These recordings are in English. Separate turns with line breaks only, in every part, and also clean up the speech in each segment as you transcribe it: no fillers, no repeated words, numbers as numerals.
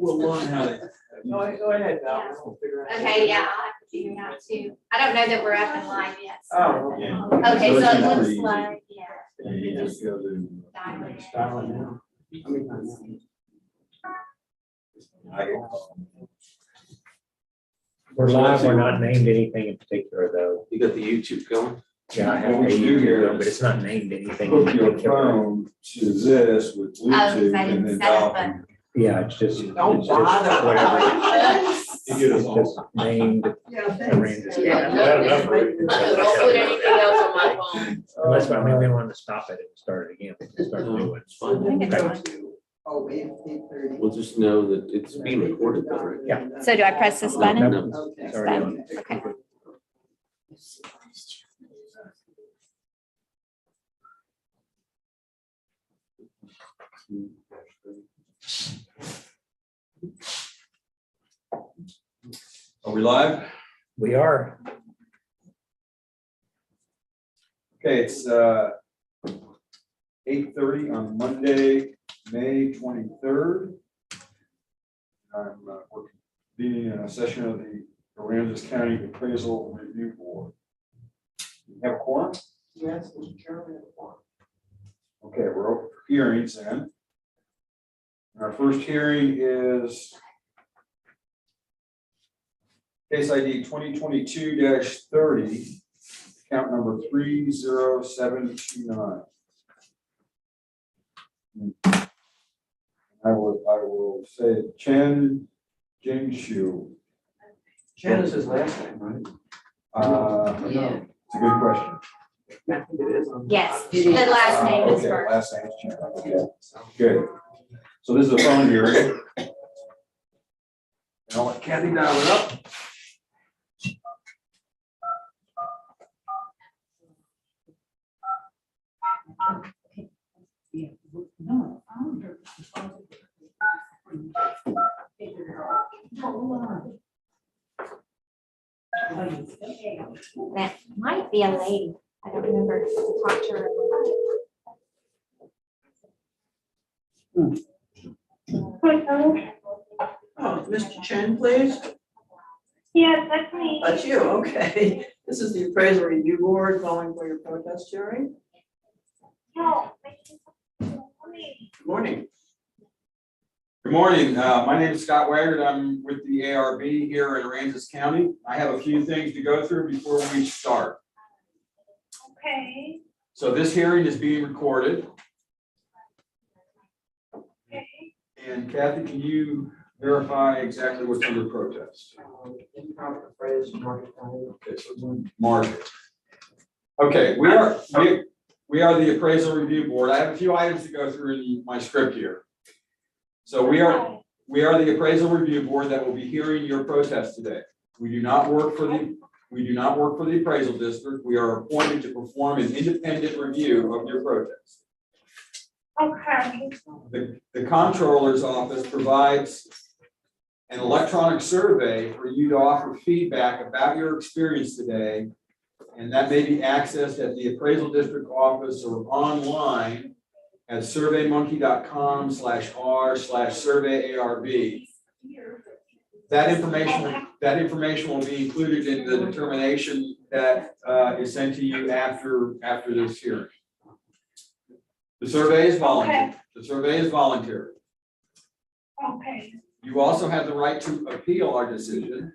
We'll learn how to.
Go ahead, Val.
Yeah.
We'll figure it out.
Okay, yeah, I'll have to figure it out too. I don't know that we're up and live yet. So.
Oh,
Yeah.
Okay, so
it's
it looks
pretty easy.
like, yeah.
You just go to.
Dial it.
Style it now. How many times?
We're live, we're not named anything in particular though.
You got the YouTube going?
Yeah, I have
What we
a
do here
YouTube, but
is
it's not named anything in
Hook your
particular.
phone to this with
Oh, 'cause
Bluetooth
I
and
didn't
then
set up
dial.
Yeah, it's just.
Don't
it's just
bother.
whatever.
You get us
It's
all.
just named Aransas.
Don't put anything else on my phone.
Unless, I mean, we want to stop it and start it again, we can start a new one.
It's fine.
I think it's
Okay.
on.
Oh, 8:30.
We'll just know that it's being recorded though, right?
Yeah.
So do I press this button?
No.
Okay.
It's already on.
Okay.
Are we live?
We are.
Okay, it's 8:30 on Monday, May 23rd. We're convening a session of the Aransas County Appraisal Review Board. You have a quorum?
Yes, Mr. Chairman.
Okay, we're open for hearings then. Our first hearing is case ID 2022-30, account number 30729. I will say Chen Jingshu.
Chen is his last name, right?
Yeah.
It's a good question.
I think it is. on-
Yes, the last name is
Okay,
first.
last name is Chen, okay, good. So this is a phone hearing. And I'll let Kathy dial it up.
That might be a lady. I don't remember to talk to her.
Oh, Mr. Chen, please.
Yes, that's me.
That's you, okay. This is the appraisal review board calling for your protest hearing.
No.
Good morning.
Good morning. My name is Scott Waggart. I'm with the ARB here in Aransas County. I have a few things to go through before we start.
Okay,
So this hearing is being recorded.
okay.
And Kathy, can you verify exactly what's under protest?
Improper phrase, market value.
Okay, so it's on market. Okay, we are the appraisal review board. I have a few items to go through in my script here. So we are the appraisal review board that will be hearing your protest today. We do not work for the appraisal district. We are appointed to perform an independent review of your protest.
Okay,
The comptroller's office provides an electronic survey for you to offer feedback about your experience today. And that may be accessed at the appraisal district office or online at surveymonkey.com/r/surveyarb. That information will be included in the determination that is sent to you after this hearing. The survey is voluntary. The survey is voluntary.
okay,
You also have the right to appeal our decision.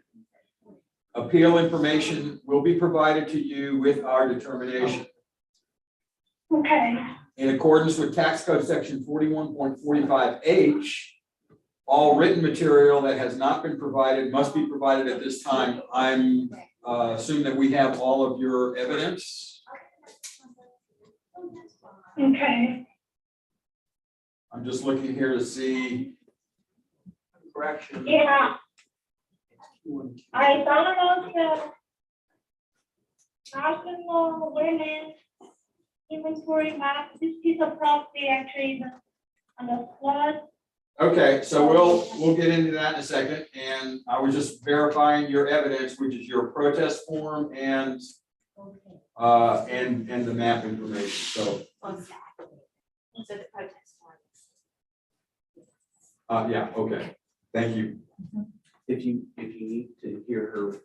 Appeal information will be provided to you with our determination.
okay,
In accordance with tax code section 41.45H, all written material that has not been provided must be provided at this time. I'm assume that we have all of your evidence.
okay.
I'm just looking here to see.
Correction.
Yeah, I downloaded the national women inventory map. This piece of property actually is on the flood.
Okay, so we'll get into that in a second, and I was just verifying your evidence, which is your protest form and the map information, so,
So the protest forms.
yeah, okay. Thank you.
If you need to hear her,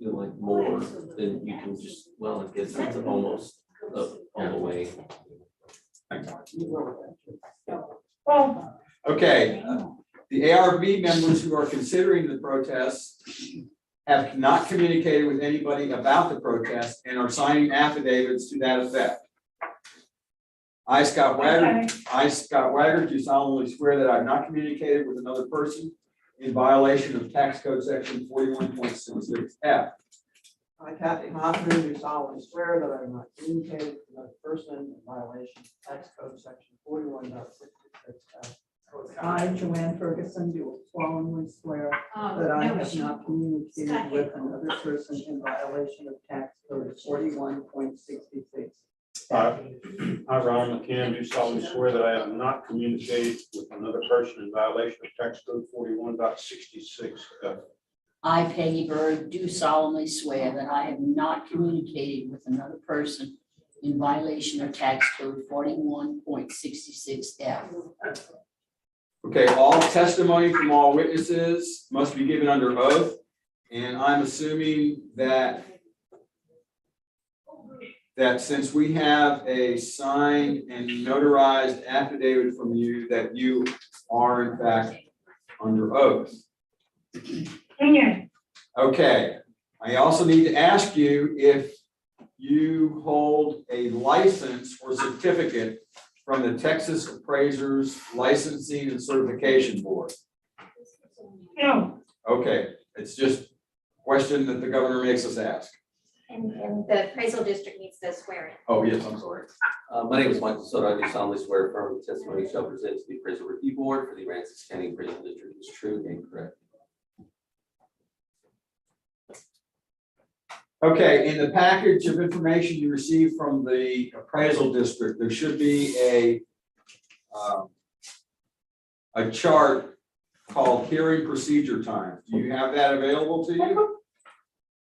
like more, then you can just, well, I guess it's almost up all the way.
Well,
Okay, the ARB members who are considering the protest have not communicated with anybody about the protest and are signing affidavits to that effect. I, Scott Wagner, do solemnly swear that I have not communicated with another person in violation of tax code section 41.66F.
I, Kathy Hoffman, do solemnly swear that I have not communicated with another person in violation of tax code section 41.66F. I, Joanne Ferguson, do solemnly swear that I have not communicated with another person in violation of tax code 41.66.
I, Ron McCann, do solemnly swear that I have not communicated with another person in violation of tax code 41.66F.
I, Peggy Bird, do solemnly swear that I have not communicated with another person in violation of tax code 41.66F.
Okay, all testimony from all witnesses must be given under oath, and I'm assuming that since we have a signed and notarized affidavit from you, that you are in fact under oath.
yeah,
Okay, I also need to ask you if you hold a license or certificate from the Texas Appraisers Licensing and Certification Board.
no,
Okay, it's just a question that the governor makes us ask.
And the appraisal district needs to swear in.
Oh, yes, I'm sorry.
My name is Michael Soto. I do solemnly swear affirm the testimony shall present to the Appraisal Review Board for the Aransas County Appraisal District is true and correct.
Okay, in the package of information you received from the appraisal district, there should be a chart called hearing procedure time. Do you have that available to you?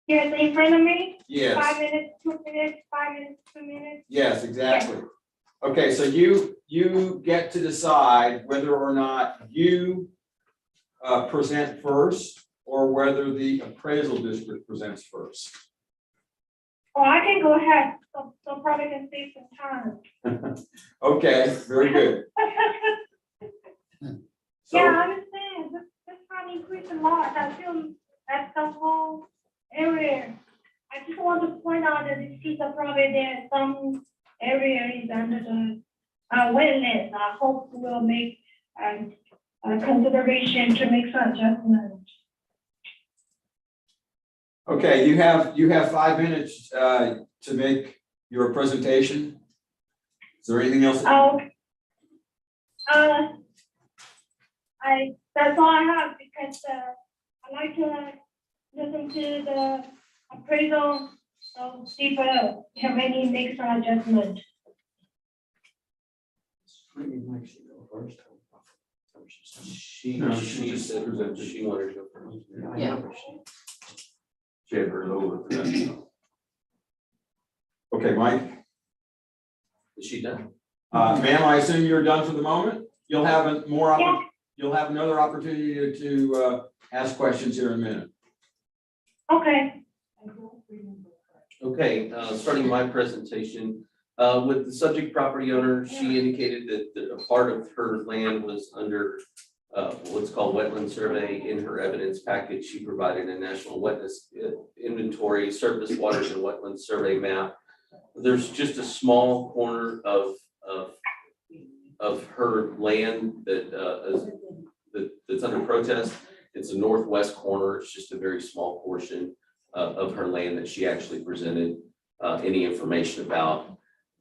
yes, in front of me, 5
Yes,
minutes, 2 minutes, 5 minutes, 2 minutes.
yes, exactly. Okay, so you get to decide whether or not you present first or whether the appraisal district presents first.
Oh, I can go ahead, so probably can save some time.
Okay, very good.
Yeah,
So,
I understand, this time increased a lot, I feel that's the whole area. I just want to point out that this piece of property, there, some area is under the wetland. I hope we'll make a consideration to make some adjustment.
okay, you have 5 minutes to make your presentation. Is there anything else?
Oh, that's all I have because I like to listen to the appraisal, so see if have any make some adjustment.
No,
She said that she wanted to go first.
Yeah.
She had her over.
Okay, Mike.
Is she done?
Ma'am, I assume you're done for the moment? You'll have
Yeah.
you'll have another opportunity to ask questions here in a minute.
Okay.
Okay, starting my presentation, with the subject property owner, she indicated that a part of her land was under what's called wetland survey. In her evidence package, she provided a national wetness inventory, surface waters and wetland survey map. There's just a small corner of her land that's under protest. It's a northwest corner. It's just a very small portion of her land that she actually presented any information about.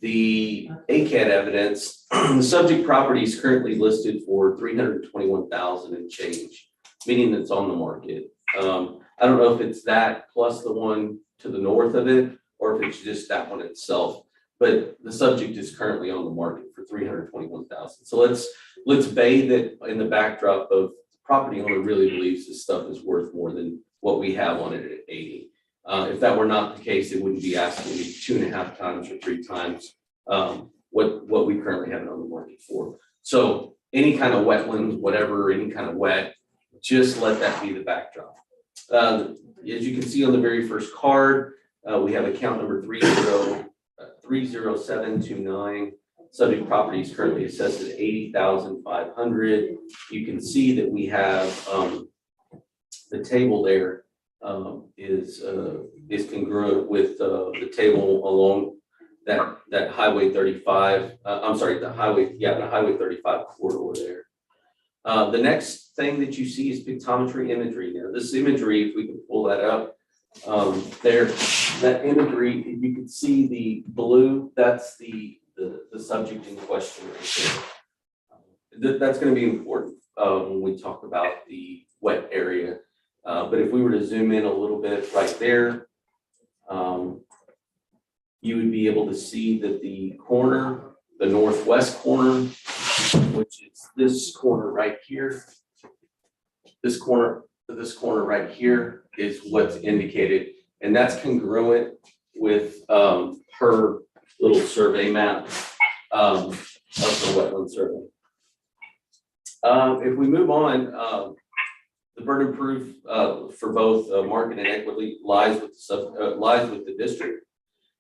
The ACAD evidence, the subject property is currently listed for $321,000 and change, meaning it's on the market. I don't know if it's that plus the one to the north of it, or if it's just that one itself. But the subject is currently on the market for $321,000. So let's bathe it in the backdrop of the property owner really believes this stuff is worth more than what we have on it at 80. If that were not the case, it wouldn't be asking me 2.5 times or 3 times what we currently have it on the market for. So any kind of wetlands, whatever, any kind of wet, just let that be the backdrop. As you can see on the very first card, we have account number 30729. Subject property is currently assessed at $80,500. You can see that we have the table there is congruent with the table along that Highway 35. I'm sorry, the Highway 35 corridor there. The next thing that you see is pictometry imagery. Now, this imagery, if we can pull that up, that imagery, you can see the blue, that's the subject in question right there. That's going to be important when we talk about the wet area. But if we were to zoom in a little bit right there, you would be able to see that the corner, the northwest corner, which is this corner right here, this corner right here is what's indicated, and that's congruent with her little survey map of the wetland survey. If we move on, the burden proof for both market and equity lies with the district.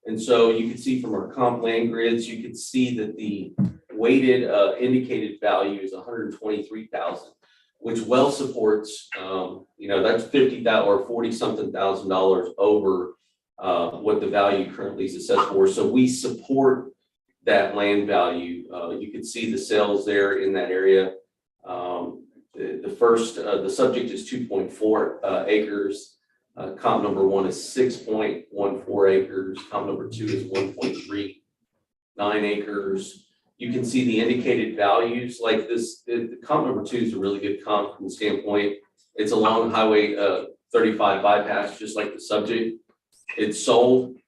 And so you can see from our comp land grids, you can see that the weighted indicated value is 123,000, which well supports, that's 50,000 or 40-something thousand dollars over what the value currently is assessed for. So we support that land value. You can see the sales there in that area. The subject is 2.4 acres. Comp number 1 is 6.14 acres. Comp number 2 is 1.39 acres. You can see the indicated values like this. The comp number 2 is a really good comp from the standpoint. It's along Highway 35 bypass, just like the subject. It sold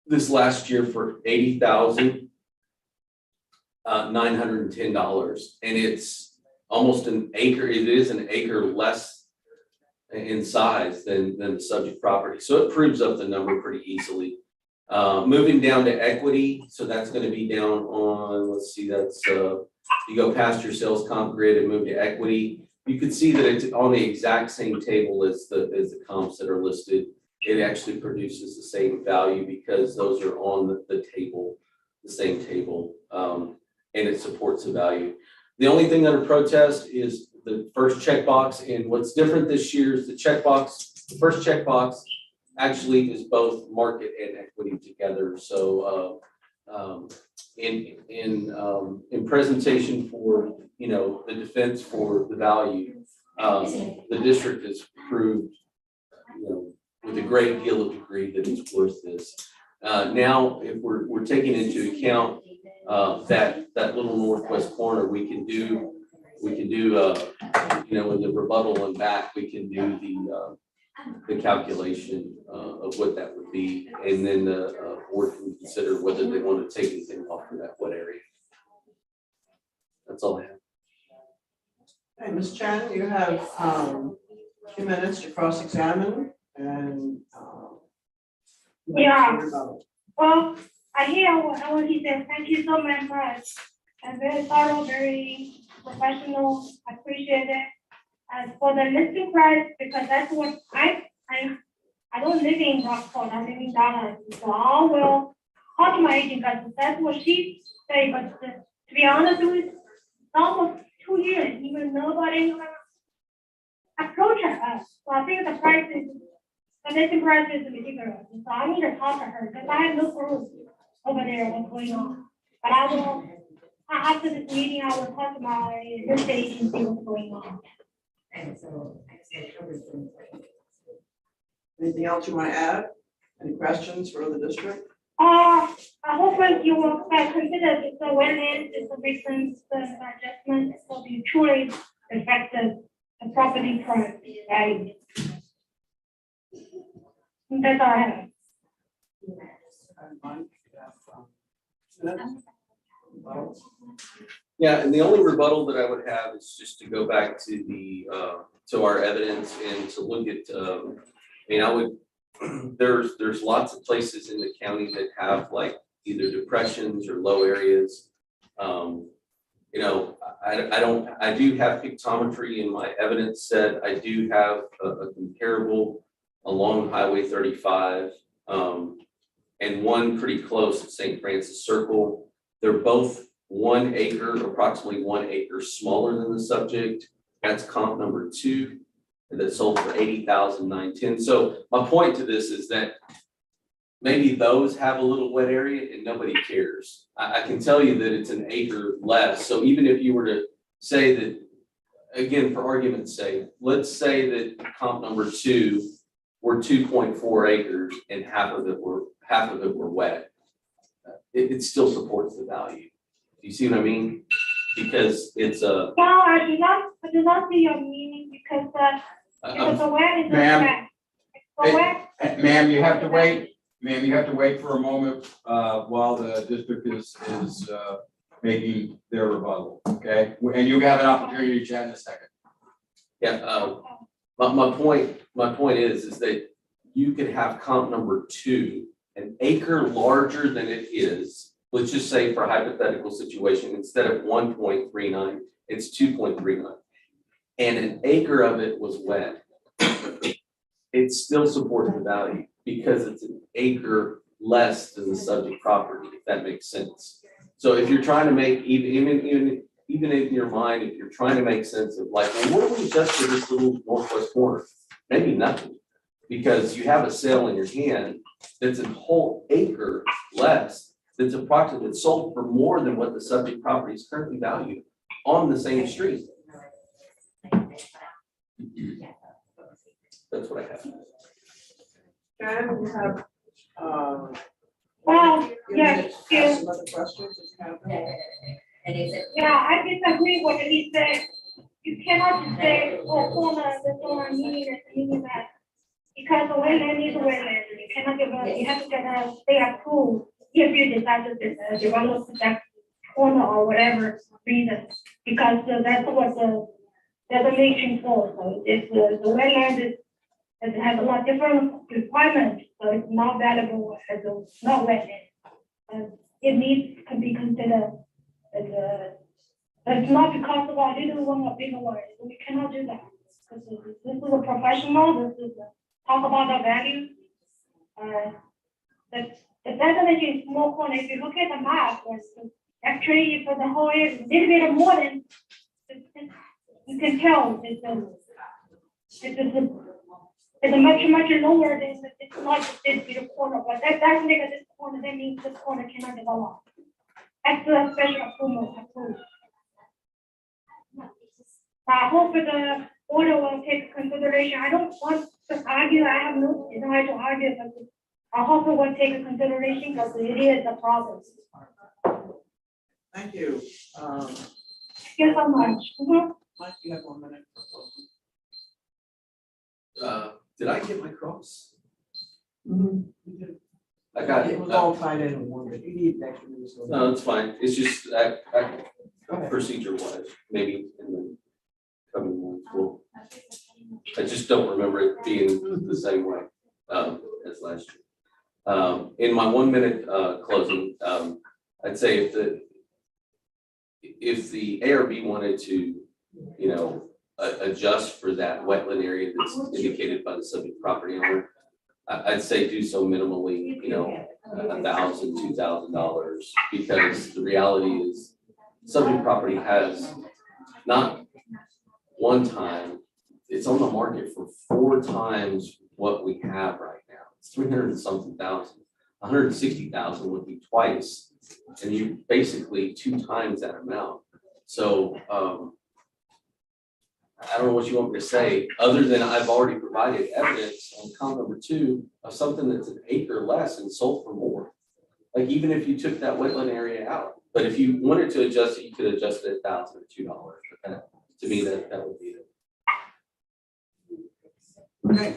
this last year for $80,910, and it's almost an acre. It is an acre less in size than the subject property. So it proves up the number pretty easily. Moving down to equity. So that's going to be down on, let's see, that's, you go past your sales comp grid and move to equity. You can see that it's on the exact same table as the comps that are listed. It actually produces the same value because those are on the table, the same table, and it supports the value. The only thing under protest is the first checkbox, and what's different this year is the first checkbox actually is both market and equity together. So in presentation for the defense for the value, the district has proved with a great deal of degree that it's worth this. Now, if we're taking into account that little northwest corner, we can do in the rebuttal and back, we can do the calculation of what that would be, and then the board can consider whether they want to take anything off of that wet area. That's all I have.
Hey, Ms. Chen, you have 2 minutes to cross-examine and.
Yeah. Well, I hear what he said. Thank you so much. And very thorough, very professional. I appreciate it. As for the listing price, because that's what I don't live in Rockport. I live in Dallas. So I will talk to my agent because that's what she say. But to be honest with you, it's almost 2 years. Even nobody approached us. So I think the listing price is ridiculous. So I need to talk to her because I have no clue over there what's going on. But after this meeting, I will talk to my real estate agent and see what's going on.
Anything else you want to add? Any questions for the district?
I hope you will consider the wetland, the victims, the adjustment, so you truly affect the property price value. That's all I have.
Yeah, and the only rebuttal that I would have is just to go back to the to our evidence and to look at. There's lots of places in the county that have like either depressions or low areas. you know, I do have pictometry in my evidence set. I do have a comparable along Highway 35, and one pretty close at St. Francis Circle. They're both 1 acre, approximately 1 acre smaller than the subject. That's comp number 2, that sold for $80,910. So my point to this is that maybe those have a little wet area and nobody cares. I can tell you that it's an acre less. So even if you were to say that, again, for argument's sake, let's say that comp number 2 were 2.4 acres and half of it were wet. It still supports the value. Do you see what I mean? Because it's a.
No, I do not see your meaning because the wet is
Ma'am.
wet.
Ma'am, you have to wait. Ma'am, you have to wait for a moment while the district is making their rebuttal, okay? And you have an opportunity to chat in a second.
Yeah, my point is that you could have comp number 2, an acre larger than it is. Let's just say for a hypothetical situation, instead of 1.39, it's 2.39. And an acre of it was wet. It still supports the value because it's an acre less than the subject property, if that makes sense. So if you're trying to make, even in your mind, if you're trying to make sense of like, well, what do we adjust for this little northwest corner? Maybe nothing, because you have a sale in your hand that's a whole acre less, that's approximately sold for more than what the subject property is currently valued on the same street. That's what I have.
Jan, you have,
Well,
you
yes,
have
yes.
some other questions, if you have them.
Yeah, I disagree with what he said. You cannot just say, oh, corner, this one, meaning that. Because the wetland is wetland, you cannot you have to get they approved if you decide to develop that corner or whatever reason. Because that's what the designation for, so it's the wetland it has a lot different requirements, so it's not valuable as a not wetland. It needs to be considered as it's not because of a little one or bigger one, we cannot do that. Because this is a professional, this is talk about the value. The designation is more corner. If you look at the map, actually for the whole area, a little bit more than you can tell it's much lower than it's not this big corner, but that doesn't make this corner, that means this corner cannot develop. That's the special approval. I hope that the order will take consideration. I don't want to argue, I have no desire to argue, but I hope it will take consideration because it is a problem.
Thank you.
Thank you so much.
Mike, you have 1 minute for closing.
Did I get my cross?
You did.
I got it.
It was all tied in one, but you need extra minutes.
No, it's fine. It's just,
Go ahead.
procedure wise, maybe in the coming months, I just don't remember it being the same way, as last year. In my 1 minute, closing, I'd say if the ARB wanted to, you know, adjust for that wetland area that's indicated by the subject property owner, I'd say do so minimally, you know, $1,000, $2,000, because the reality is subject property has not one time, it's on the market for 4 times what we have right now. It's 300 and something thousand. 160,000 would be twice, and you basically 2 times that amount. So I don't know what you want me to say, other than I've already provided evidence on count number 2 of something that's an acre less and sold for more. Like even if you took that wetland area out, but if you wanted to adjust it, you could adjust it $1,000 or $2. But that, to me, that would be it.
Okay.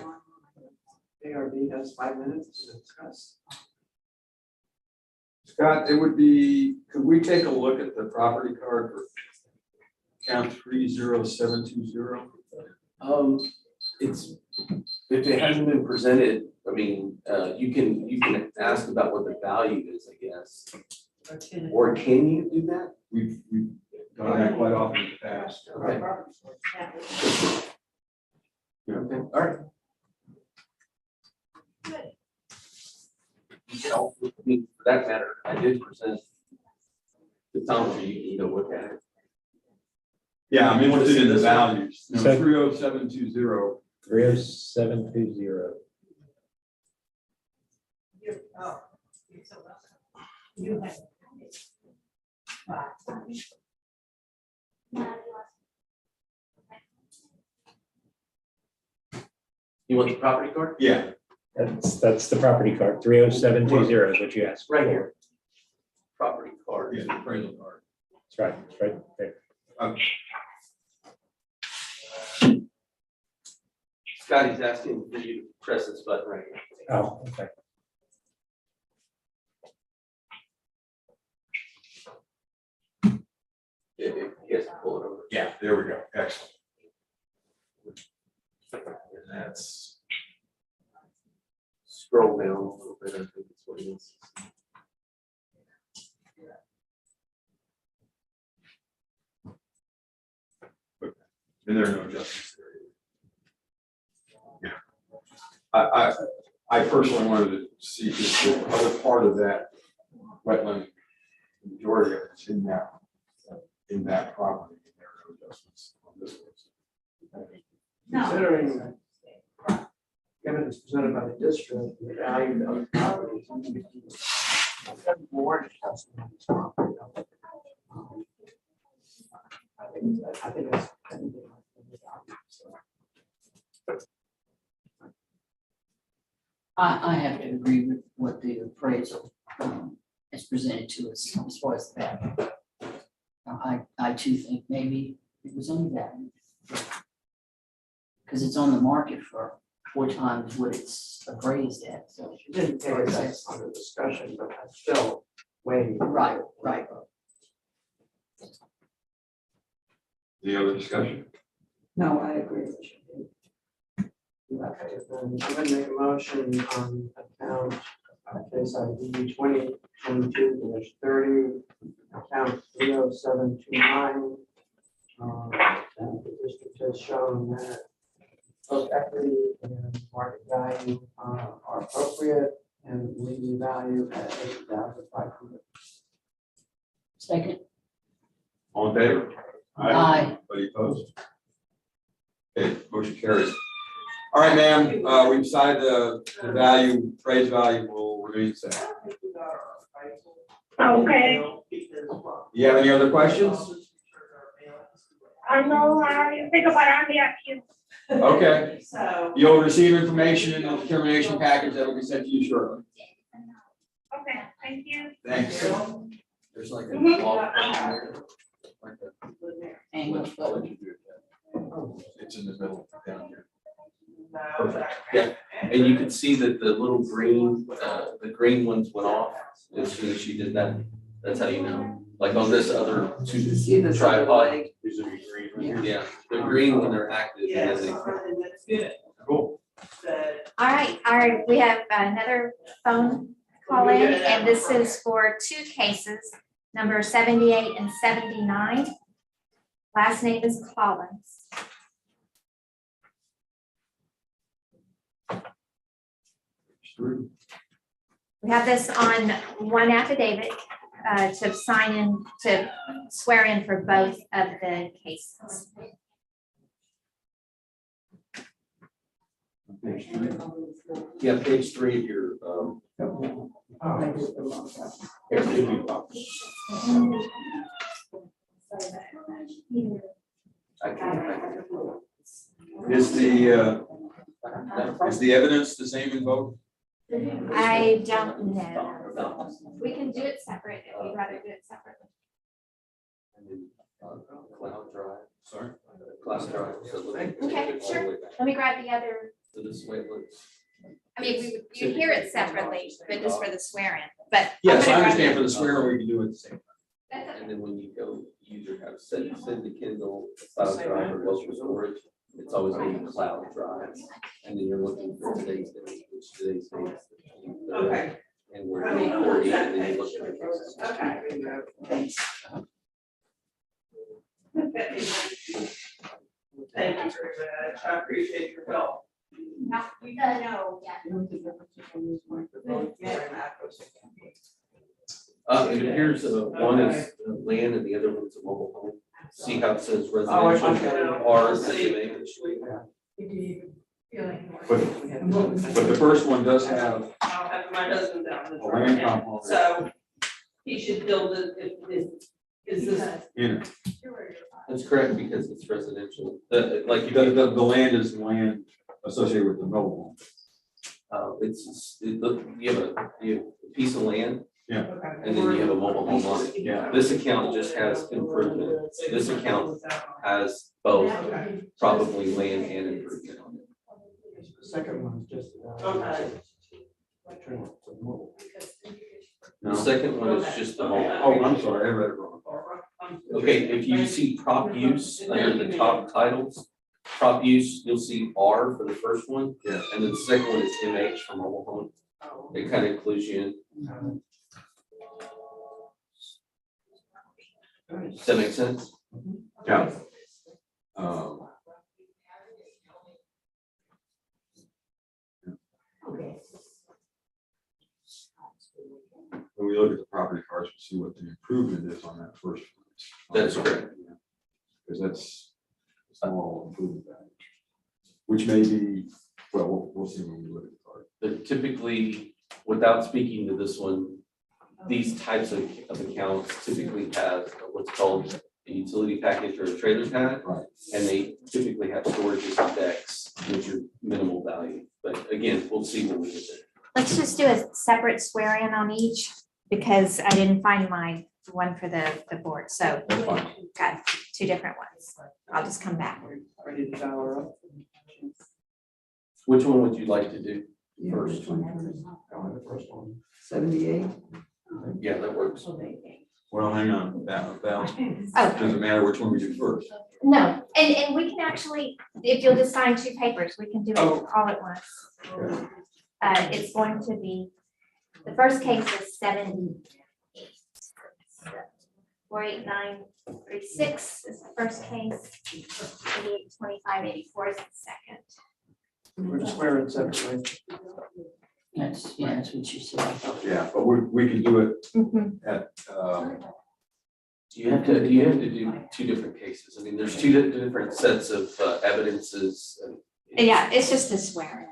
ARB has 5 minutes to discuss.
Scott, it would be, could we take a look at the property card for count 30720?
It's, if it hasn't been presented, I mean, you can ask about what the value is, I guess. Or can you do that?
done that quite often in the past.
Okay. Okay, all right. So, I mean, for that matter, I did present the Tom, so you can go look at it.
Yeah, I'm interested in the
This one?
values. No,
So-
30720.
30720.
You want the property card?
Yeah,
That's the property card. 30720 is what you asked.
Right
for.
here. Property card.
yeah, the appraisal card.
That's right, it's right there.
Scotty's asking for you to press this button right here.
Oh, okay.
He has to pull it over.
Yeah, there we go. Excellent. And that's,
Scroll down a little bit, I think that's what it is.
and there are no adjustments there. Yeah. I personally wanted to see if the other part of that wetland, the majority of it's in that property, and there are no adjustments on this one.
Considering that evidence presented by the district, the value of the property. More testimony. I think that's.
I have to agree with what the appraisal has presented to us as far as that. I too think maybe it was undervalued. Because it's on the market for 4 times what it's appraised at, so.
She didn't take it as under discussion, but that's still way.
Right, right.
Any other discussion?
No, I agree with you. Okay, then I'm gonna make a motion on account, case ID 2022-30, account 30729. And the district has shown that both equity and market value are appropriate and leaving value at 8,500.
Second,
All in favor?
Aye.
Anybody opposed? Okay, motion carries. All right, ma'am, we decided the value, appraised value will remain the same.
Okay,
You have any other questions?
I know, I think about it after you.
Okay,
So.
you'll receive information in the determination package that will be sent to you shortly.
Okay, thank you.
Thanks.
There's like a block right there, like a-
and
I'll let you do it then. It's in the middle down here. Perfect.
Yeah, and you can see that the little green, the green ones went off as soon as she did that. That's how you know. Like on this other
See this
tripod.
These are green.
Yeah, they're green when they're active. And then they-
Cool.
All right, we have another phone call in, and this is for 2 cases, number 78 and 79. Last name is Collins. We have this on one affidavit to sign in, to swear in for both of the cases.
Yeah, page 3 of your, I can.
Is the evidence the same in both?
I don't know. We can do it separate if you'd rather do it separately.
Cloud drive.
Sorry?
Cloud drive. So look at-
Okay,
all the way back.
Let me grab the other,
So this way it looks.
I mean, you hear it separately, but just for the swearing, but. I'm
Yes,
gonna
I
grab
understand
the-
for the swearer, we can do it the same.
That's okay.
And then when you go, you either have send to Kindle, cloud drive, or local storage. It's always being cloud drive. And then you're looking for today's date, which today's date is the 23rd.
Okay.
And we're doing 40, and then you look for.
Okay. Thank you very much. I appreciate your help.
No, yeah.
You know what the difference is on these microphones? Yeah, macros.
It appears one is land and the other one's a mobile home. See how it says
Oh, I
residential
got
or
it.
But the first one does have
I'll have my husband down the
a land
road.
component
So he should build it, is this?
in it.
That's correct because it's residential. Like you
The land is land associated with the mobile
you have a piece of land
home.
and then you have a mobile home on it.
Yeah.
This account just has improvement. This account has both, probably land and improvement on it.
The second one's just.
The second one is just the mobile.
Oh, I'm sorry, I read it wrong.
Okay, if you see prop use under the top titles, prop use, you'll see R for the first one.
Yeah.
And then the second one is MH for mobile home. It kind of includes you in. Does that make sense?
Yeah. When we look at the property cards, we see what the improvement is on that first one.
That's correct.
Because that's a small improvement value, which may be, well, we'll see when we look at the card.
But typically, without speaking to this one, these types of accounts typically have what's called a utility package or a trailer pad.
Right.
And they typically have storages and decks, which are minimal value. But again, we'll see when we get there.
Let's just do a separate swear in on each because I didn't find my one for the board. So got two different ones. I'll just come back.
Ready to dial her up?
Which one would you like to do?
First one. Go on the first one. 78.
Yeah, that works.
Well, hang on, that
Oh,
doesn't matter which one we do first.
no. And we can actually, if you'll just sign two papers, we can do it all at once. It's going to be, the first case is 78. 48936 is the first case. 882584 is the second.
We're just swearing separately.
That's what you said.
Yeah, but we can do it at,
You have to do two different cases. I mean, there's two different sets of evidences.
Yeah, it's just a swearing.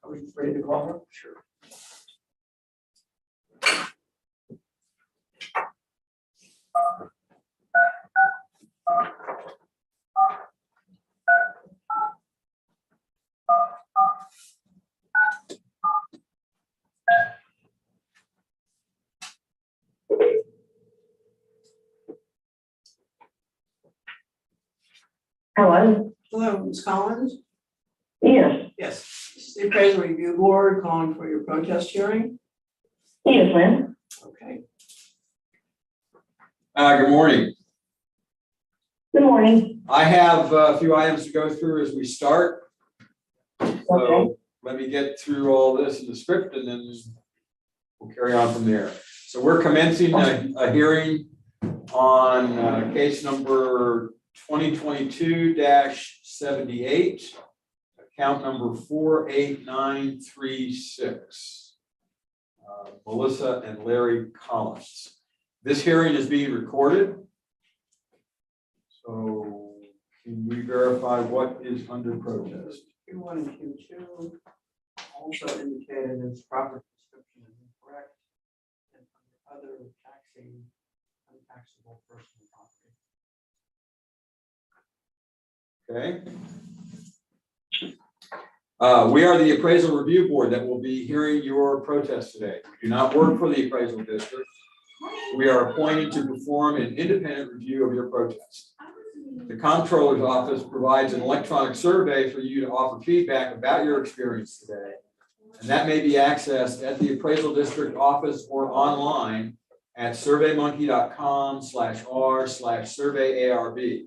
Are we ready to call her? Sure.
Hello?
Hello, Ms. Collins?
Yes.
Yes. This is the appraisal review board calling for your protest hearing.
Yes, ma'am.
Okay.
good morning.
Good morning.
I have a few items to go through as we start. So let me get through all this in the script and then we'll carry on from there. So we're commencing a hearing on case number 2022-78, account number 48936. Melissa and Larry Collins. This hearing is being recorded. So can we verify what is under protest?
Q1 and Q2 also indicated as proper description is incorrect. And other taxing, untaxable personal property.
Okay. We are the appraisal review board that will be hearing your protest today. We do not work for the appraisal district. We are appointed to perform an independent review of your protest. The comptroller's office provides an electronic survey for you to offer feedback about your experience today. And that may be accessed at the appraisal district office or online at surveymonkey.com/r/surveyarb.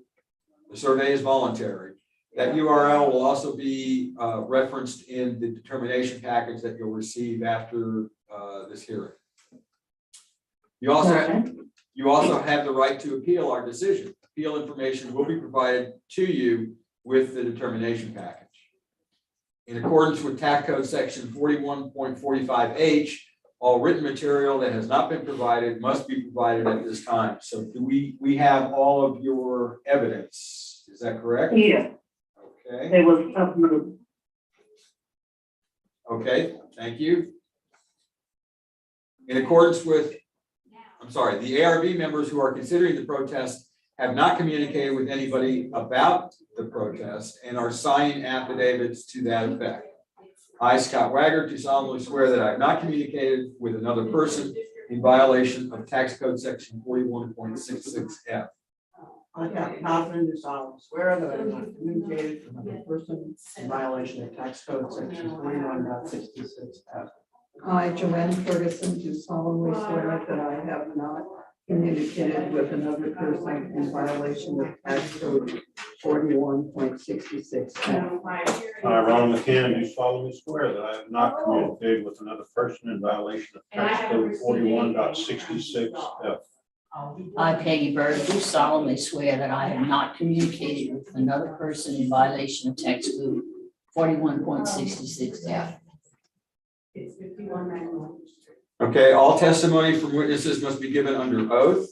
The survey is voluntary. That URL will also be referenced in the determination package that you'll receive after this hearing. You also, You also have the right to appeal our decision. Appeal information will be provided to you with the determination package. In accordance with Tax Code Section 41.45H, all written material that has not been provided must be provided at this time. So do we have all of your evidence? Is that correct?
Yeah,
Okay,
it was approved.
okay, thank you. In accordance with, I'm sorry, the ARB members who are considering the protest have not communicated with anybody about the protest and are signing affidavits to that effect. I, Scott Wagger, do solemnly swear that I have not communicated with another person in violation of Tax Code Section 41.66F.
I, Kathy Hoffman, do solemnly swear that I have not communicated with another person in violation of Tax Code Section 41.66F. I, Joanne Ferguson, do solemnly swear that I have not communicated with another person in violation of Tax Code 41.66F.
I, Ron McCann, do solemnly swear that I have not communicated with another person in violation of Tax Code 41.66F.
I, Peggy Bird, do solemnly swear that I have not communicated with another person in violation of Tax Code 41.66F.
Okay, all testimony from witnesses must be given under oath.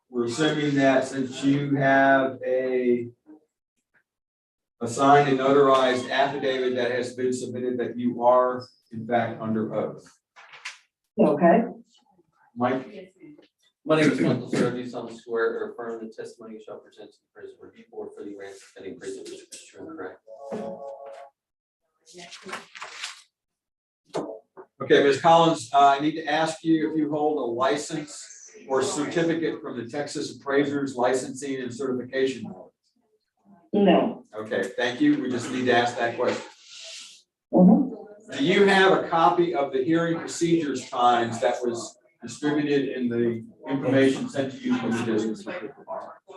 We're assuming that since you have a signed and notarized affidavit that has been submitted, that you are in fact under oath.
Okay.
Mike?
My name is Michael Sir, do solemnly swear or affirm the testimony you shall present to the prison review board for the Aransas County Prison District is true and correct.
Okay, Ms. Collins, I need to ask you if you hold a license or certificate from the Texas Appraisers Licensing and Certification Board.
No.
Okay, thank you. We just need to ask that question.
Mhm.
Do you have a copy of the hearing procedures times that was distributed in the information sent to you from the district?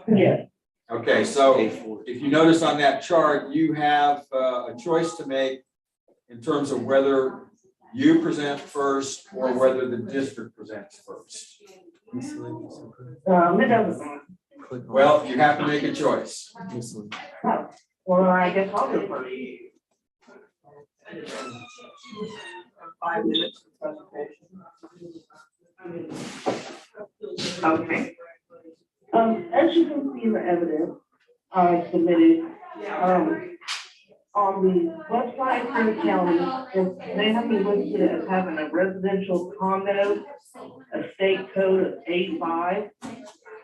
Yeah.
Okay, so if you notice on that chart, you have a choice to make in terms of whether you present first or whether the district presents first.
It doesn't.
Well, you have to make a choice.
Well, I guess I'll go first.
5 minutes for presentation.
Okay. As you can see in the evidence, I submitted, on the website for the county, they have me listed as having a residential condo, a state code of A5.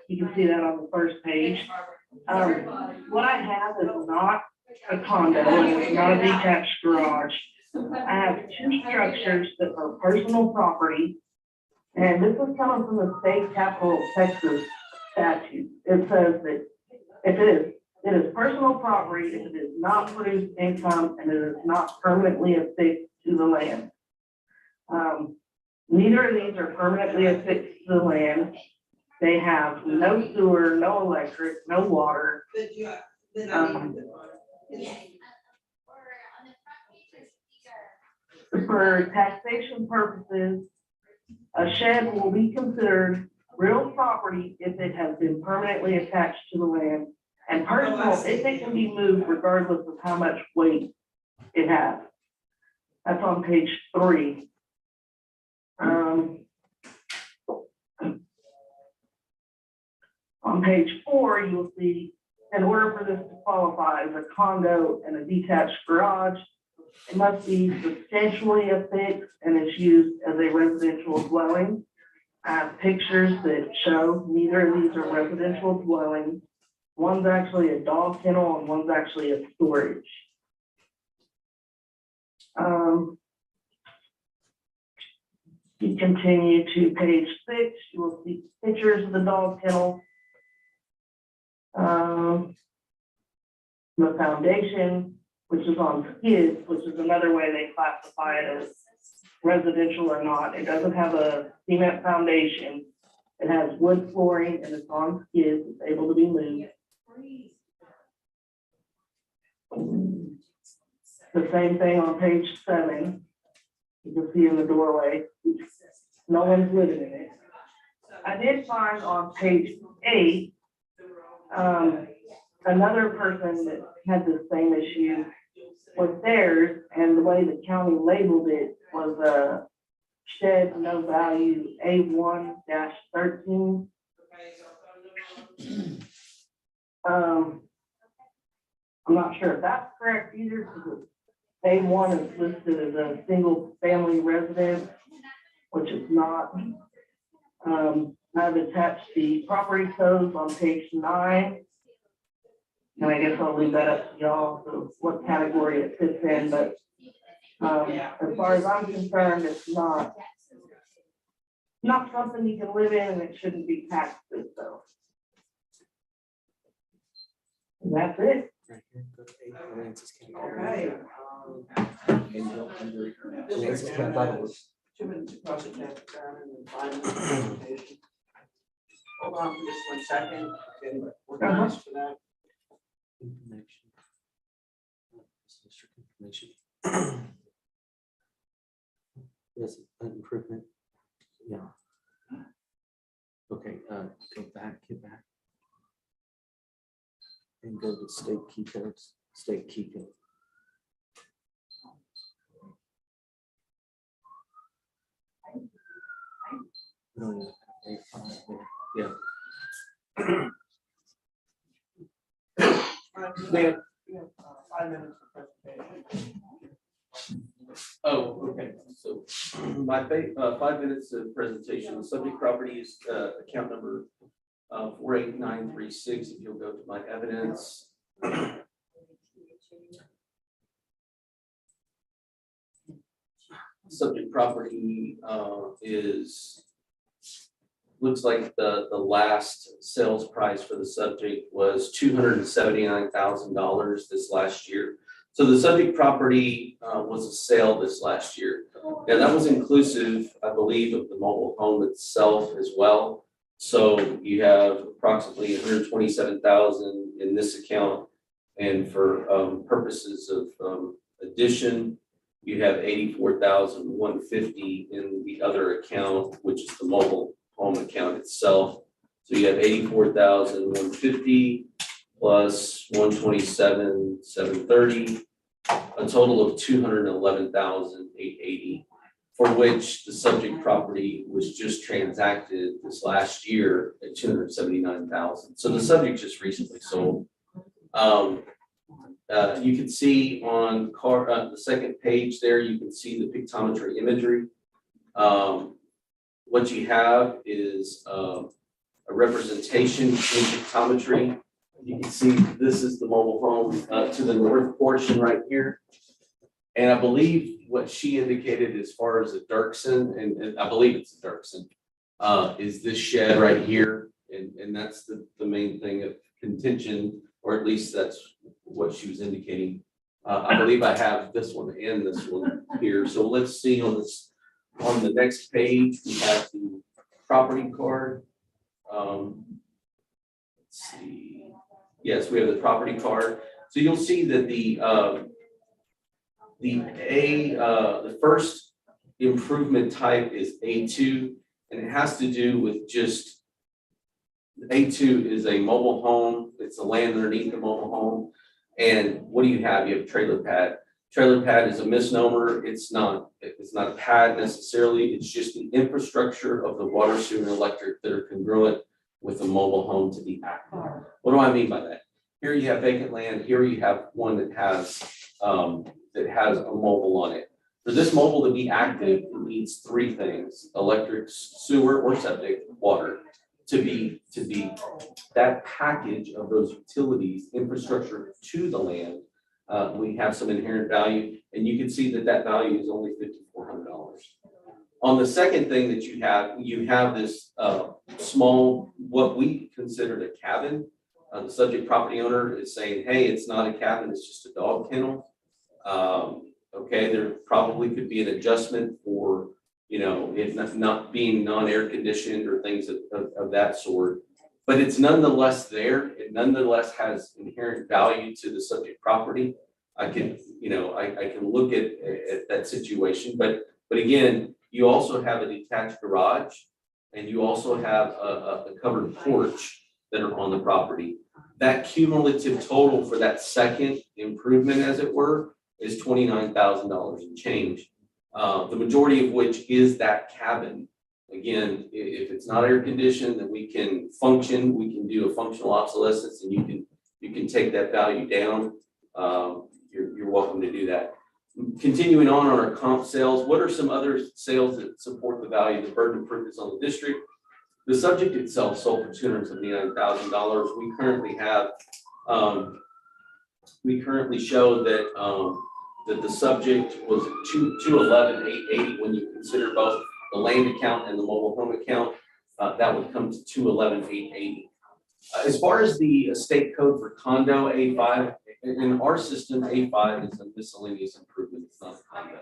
You can see that on the first page. What I have is not a condo, and it's not a detached garage. I have 2 structures that are personal property. And this is coming from the state capital Texas statute. It says that if it is personal property, if it does not produce income, and it is not permanently affixed to the land. Neither of these are permanently affixed to the land. They have no sewer, no electric, no water. For taxation purposes, a shed will be considered real property if it has been permanently attached to the land, and personal if it can be moved regardless of how much weight it has. That's on page 3. On page 4, you'll see, in order for this to qualify as a condo and a detached garage, it must be substantially affixed and is used as a residential dwelling. I have pictures that show neither of these are residential dwellings. One's actually a dog kennel and one's actually a storage. You continue to page 6, you will see pictures of the dog kennel. The foundation, which is on skids, which is another way they classify it as residential or not. It doesn't have a cement foundation. It has wood flooring and it's on skids. It's able to be moved. The same thing on page 7. You can see in the doorway. No one's living in it.
I did find on page 8, another person that had the same issue with theirs, and the way the county labeled it was a shed no value A1-13. I'm not sure if that's correct either, because A1 is listed as a single family residence, which is not. I've attached the property codes on page 9. And I guess I'll leave that up to y'all, so what category it fits in, but as far as I'm concerned, it's not something you can live in, and it shouldn't be taxed, so. And that's it.
Okay.
Aransas CAD Bible.
2 minutes across the table, and 5 minutes presentation. Hold on for just 1 second, getting organized for that.
Information. District information. Yes, improvement. Yeah. Okay, go back, get back. And go to state key codes, state key code. No, A5 there. Yeah.
Man, we have 5 minutes for presentation.
Oh, okay, so my 5 minutes of presentation, the subject property is account number 48936, if you'll go to my evidence. Subject property looks like the last sales price for the subject was $279,000 this last year. So the subject property was a sale this last year. Now that was inclusive, I believe, of the mobile home itself as well. So you have approximately $127,000 in this account. And for purposes of addition, you have $84,150 in the other account, which is the mobile home account itself. So you have $84,150 plus $127,730, a total of $211,880, for which the subject property was just transacted this last year at $279,000. So the subject just recently sold. You can see on the second page there, you can see the pictometry imagery. What you have is a representation in pictometry. You can see this is the mobile home to the north portion right here. And I believe what she indicated as far as a Dirksen, and I believe it's a Dirksen, is this shed right here. And that's the main thing of contention, or at least that's what she was indicating. I believe I have this one and this one here. So let's see on this. On the next page, we have the property card. Let's see. Yes, we have the property card. So you'll see that the first improvement type is A2, and it has to do with just A2 is a mobile home. It's the land underneath the mobile home. And what do you have? You have a trailer pad. Trailer pad is a misnomer. It's not a pad necessarily. It's just the infrastructure of the water, sewer, and electric that are congruent with the mobile home to be active. What do I mean by that? Here you have vacant land. Here you have one that has a mobile on it. For this mobile to be active, it needs 3 things: electric, sewer, or septic, water. To be that package of those utilities, infrastructure to the land. We have some inherent value, and you can see that value is only $5,400. On the second thing that you have this small, what we considered a cabin. The subject property owner is saying, hey, it's not a cabin, it's just a dog kennel. Okay, there probably could be an adjustment for, it not being non-air conditioned or things of that sort. But it's nonetheless there. It nonetheless has inherent value to the subject property. I can look at that situation. But again, you also have a detached garage. and you also have a covered porch that are on the property. That cumulative total for that second improvement, as it were, is $29,000 and change. The majority of which is that cabin. Again, if it's not air conditioned, then we can function, we can do a functional obsolescence, and you can take that value down. You're welcome to do that. Continuing on our comp sales, what are some other sales that support the value of the burden improvements on the district? The subject itself sold for $279,000. We currently show that that the subject was $211,880 when you consider both the land account and the mobile home account. That would come to $211,880. As far as the state code for condo A5, in our system, A5 is a miscellaneous improvement. It's not a condo.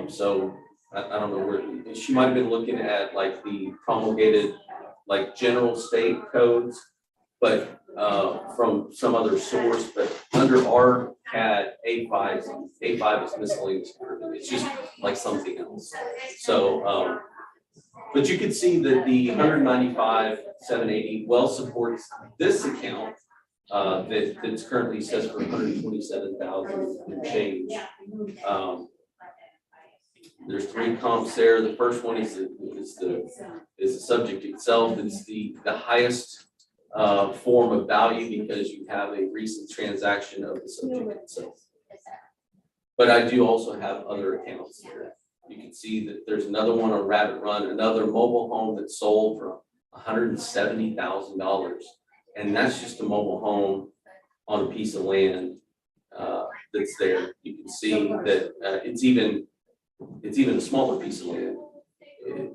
So I don't know where she might have been looking at, like the promulgated, like general state codes, but from some other source. But under our CAD, A5 is miscellaneous improvement. It's just like something else. So, but you can see that the 195,780 well supports this account that's currently says for 127,000 and change. There's 3 comps there. The first one is the subject itself. It's the highest form of value because you have a recent transaction of the subject itself. But I do also have other accounts here. You can see that there's another one on Rabbit Run, another mobile home that sold for $170,000. And that's just a mobile home on a piece of land that's there. You can see that it's even a smaller piece of land.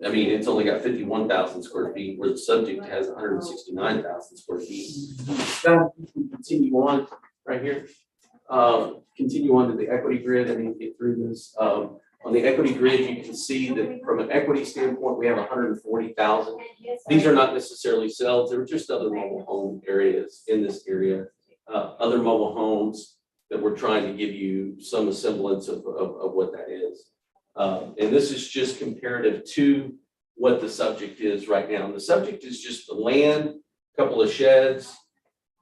I mean, it's only got 51,000 square feet, where the subject has 169,000 square feet. Now, continue on right here. Continue on to the equity grid. I need to get through this. On the equity grid, you can see that from an equity standpoint, we have 140,000. These are not necessarily sales. They're just other mobile home areas in this area. Other mobile homes that we're trying to give you some semblance of what that is. And this is just comparative to what the subject is right now. And the subject is just the land, a couple of sheds,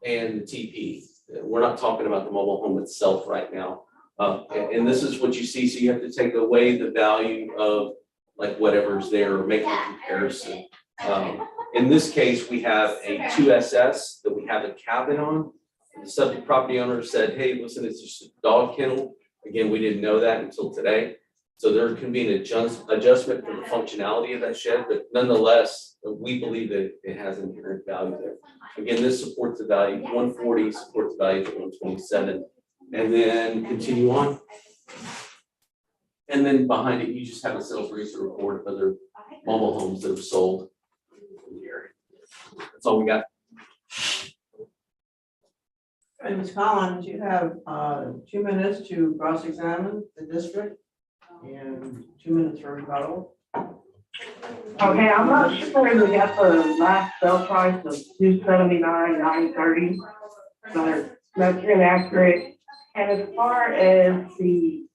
and the TP. We're not talking about the mobile home itself right now. And this is what you see. So you have to take away the value of like whatever's there or make a comparison. In this case, we have a 2SS that we have a cabin on. The subject property owner said, hey, listen, it's just a dog kennel. Again, we didn't know that until today. So there can be an adjustment for the functionality of that shed, but nonetheless, we believe that it has inherent value there. Again, this supports the value, 140 supports the value of 127. And then continue on. And then behind it, you just have a sales register report of other mobile homes that have sold in the area. That's all we got.
And Ms. Collins, you have 2 minutes to cross-examine the district and 2 minutes for rebuttal.
Okay, I'm not sure we got the last sale price of $279,930, but that's inaccurate. And as far as the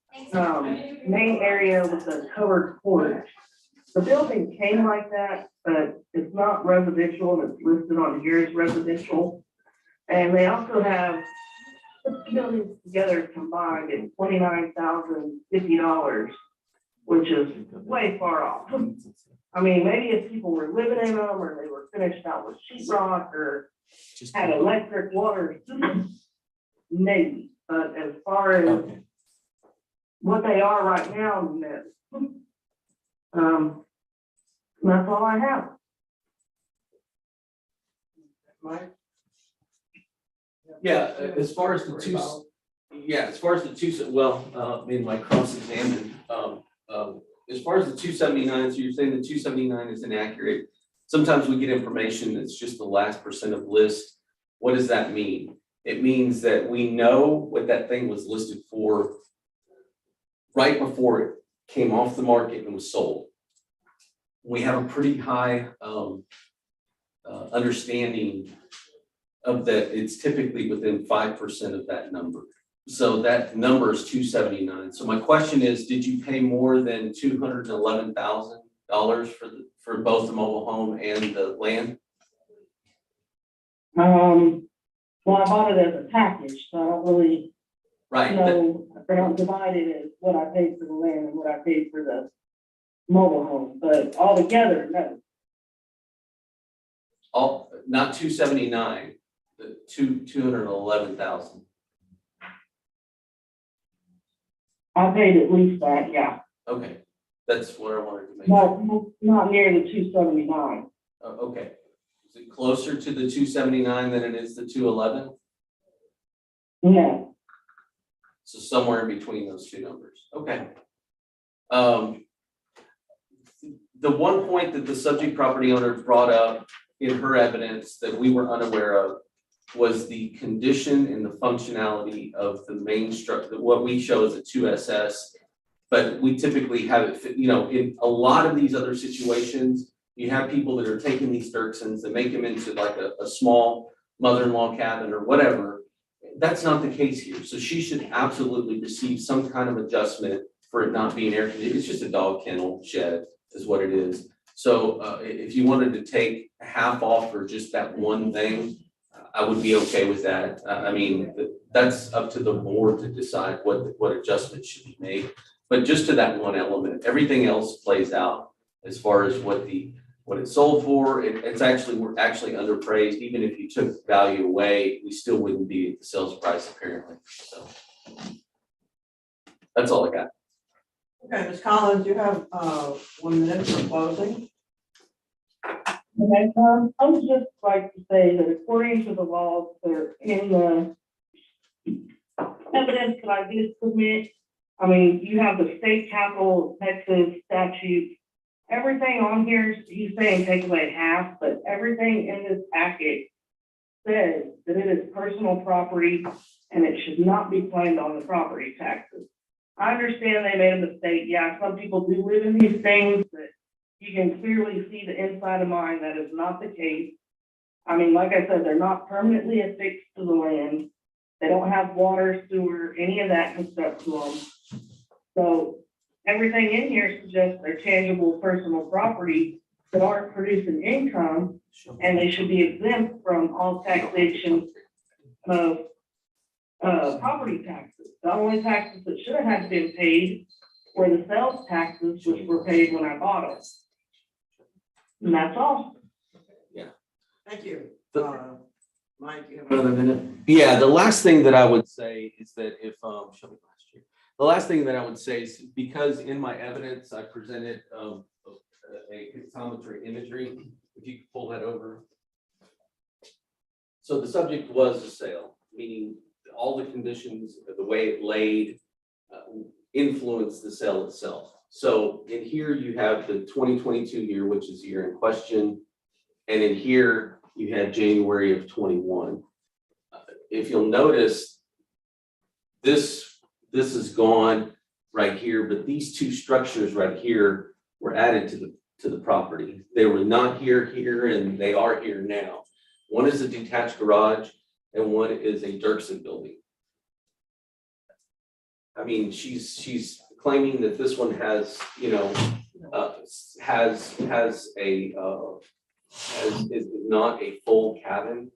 main area with the covered porch, the building came like that, but it's not residential, and it's listed on here as residential. And they also have the 2 buildings together combined at $29,050, which is way far off. I mean, maybe if people were living in them, or they were finished out with sheetrock, or had electric water, maybe. But as far as what they are right now, that's all I have.
Mike?
Yeah, as far as the two, well, in my cross-examined, as far as the 279, so you're saying the 279 is inaccurate. Sometimes we get information that's just the last percent of list. What does that mean? It means that we know what that thing was listed for right before it came off the market and was sold. We have a pretty high understanding of that. It's typically within 5% of that number. So that number is 279. So my question is, did you pay more than $211,000 for both the mobile home and the land?
Well, I bought it as a package, so I don't really
Right,
know, I don't divide it as what I paid for the land and what I paid for the mobile home, but altogether, no.
all, not 279, the 211,000.
I paid at least that, yeah.
Okay, that's what I wanted to make.
Not near the 279.
Okay, is it closer to the 279 than it is the 211?
No.
So somewhere in between those two numbers, okay. The one point that the subject property owner brought up in her evidence that we were unaware of was the condition and the functionality of the main structure, what we show as a 2SS. But we typically have it fit, in a lot of these other situations, you have people that are taking these Dirksons and make them into like a small mother-in-law cabin or whatever. That's not the case here. So she should absolutely receive some kind of adjustment for it not being air conditioned. It's just a dog kennel shed is what it is. So if you wanted to take half off for just that one thing, I would be okay with that. I mean, that's up to the board to decide what adjustments should be made. But just to that one element, everything else plays out as far as what it's sold for. We're actually underpraised. Even if you took value away, we still wouldn't be at the sales price apparently. So that's all I got.
Okay, Ms. Collins, you have 1 minute for closing.
Okay, I would just like to say that according to the laws that are in the evidence that I did submit, I mean, you have the state capital of Texas statute. Everything on here, he's saying take away half, but everything in this packet says that it is personal property and it should not be claimed on the property taxes. I understand they made a mistake. Yeah, some people do live in these things, but you can clearly see the inside of mine. That is not the case. I mean, like I said, they're not permanently affixed to the land. They don't have water, sewer, any of that hooked up to them. So everything in here suggests they're tangible personal property that aren't producing income, and they should be exempt from all taxation of property taxes. The only taxes that should have had to be paid were the sales taxes, which were paid when I bought it. And that's all.
Thank you. Mike, you have
Another minute? Yeah, the last thing that I would say is that if, the last thing that I would say is because in my evidence, I presented a pixometry imagery, if you could pull that over. So the subject was a sale, meaning all the conditions, the way it laid, influenced the sale itself. So in here you have the 2022 year, which is the year in question. And in here you had January of 21. If you'll notice, this is gone right here, but these two structures right here were added to the property. They were not here, and they are here now. One is a detached garage and one is a Dirksen building. I mean, she's claiming that this one has, is not a full cabin.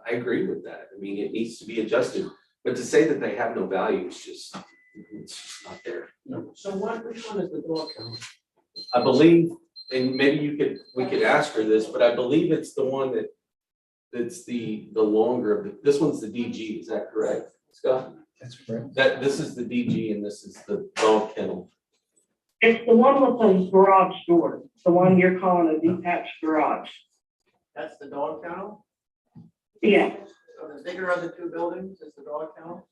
I agree with that. I mean, it needs to be adjusted, but to say that they have no value is it's just not there.
So which one is the dog kennel?
I believe, and maybe we could ask her this, but I believe it's the one that's the longer of this one's the DG, is that correct, Scott?
That's correct.
This is the DG and this is the dog kennel.
It's the one with the garage door, the one you're calling a detached garage.
That's the dog kennel?
Yeah.
So the bigger of the two buildings is the dog kennel?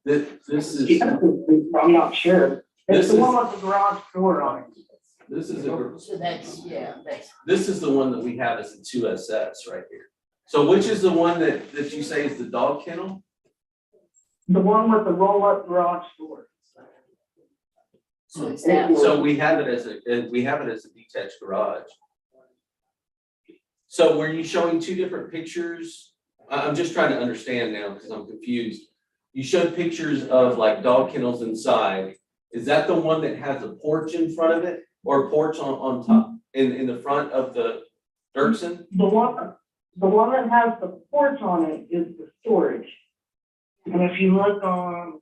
This is,
I'm not sure. It's
This
the one
is-
with the garage door on it.
this is
So that's, that's.
this is the one that we have as a 2SS right here. So which is the one that you say is the dog kennel?
The one with the roll-up garage door.
So it's that one.
So we have it as a detached garage. So were you showing two different pictures? I'm just trying to understand now because I'm confused. You showed pictures of like dog kennels inside, Is that the one that has a porch in front of it or a porch on top, in the front of the Dirksen?
The one that has the porch on it is the storage. And if you look on.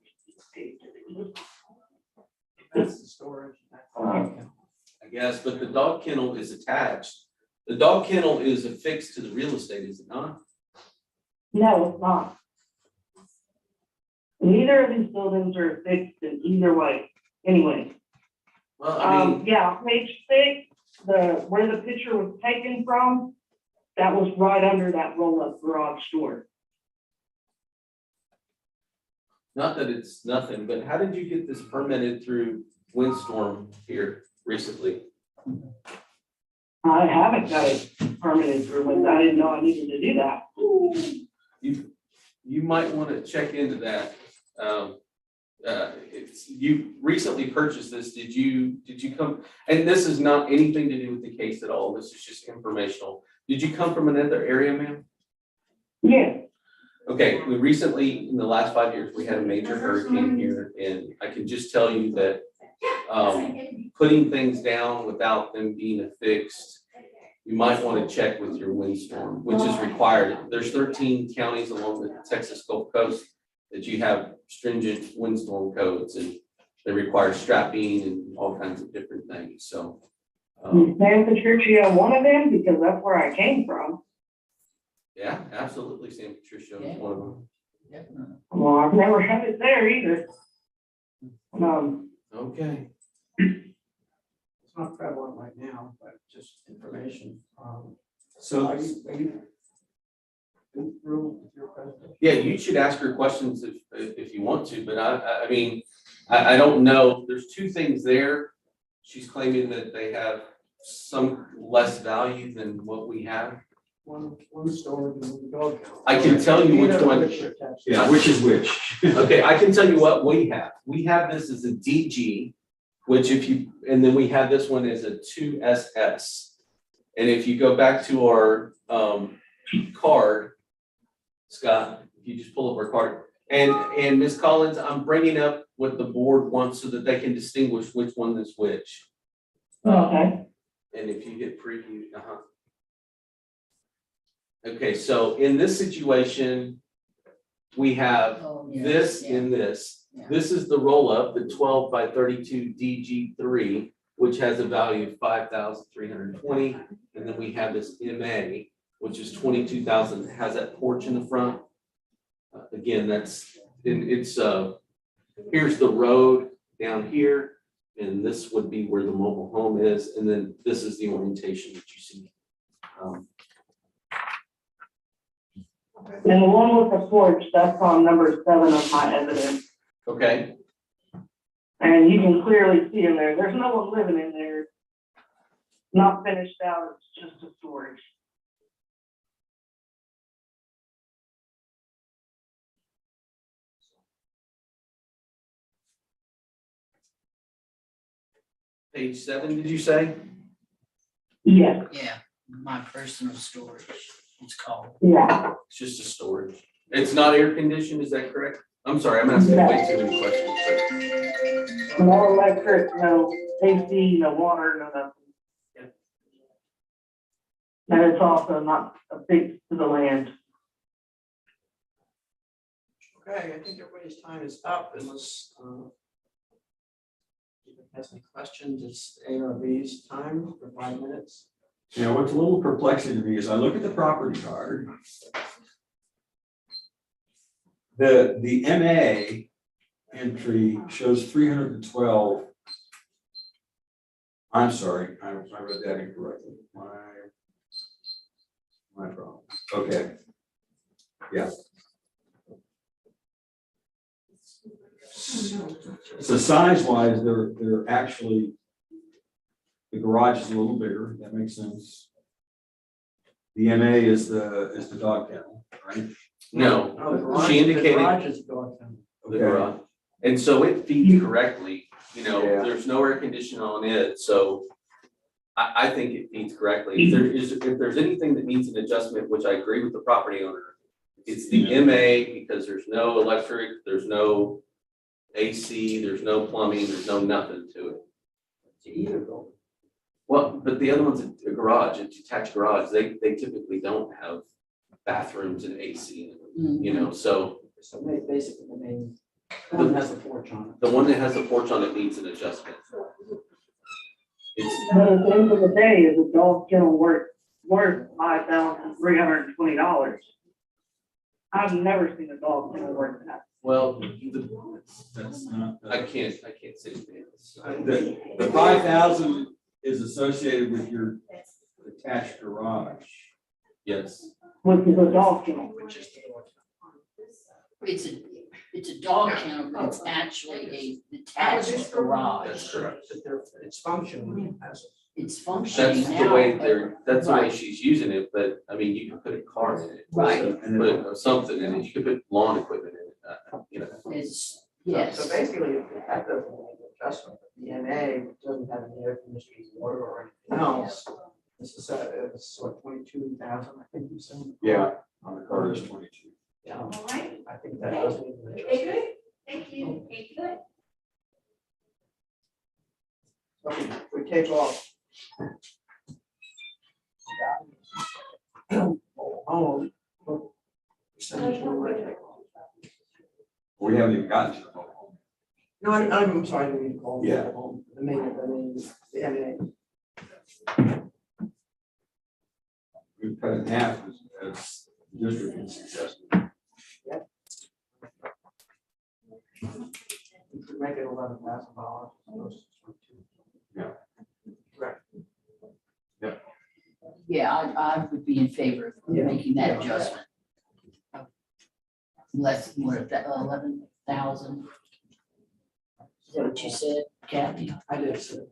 That's the storage. That's the dog kennel.
I guess, but the dog kennel is attached. The dog kennel is affixed to the real estate, is it not?
No, it's not. Neither of these buildings are fixed in either way, anyway.
Well, I mean,
Yeah, page 6, where the picture was taken from, that was right under that roll-up garage door.
not that it's nothing, but how did you get this permitted through windstorm here recently?
I haven't got it permitted through it. I didn't know I needed to do that.
You might want to check into that. You recently purchased this. Did you come, and this is not anything to do with the case at all. This is just informational. Did you come from another area, ma'am?
Yeah,
Okay, we recently, in the last 5 years, we had a major hurricane here, and I can just tell you that putting things down without them being affixed, you might want to check with your windstorm, which is required. There's 13 counties along the Texas Gulf Coast that you have stringent windstorm codes, and they require strapping and all kinds of different things, so.
San Patricio, one of them, because that's where I came from.
Yeah, absolutely, San Patricio is one of them.
Definitely.
Well, I've never had it there either.
Okay.
It's not prevalent right now, but just information.
So
Are you been through with your presentation?
Yeah, you should ask her questions if you want to, but I mean, I don't know. There's two things there. She's claiming that they have some less value than what we have.
One storage and the dog kennel.
I can tell you which
Either
one.
which are attached.
yeah, which is which?
Okay, I can tell you what we have. We have this as a DG, which and then we have this one as a 2SS. And if you go back to our card, Scott, if you just pull up our card, and Ms. Collins, I'm bringing up what the board wants so that they can distinguish which one is which.
Okay.
And if you hit preview, Okay, so in this situation, we have
Oh, yeah,
this
yeah.
and this.
Yeah.
This is the roll-up, the 12 by 32 DG3, which has a value of 5,320. And then we have this MA, which is 22,000, has that porch in the front. Again, here's the road down here, and this would be where the mobile home is, and then this is the orientation that you see.
And the one with the porch, that's on number 7 of my evidence.
Okay,
And you can clearly see in there, there's no one living in there. Not finished out, it's just a storage.
page 7, did you say?
Yes,
Yeah, my personal storage, it's called.
yeah.
It's just a storage. It's not air conditioned, is that correct? I'm sorry, I'm asking way too many questions, but
No electric, no AC, no water, no nothing. And it's also not affixed to the land.
Okay, I think everybody's time is up unless has any questions. It's ARB's time for 5 minutes.
You know, what's a little perplexing to me is I look at the property card. The MA entry shows 312. I'm sorry, I read that incorrectly. My problem. Okay. Yeah. So size-wise, they're actually, the garage is a little bigger, that makes sense. The MA is the dog kennel, right?
no,
Oh, the garage-
she indicated
The garage is dog kennel.
the garage. And so it feeds correctly,
Yeah.
there's no air conditioning on it, so I think it feeds correctly. If there's anything that needs an adjustment, which I agree with the property owner, it's the MA, because there's no electric, there's no, AC, there's no plumbing, there's no nothing to it.
To either building.
Well, but the other one's a garage, a detached garage, they typically don't have bathrooms and AC in them, you know, so
So basically, the main, one has a porch on it.
the one that has a porch on it needs an adjustment. It's,
But at the end of the day, is a dog kennel worth $5,320? I've never seen a dog kennel worth that.
well,
That's not.
I can't say anything.
The 5,000 is associated with your attached garage.
Yes,
Which is a dog kennel.
Which is the door.
It's a dog kennel, but it's actually a detached garage.
that's correct.
It's functioning as
It's functioning
That's
now.
the way
but-
that's the way
Right.
she's using it, but I mean, you can put a car in it.
Right.
Put something in it, you could put lawn equipment in it, you know.
It's,
So
yes,
basically, if that doesn't make an adjustment, the NA doesn't have any air conditioning, water or anything else. This is, it's what, 22,000, I think you said?
Yeah, on the car is 22.
Yeah,
All right,
I think that does need an
okay,
adjustment.
good, thank you, okay, good.
So if we take off. Oh, what percentage do we take off?
We haven't even gotten to the mobile home.
No, I'm sorry, I didn't mean to call it
Yeah.
mobile home. The main, the NA.
We cut it in half as the district is suggesting.
We could make it $11,000.
Yeah.
Correct.
yeah, I would be in favor of
Yeah.
making that adjustment. Less, what, 11,000? Is that what you said, Kathy?
I did say.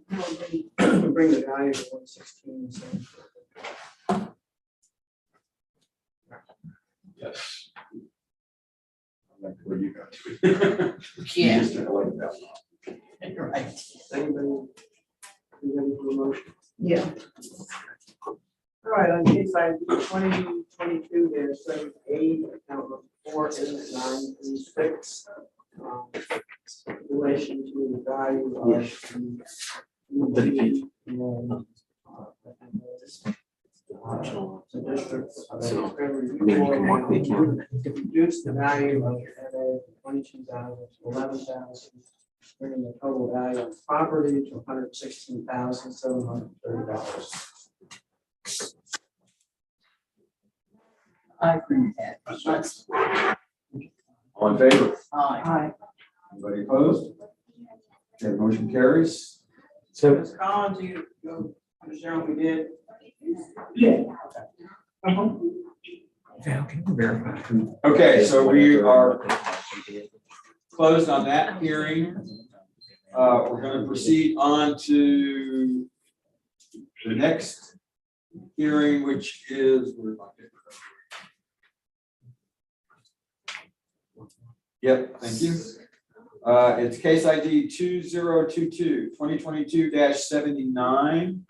Bring the value to 116.
Yes. I like where you got to it. You
Yeah,
just took $11,000.
you're right.
Anybody? You ready for the motion?
Yeah. All right, on case I 2022, there's 78, account number 48936. In relation to the value of the. The district. To reduce the value of NA 22,000 to 11,000, bringing the total value of property to $116,730.
I agree with that. That's-
All in favor?
Aye.
Hi,
Anybody opposed? Okay, motion carries.
So
Ms. Collins, you understand what we did?
Yeah.
Val, can you verify?
Okay, so we are closed on that hearing. We're going to proceed on to the next hearing, which is. Where's my paper? Yep, thank you. It's case ID 2022-2022-79.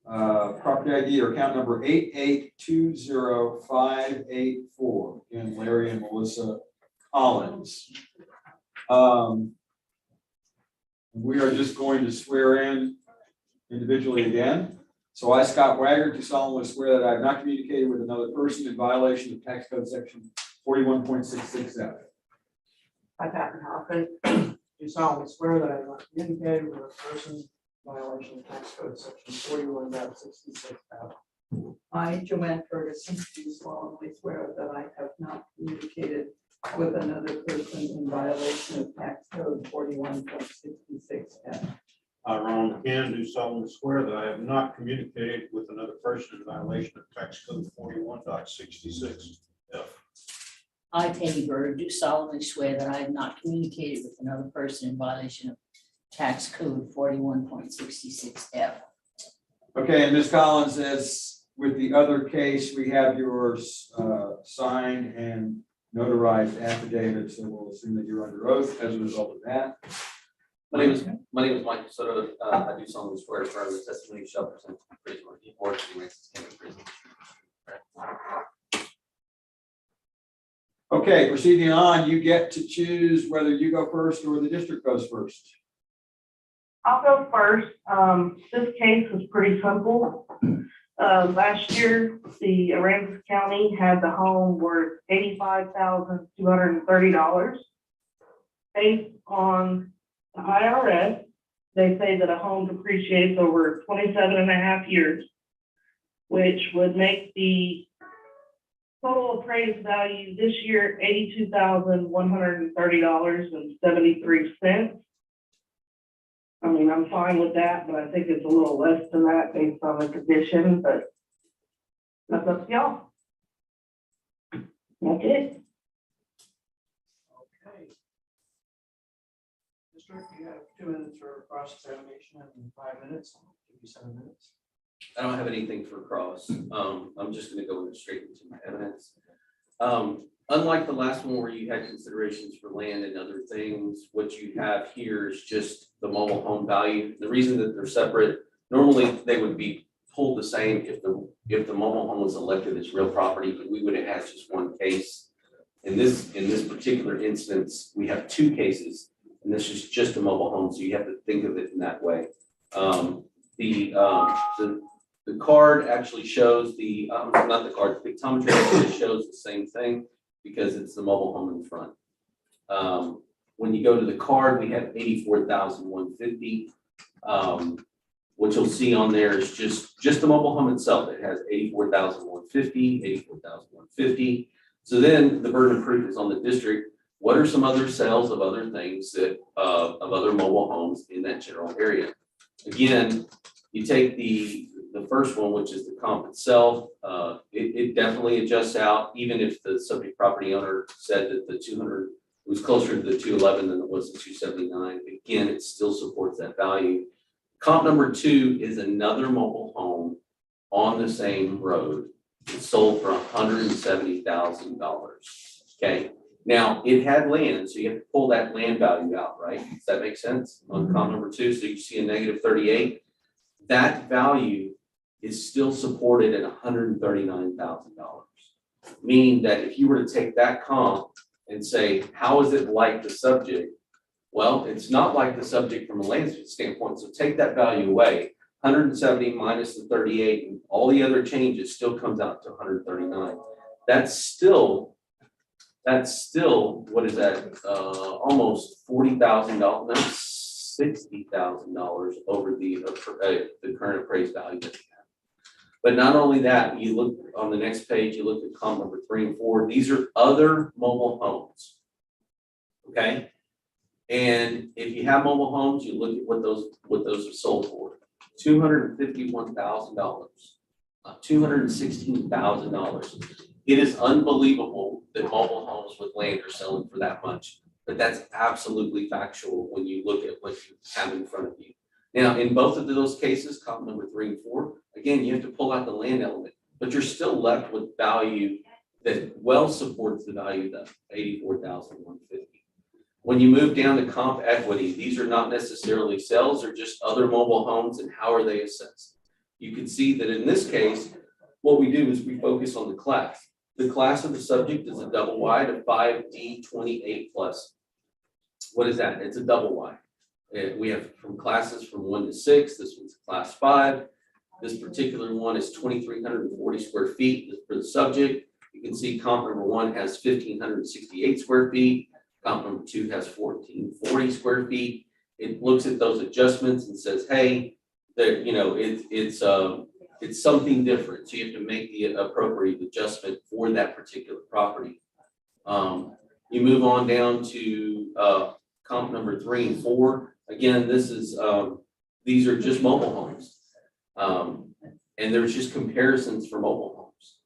Property ID or account number 8820584. Again, Larry and Melissa Collins. We are just going to swear in individually again. So I, Scott Wagner, do solemnly swear that I have not communicated with another person in violation of tax code section 41.66F.
I, Pat Hoffman, do solemnly swear that I have not communicated with a person in violation of tax code section 41.66. I, Joanne Ferguson, do solemnly swear that I have not communicated with another person in violation of tax code 41.66F.
I, Ron McCann, do solemnly swear that I have not communicated with another person in violation of tax code 41.66F.
I, Peggy Bird, do solemnly swear that I have not communicated with another person in violation of tax code 41.66F.
Okay, and Ms. Collins, as with the other case, we have yours signed and notarized affidavit, so we'll assume that you're under oath as a result of that.
My name is Michael Soto. I do solemnly swear affirm the testimony you shall present to the appraisal review board of the Aransas County Prison.
Okay, proceeding on, you get to choose whether you go first or the district goes first.
I'll go first. This case was pretty simple. Last year, the Aransas County had the home worth $85,230. Based on the IRS, they say that a home depreciates over 27 and a half years, which would make the total appraised value this year $82,130.73. I mean, I'm fine with that, but I think it's a little less than that based on the condition, but that's up to y'all. That's it.
Okay. District, you have 2 minutes for cross-examination and 5 minutes. I'll give you 7 minutes.
I don't have anything for cross. I'm just gonna go straight into my evidence. Unlike the last one where you had considerations for land and other things, what you have here is just the mobile home value. The reason that they're separate, normally they would be pulled the same if the mobile home was elected as real property, but we would have had just one case. In this particular instance, we have 2 cases, and this is just a mobile home, so you have to think of it in that way. The card actually shows not the card, the pictometry actually shows the same thing because it's the mobile home in front. When you go to the card, we have 84,150. What you'll see on there is just the mobile home itself. It has 84,150, 84,150. So then the burden of proof is on the district. What are some other sales of other things that of other mobile homes in that general area? Again, you take the first one, which is the comp itself, it definitely adjusts out, even if the subject property owner said that the 200 was closer to the 211 than it was the 279. Again, it still supports that value. Comp number 2 is another mobile home on the same road. It's sold for $170,000. Okay. Now it had land, so you have to pull that land value out, right? Does that make sense on comp number 2? So you see a negative 38. That value is still supported at $139,000. Meaning that if you were to take that comp and say, how is it like the subject? Well, it's not like the subject from a land standpoint. So take that value away. 170 minus the 38 and all the other changes still comes out to 139. That's still, what is that? Almost $40,000, $60,000 over the current appraised value that we have. But not only that, you look on the next page, you look at comp number 3 and 4. These are other mobile homes. Okay. And if you have mobile homes, you look at what those are sold for. $251,000, $216,000. It is unbelievable that mobile homes with land are selling for that much, but that's absolutely factual when you look at what you have in front of you. Now, in both of those cases, comp number 3 and 4, again, you have to pull out the land element, but you're still left with value that well supports the value of $84,150. When you move down to comp equity, these are not necessarily sales, they're just other mobile homes and how are they assessed. You can see that in this case, what we do is we focus on the class. The class of the subject is a double wide of 5D28 plus. What is that? It's a double wide. We have from classes from 1 to 6. This one's class 5. This particular one is 2,340 square feet for the subject. You can see comp number 1 has 1,568 square feet. Comp number 2 has 1,440 square feet. It looks at those adjustments and says, hey, that it's something different. So you have to make the appropriate adjustment for that particular property. You move on down to comp number 3 and 4. Again, this is these are just mobile homes. And there's just comparisons for mobile homes.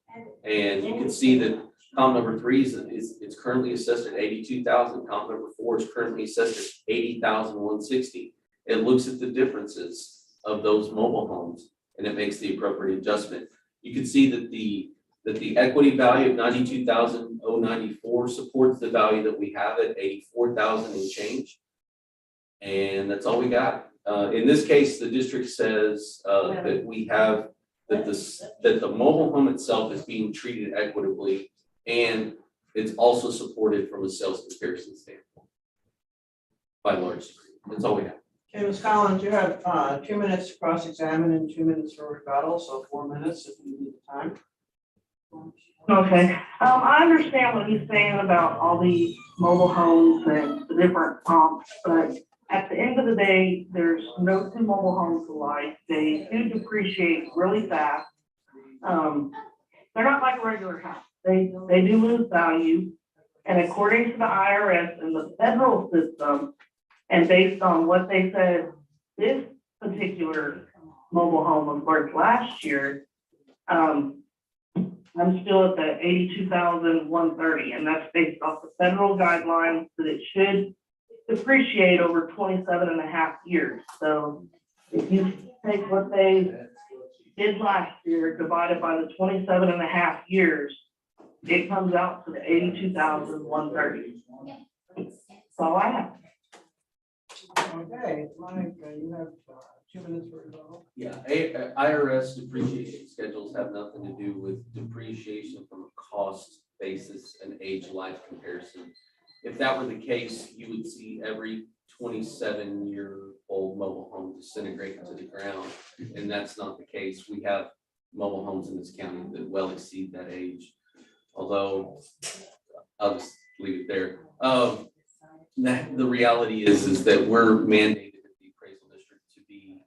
And you can see that comp number 3 is currently assessed at 82,000. Comp number 4 is currently assessed at 80,160. It looks at the differences of those mobile homes and it makes the appropriate adjustment. You can see that the equity value of 92,094 supports the value that we have at 84,000 and change. And that's all we got. In this case, the district says that we have, that the mobile home itself is being treated equitably, and it's also supported from a sales comparison standpoint by large degree. That's all we have.
Okay, Ms. Collins, you have 2 minutes to cross-examine and 2 minutes for rebuttal, so 4 minutes if you need the time.
Okay, I understand what he's saying about all the mobile homes and the different comps, but at the end of the day, there's no two mobile homes alike. They do depreciate really fast. They're not like a regular house. They do lose value. And according to the IRS and the federal system, and based on what they said, this particular mobile home was worth last year, I'm still at the 82,130, and that's based off the federal guidelines that it should depreciate over 27 and a half years. So if you take what they did last year, divided by the 27 and a half years, it comes out to the 82,130. That's all I have.
Okay, Mike, you have 2 minutes for rebuttal.
Yeah, IRS depreciation schedules have nothing to do with depreciation from a cost basis and age life comparison. If that were the case, you would see every 27-year-old mobile home disintegrate into the ground, and that's not the case. We have mobile homes in this county that well exceed that age, although I'll just leave it there. The reality is that we're mandated at the appraisal district to be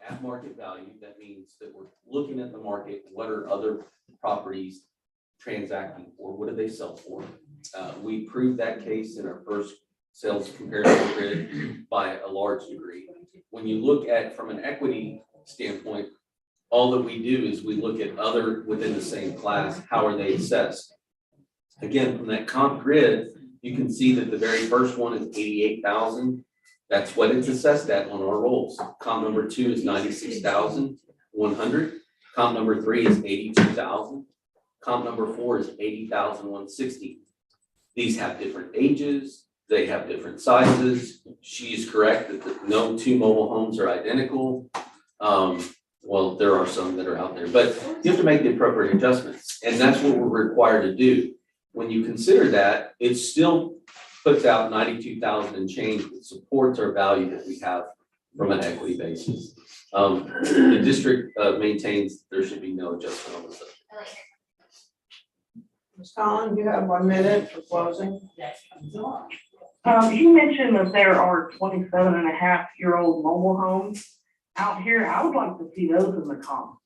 at market value. That means that we're looking at the market. What are other properties transacting for? What do they sell for? We proved that case in our first sales comparison grid by a large degree. When you look at from an equity standpoint, all that we do is we look at other within the same class. How are they assessed? Again, from that comp grid, you can see that the very first one is 88,000. That's what it's assessed at on our rolls. Comp number 2 is 96,100. Comp number 3 is 82,000. Comp number 4 is 80,160. These have different ages. They have different sizes. She is correct that no two mobile homes are identical. Well, there are some that are out there, but you have to make the appropriate adjustments. And that's what we're required to do. When you consider that, it still puts out 92,000 and change that supports our value that we have from an equity basis. The district maintains there should be no adjustment on this.
Ms. Collins, you have 1 minute for closing.
You mentioned that there are 27-and-a-half-year-old mobile homes out here. I would like to see those in the comp.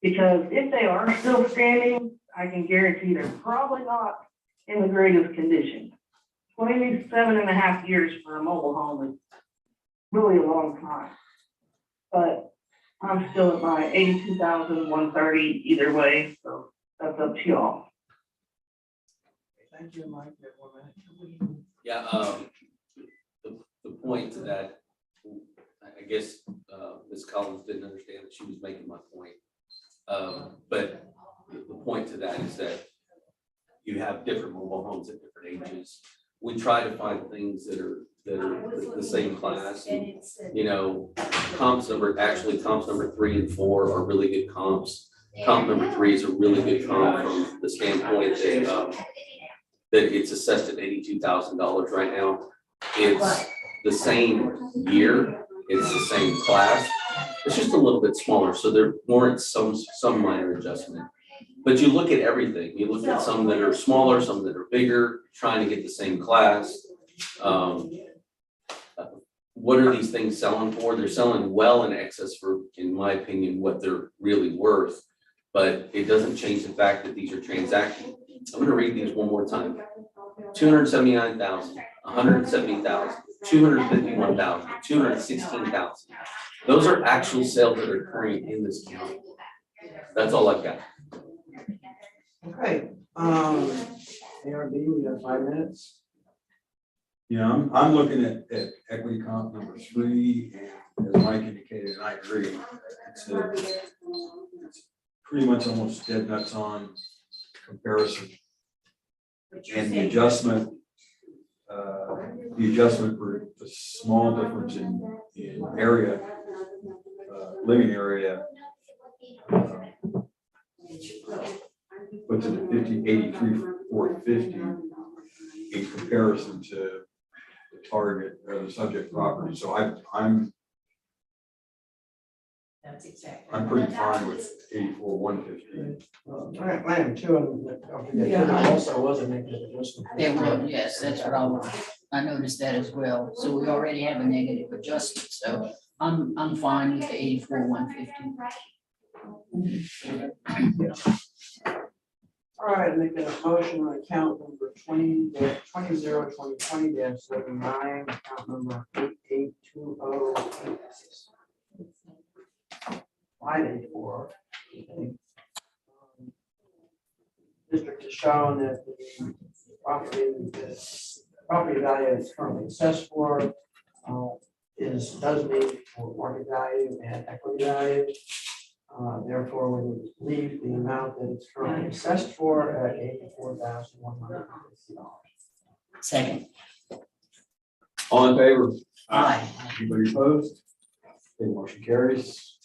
Because if they are still standing, I can guarantee they're probably not in the greatest condition. 27.5 years for a mobile home is really a long time. But I'm still at my 82,130 either way, so that's up to y'all.
Thank you, Mike. You have 1 minute.
Yeah, the point to that, I guess Ms. Collins didn't understand that she was making my point. But the point to that is that you have different mobile homes at different ages. We try to find things that are the same class. And, you know, comps number 3 and 4 are really good comps. Comp number 3 is a really good comp from the standpoint that it's assessed at $82,000 right now. It's the same year. It's the same class. It's just a little bit smaller, so there warrants some minor adjustment. But you look at everything. You look at some that are smaller, some that are bigger, trying to get the same class. What are these things selling for? They're selling well in excess for, in my opinion, what they're really worth. But it doesn't change the fact that these are transacting. I'm going to read these one more time. 279,000, 170,000, 251,000, 216,000. Those are actual sales that are occurring in this county. That's all I've got.
Okay, ARB, we have 5 minutes.
Yeah, I'm looking at equity comp number 3, and as Mike indicated, and I agree, it's pretty much almost dead nuts on comparison. And the adjustment the adjustment for a small difference in area, living area. Puts it at 83,450 in comparison to the target or the subject property. So I'm
That's exactly.
I'm pretty fine with 84,150.
I am too, and don't forget, there also was a negative adjustment.
There was, yes, that's what I noticed that as well. So we already have a negative adjustment, so I'm fine with the 84,150.
All right, making a motion on account number 20/20/2020-79, account number 882086. Line 84. District has shown that the property value is currently assessed for does meet for market value and equity value. Therefore, we would leave the amount that it's currently assessed for at $84,150.
Second.
All in favor?
Aye.
Anybody opposed? Okay, motion carries.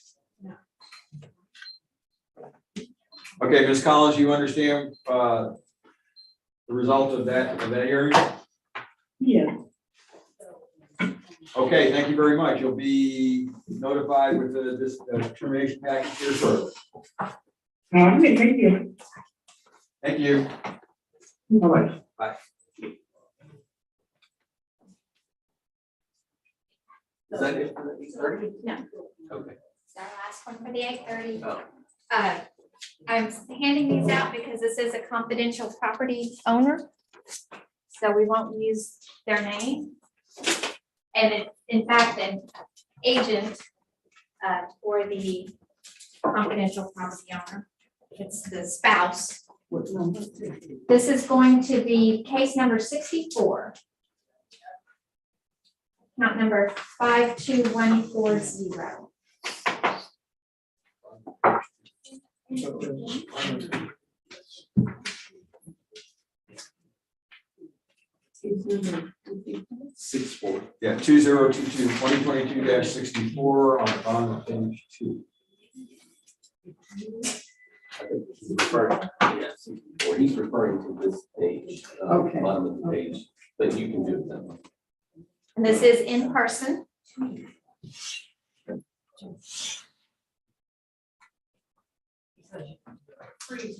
Okay, Ms. Collins, you understand the result of that hearing?
Yeah.
Okay, thank you very much. You'll be notified with this determination package here shortly.
Thank you.
Thank you.
Bye-bye.
Bye.
Is that it for the 8:30?
No.
Okay.
It's our last one for the 8:30.
Oh.
I'm handing these out because this is a confidential property owner. So we won't use their name. And it's in fact an agent for the confidential property owner. It's the spouse. This is going to be case number 64. Count number 52140.
Six four.
Yeah, 2022-2022-64 on the bottom of page 2.
I think he's referring, yes, or he's referring to this page,
Okay.
bottom of the page, but you can do it that way.
And this is in person.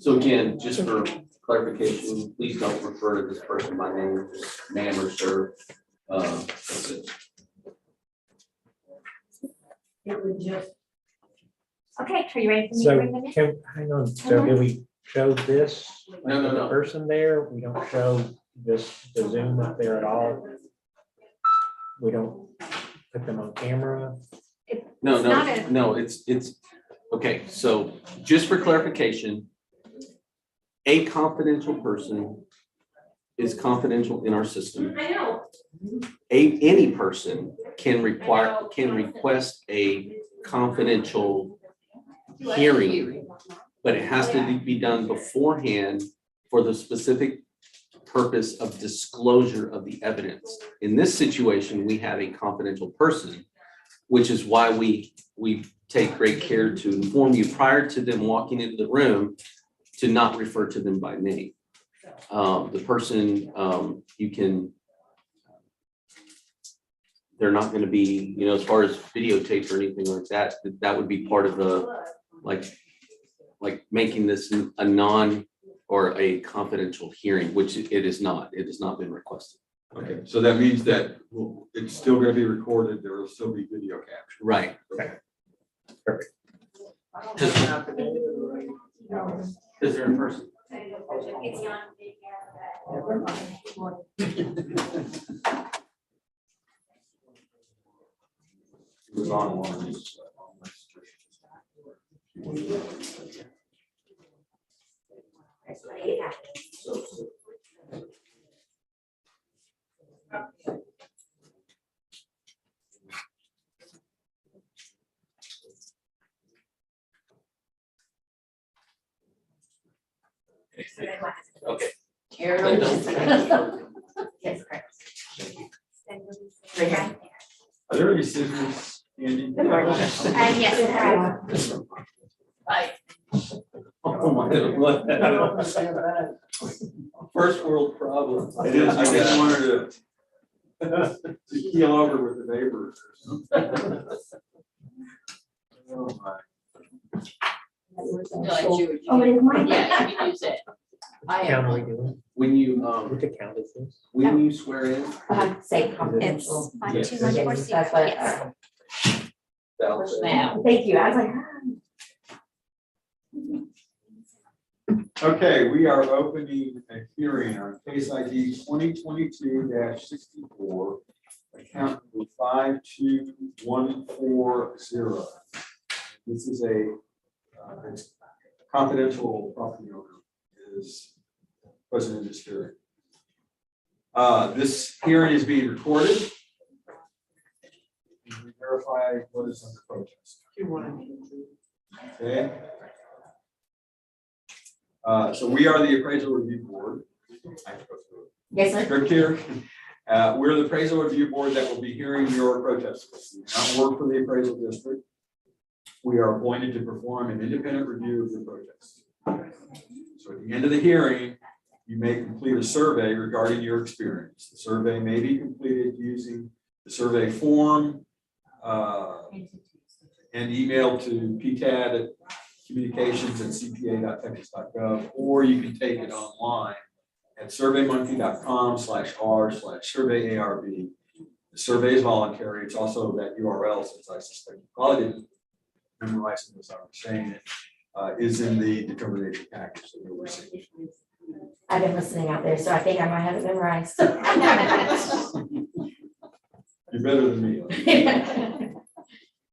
So again, just for clarification, please don't refer to this person by name, just ma'am or sir. That's it.
It would just.
Okay, are you ready for me to
So
bring them in?
hang on, so do we show this?
No, no,
the
no.
Person there, we don't show this, the Zoom up there at all? We don't put them on camera?
No,
It's not a-
no, it's, okay, so just for clarification, a confidential person is confidential in our system.
I know.
Any person can request a confidential hearing, but it has to be done beforehand for the specific purpose of disclosure of the evidence. In this situation, we have a confidential person, which is why we take great care to inform you prior to them walking into the room to not refer to them by name. The person, you can, they're not going to be, as far as videotaped or anything like that, that would be part of the, like making this a non or a confidential hearing, which it is not. It has not been requested.
Okay, so that means that it's still going to be recorded. There will still be video capture.
Right. Because they're in person.
It's on video.
It was online.
Okay.
Carol.
Yes, correct.
Are there any scissors, Andy?
Yes, it has.
Right.
Oh, my goodness. First world problem.
I just wanted to keel over with the neighbors or something. Oh, my.
No, it's yours.
Oh, it is mine?
Yeah, you can use it.
What count are we doing?
When you,
What the count is this?
when you swear in,
Say
It's
confidential.
52146,
That's what,
yes.
that'll say-
Now,
thank you, I was like,
Okay, we are opening a hearing on case ID 2022-64, account number 52140. This is it's confidential property owner is present in this hearing. This hearing is being recorded. Can we verify what is under protest? Okay. So we are the appraisal review board. I have to go through it.
yes, sir.
Script here. We're the appraisal review board that will be hearing your protests. We do not work for the appraisal district. We are appointed to perform an independent review of your protests. So at the end of the hearing, you may complete a survey regarding your experience. The survey may be completed using the survey form and emailed to ptad@communications@cpa.texas.gov, or you can take it online at surveymonkey.com/r/surveyarb. The survey is voluntary. It's also that URL, since I suspect you probably didn't memorize this, I'm saying it, is in the determination package that you'll receive.
I've been listening out there, so I think I might have it memorized.
You're better than me.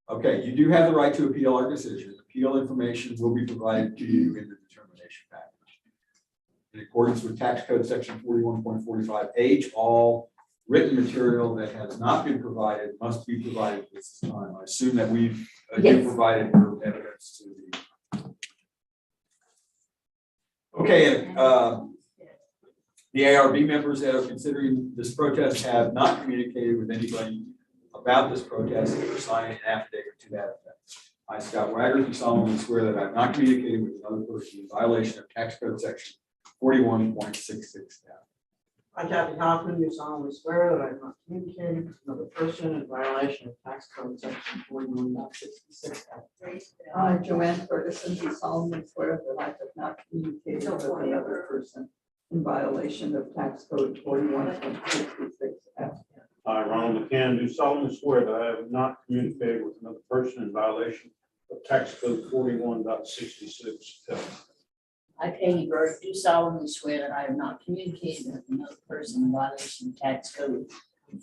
Okay, you do have the right to appeal our decision. Appeal information will be provided to you in the determination package. In accordance with tax code section 41.45H, all written material that has not been provided must be provided at this time. I assume that we've
Yes.
provided your evidence to the. Okay, and the ARB members that are considering this protest have not communicated with anybody about this protest or signing an affidavit to that effect. I, Scott Wagner, do solemnly swear that I have not communicated with another person in violation of tax code section 41.66.
I, Kathy Hoffman, do solemnly swear that I have not communicated with another person in violation of tax code section 41.66. I, Joanne Ferguson, do solemnly swear that I have not communicated with another person in violation of tax code 41.66.
I, Ronald McCann, do solemnly swear that I have not communicated with another person in violation of tax code 41.66.
I, Peggy Burke, do solemnly swear that I have not communicated with another person in violation of tax code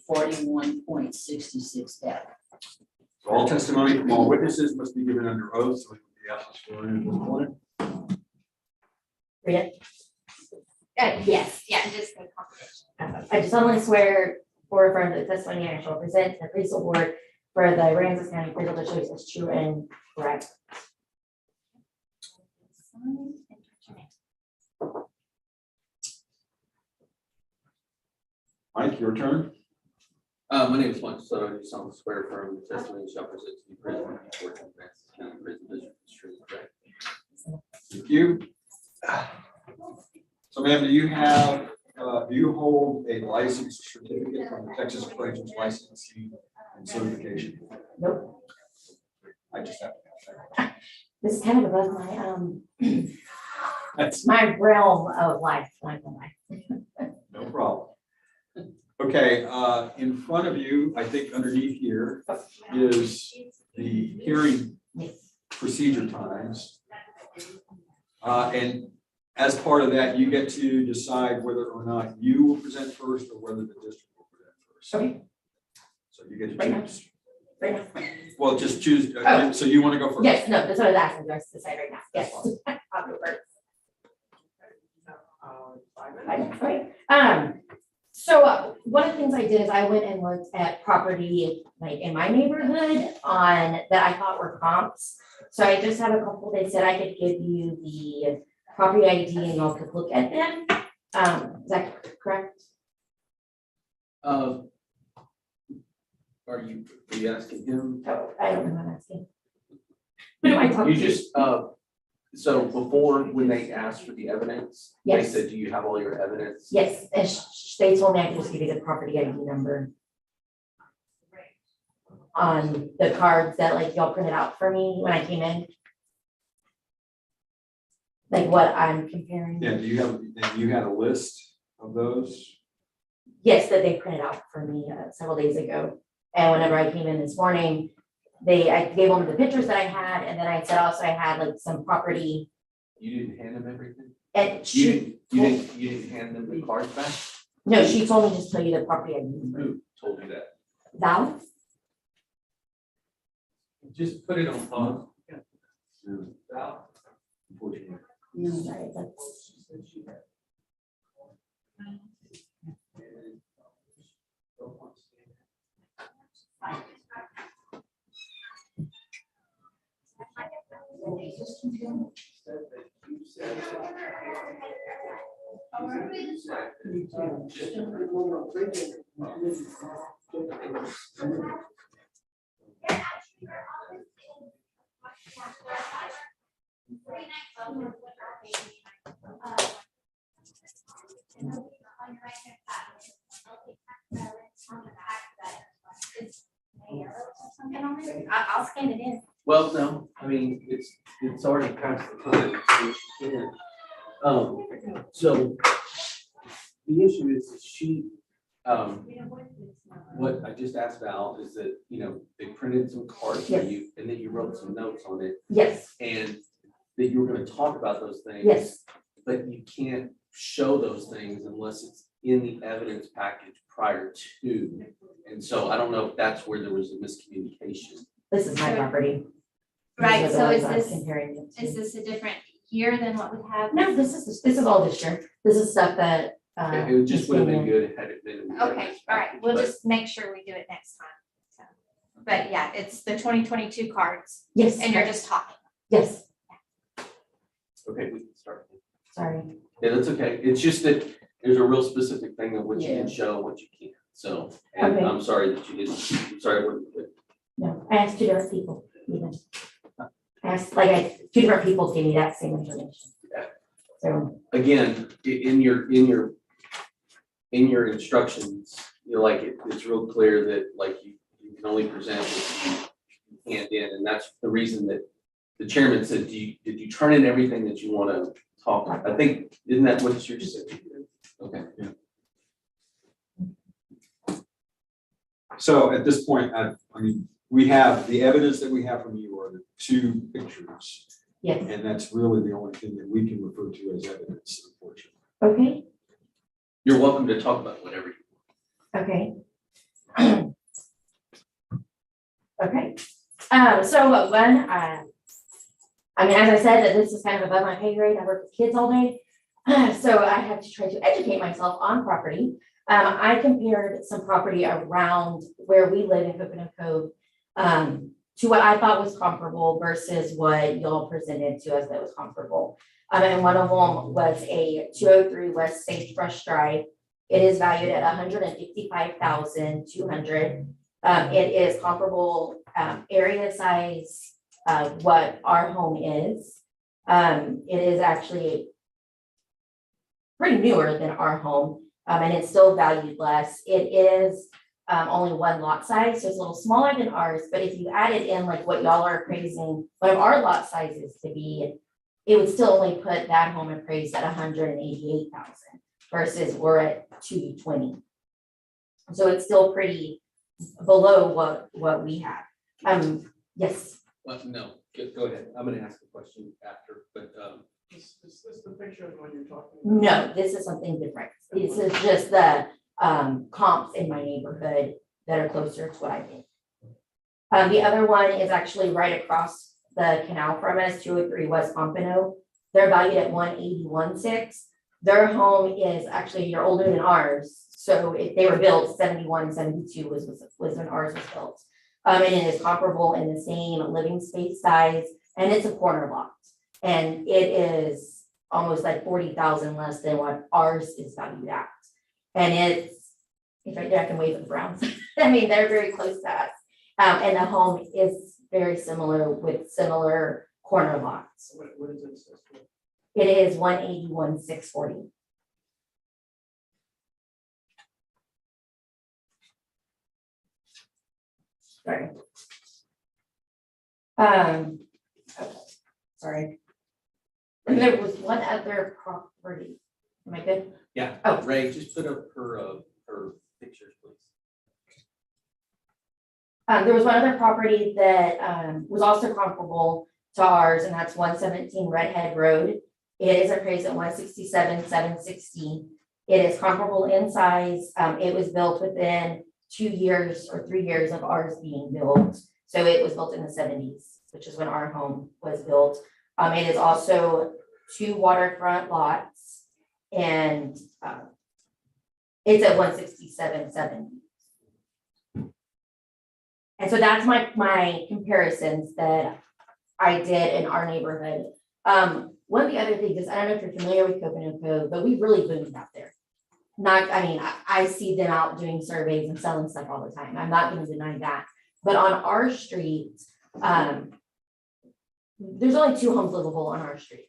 41.66.
So all testimony from all witnesses must be given under oath, so we will be asked to swear in at this point.
Read it.
Yes, yeah, just the confidential.
I just solemnly swear or affirm that the testimony I shall present to the appraisal board for the Aransas County appraisal district is true and correct.
Mike, your turn.
My name is Mike Soto. I do solemnly swear from the testimony shall present to the appraisal board of Aransas County Appraisal District is true and correct.
Thank you. So ma'am, do you hold a license certificate from the Texas Appraisals Licensing and Certification?
Nope.
I just have to ask
This is kind of above my,
that.
my realm of life. Not gonna lie.
No problem. Okay, in front of you, I think underneath here is the hearing procedure times. And as part of that, you get to decide whether or not you will present first or whether the district will present first.
Okay.
So you get to
Right now.
choose.
Right now.
Well, just choose,
Oh.
so you want to go first?
Yes, no, that's what I was asking, do I decide right now? Yes. I'll go first.
5 minutes.
Right. So one of the things I did is I went and looked at property like in my neighborhood on that I thought were comps. So I just have a couple, they said I could give you the property ID and y'all could look at them. Is that correct?
Are Are you asking him?
Oh, I don't know what I'm asking. Who do I talk to?
You just, so before, when they asked for the evidence, they
Yes.
said, do you have all your evidence?
Yes, and they told me I could just give you the property ID number. On the cards that like y'all printed out for me when I came in. Like what I'm comparing.
Yeah, do you have, and you had a list of those?
Yes, that they printed out for me several days ago. And whenever I came in this morning, I gave them the pictures that I had, and then I said also I had like some property.
You didn't hand them everything?
And
You didn't hand them the cards back?
no, she told me just tell you the property ID number.
Who told you that?
Val?
Just put it on pause.
No, sorry, that's.
I'll scan it in.
Well, no, I mean, it's already past the time. So you can't. So the issue is she, what I just asked Val is that, they printed some cards for
Yes.
you and then you wrote some notes on it
Yes,
and that you were gonna talk about those things.
yes,
But you can't show those things unless it's in the evidence package prior to. And so I don't know if that's where there was a miscommunication.
this is my property.
Right,
These are the
so
ones
is
I was
this,
comparing it to.
is this a different year than what we have?
No, this is all this year. This is stuff that.
It just would have been
is in
good had it been. in the
Okay,
evidence
all right,
package,
we'll
but-
just make sure we do it next time. So, but yeah, it's the 2022 cards
there. Yes.
and you're just talking.
Yes,
Okay, we can start.
sorry.
Yeah, that's okay. It's just that there's a real specific thing of what you
Yeah.
can show, and what you can't. So, and
Okay.
I'm sorry that you didn't, I'm sorry, I wouldn't.
No, I asked two different people even. I asked, two different people gave me that same information.
Yeah.
So,
Again, in your instructions, it's real clear that you can only present what you hand in, and that's the reason that the chairman said, did you turn in everything that you want to talk about? I think, isn't that what you're saying? Okay.
So at this point, I mean, we have, the evidence that we have from you are the two pictures.
yes,
And that's really the only thing that we can refer to as evidence, unfortunately.
okay,
You're welcome to talk about whatever you
okay. Okay, so when, I mean, as I said, that this is kind of above my pay grade, I work with kids all day. So I had to try to educate myself on property. I compared some property around where we live in Coconut Cove to what I thought was comparable versus what y'all presented to us that was comparable. And one of them was a 203 West Sagebrush Drive. It is valued at $155,200. It is comparable area size of what our home is. It is actually pretty newer than our home, and it's still valued less. It is only one lot size, so it's a little smaller than ours, but if you added in like what y'all are appraising, one of our lot sizes to be, it would still only put that home appraised at $188,000 versus we're at $220,000. So it's still pretty below what we have. Yes,
Well, no, go ahead. I'm gonna ask a question after, but,
Is this the picture of what you're talking about?
no, this is something different. This is just the comps in my neighborhood that are closer to what I think. The other one is actually right across the canal from us, 203 West Pompano. They're valued at $181,600. Their home is actually a year older than ours. So if they were built 71, 72 was when ours was built. And it is comparable in the same living space size, and it's a corner lot. And it is almost like 40,000 less than what ours is valued at. And it's It's right there, I can wave at the Browns. I mean, they're very close to us. And the home is very similar with similar corner lots.
What is it?
It is 181,640. Sorry. Okay, sorry. And there was one other property. Am I good?
Yeah,
Oh.
Ray, just put up her pictures, please.
There was one other property that was also comparable to ours, and that's 117 Redhead Road. It is appraised at 167,760. It is comparable in size. It was built within 2 years or 3 years of ours being built. So it was built in the 70s, which is when our home was built. It is also 2 waterfront lots, and it's at 167,770. And so that's my comparisons that I did in our neighborhood. One of the other things is, I don't know if you're familiar with Coconut Cove, but we really boomed out there. I see them out doing surveys and selling stuff all the time. I'm not gonna deny that. But on our street, there's only 2 homes livable on our street.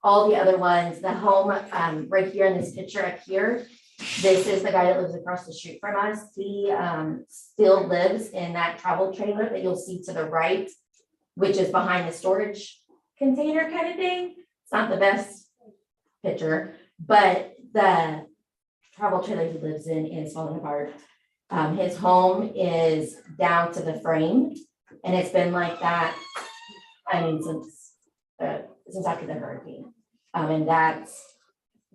All the other ones, the home right here in this picture up here, this is the guy that lives across the street from us. He still lives in that travel trailer that you'll see to the right, which is behind the storage container kind of thing. It's not the best picture, but the travel trailer he lives in is falling apart. His home is down to the frame, and it's been like that, since after the hurricane. And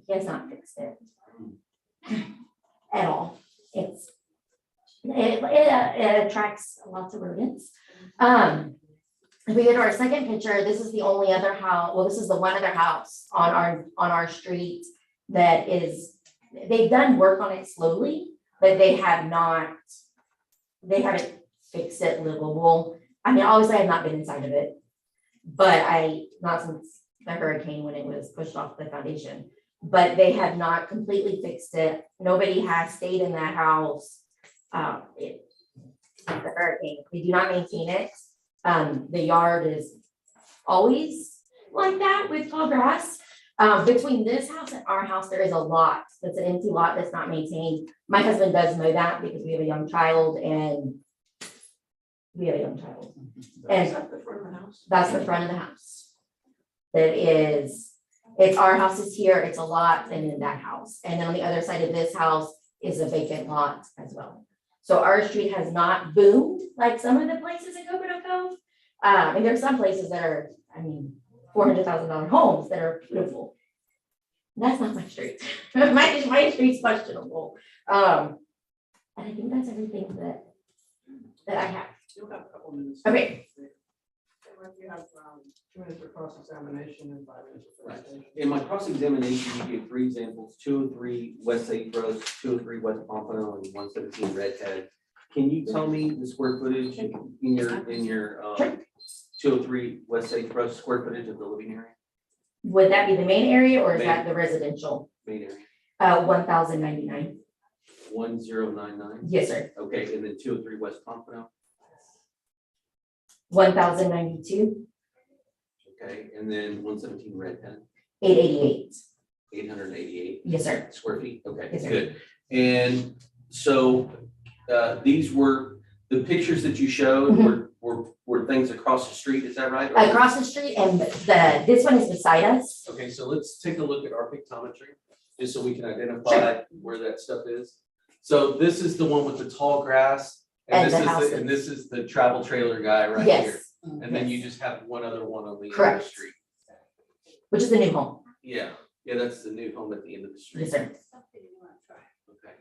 he has not fixed it at all. It attracts lots of rodents. If we go to our second picture, this is the only other house, well, this is the one other house on our street that is, they've done work on it slowly, but they haven't fixed it livable. Obviously I've not been inside of it, but not since the hurricane when it was pushed off the foundation, but they have not completely fixed it. Nobody has stayed in that house. The hurricane, they do not maintain it. The yard is always like that with tall grass. Between this house and our house, there is a lot that's an empty lot that's not maintained. My husband does know that because we have a young child and
Is that the front of the house?
that's the front of the house. It's our house is here, it's a lot, and then that house. And then on the other side of this house is a vacant lot as well. So our street has not boomed like some of the places in Coconut Cove. And there's some places that are, $400,000 homes that are beautiful. That's not my street. My street's questionable. And I think that's everything that I have.
You'll have a couple minutes.
Okay.
You have 2 minutes for cross-examination and 5 minutes for
Right.
presentation.
In my cross-examination, you gave 3 examples, 203 West St. Rose, 203 West Pompano, and 117 Redhead. Can you tell me the square footage in your 203 West St. Rose square footage of the living area?
Would that be the main area or is
Main.
that the residential?
Main area,
1,099.
1099?
Yes, sir.
Okay, and then 203 West Pompano,
1,092.
okay, and then 117 Redhead,
888.
888
Yes, sir.
square feet, okay,
Yes, sir.
good. And so these were, the pictures that you showed were things across the street, is that right? Or-
Across the street, and this one is beside us.
Okay, so let's take a look at our pictometry, just so we can identify where that stuff is. So this is the one with the tall grass,
And
and
the
this is
houses.
and this is the travel trailer guy right here.
Yes.
And then you just have one other one on the end of
Correct.
the street.
Which is the new home.
Yeah, that's the new home at the end of the street.
Yes, sir.
Okay.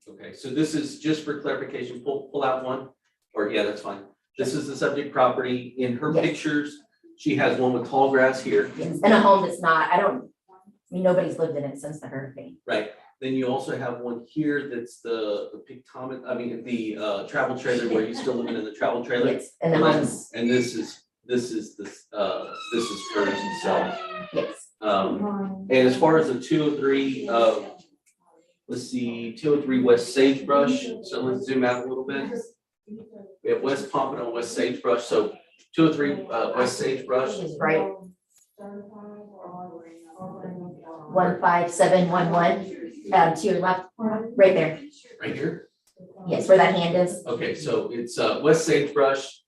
Okay, so this is just for clarification, pull out one, or yeah, that's fine. This is the subject property. In her
Yes.
pictures, she has one with tall grass here.
Yes. And a home that's not, nobody's lived in it since the hurricane.
Right, then you also have one here that's the travel trailer where you're still living in the travel trailer.
Yes, and the homes,
And this is hers itself.
yes.
And as far as the 203 let's see, 203 West Sagebrush. So let's zoom out a little bit. We have West Pompano, West Sagebrush. So 203 West Sagebrush.
Right. 15711, to your left, right there.
Right here.
Yes, where that hand is.
Okay, so it's West Sagebrush.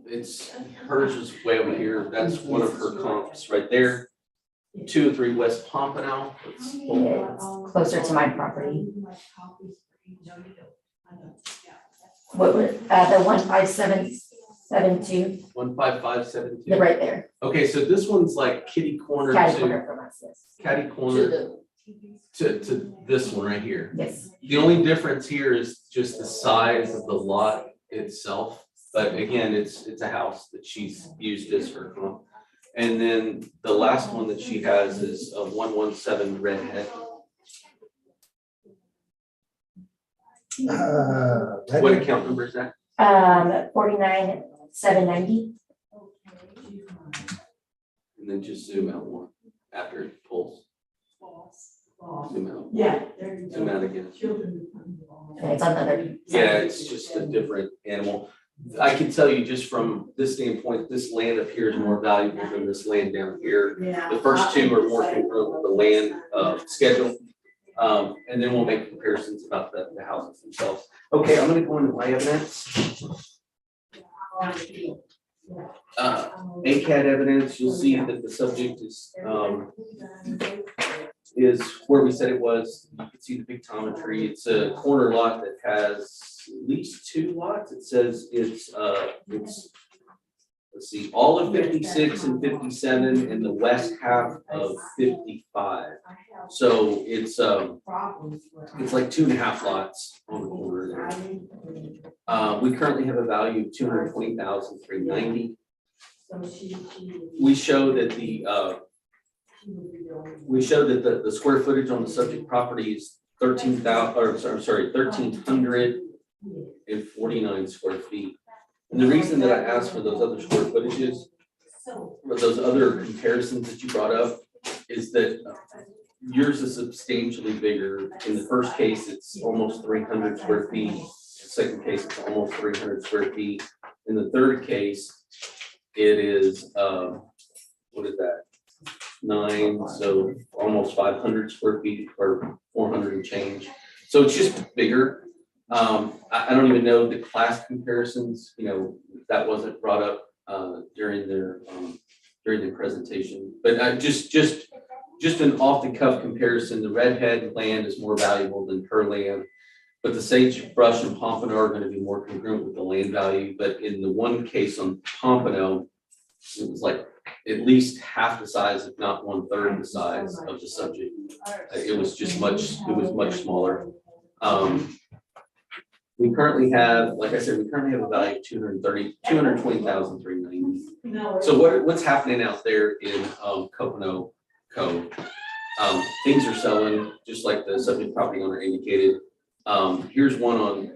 It's hers is way over here. That's one of her comps right there. 203 West Pompano. Let's pull it.
It's closer to my property. What would, the 15772,
15572.
right there,
Okay, so this one's like kitty corner
catty
to
corner from us, yes.
catty corner to this one right here.
Yes.
The only difference here is just the size of the lot itself. But again, it's a house that she's used as her home. And then the last one that she has is a 117 Redhead. What account number is that?
49790.
And then just zoom out one after it pulls. Zoom out.
Yeah.
Zoom out again.
And it's on the other.
Yeah, it's just a different animal. I can tell you just from this standpoint, this land up here is more valuable than this land down here. The first two are more congruent with the land schedule. And then we'll make comparisons about the houses themselves. Okay, I'm gonna go into my evidence. ACAD evidence, you'll see that the subject is where we said it was. You can see the pictometry. It's a corner lot that has at least 2 lots. It says it's let's see, all of 56 and 57 and the west half of 55. So it's like 2.5 lots on the corner there. We currently have a value of $220,390. We show that the square footage on the subject property is 1,349 square feet. And the reason that I asked for those other square footages, or those other comparisons that you brought up, is that yours is substantially bigger. In the first case, it's almost 300 square feet. The second case, it's almost 300 square feet. In the third case, it is, what is that? 9, so almost 500 square feet or 400 and change. So it's just bigger. I don't even know the class comparisons, that wasn't brought up during their presentation. But just an off the cuff comparison, the Redhead land is more valuable than her land. But the sagebrush and pompano are going to be more congruent with the land value. But in the one case on pompano, it was like at least half the size, if not 1/3 the size of the subject. It was much smaller. We currently have, like I said, a value of $220,390. So what's happening out there in Copano Cove? Things are selling, just like the subject property owner indicated. Here's one on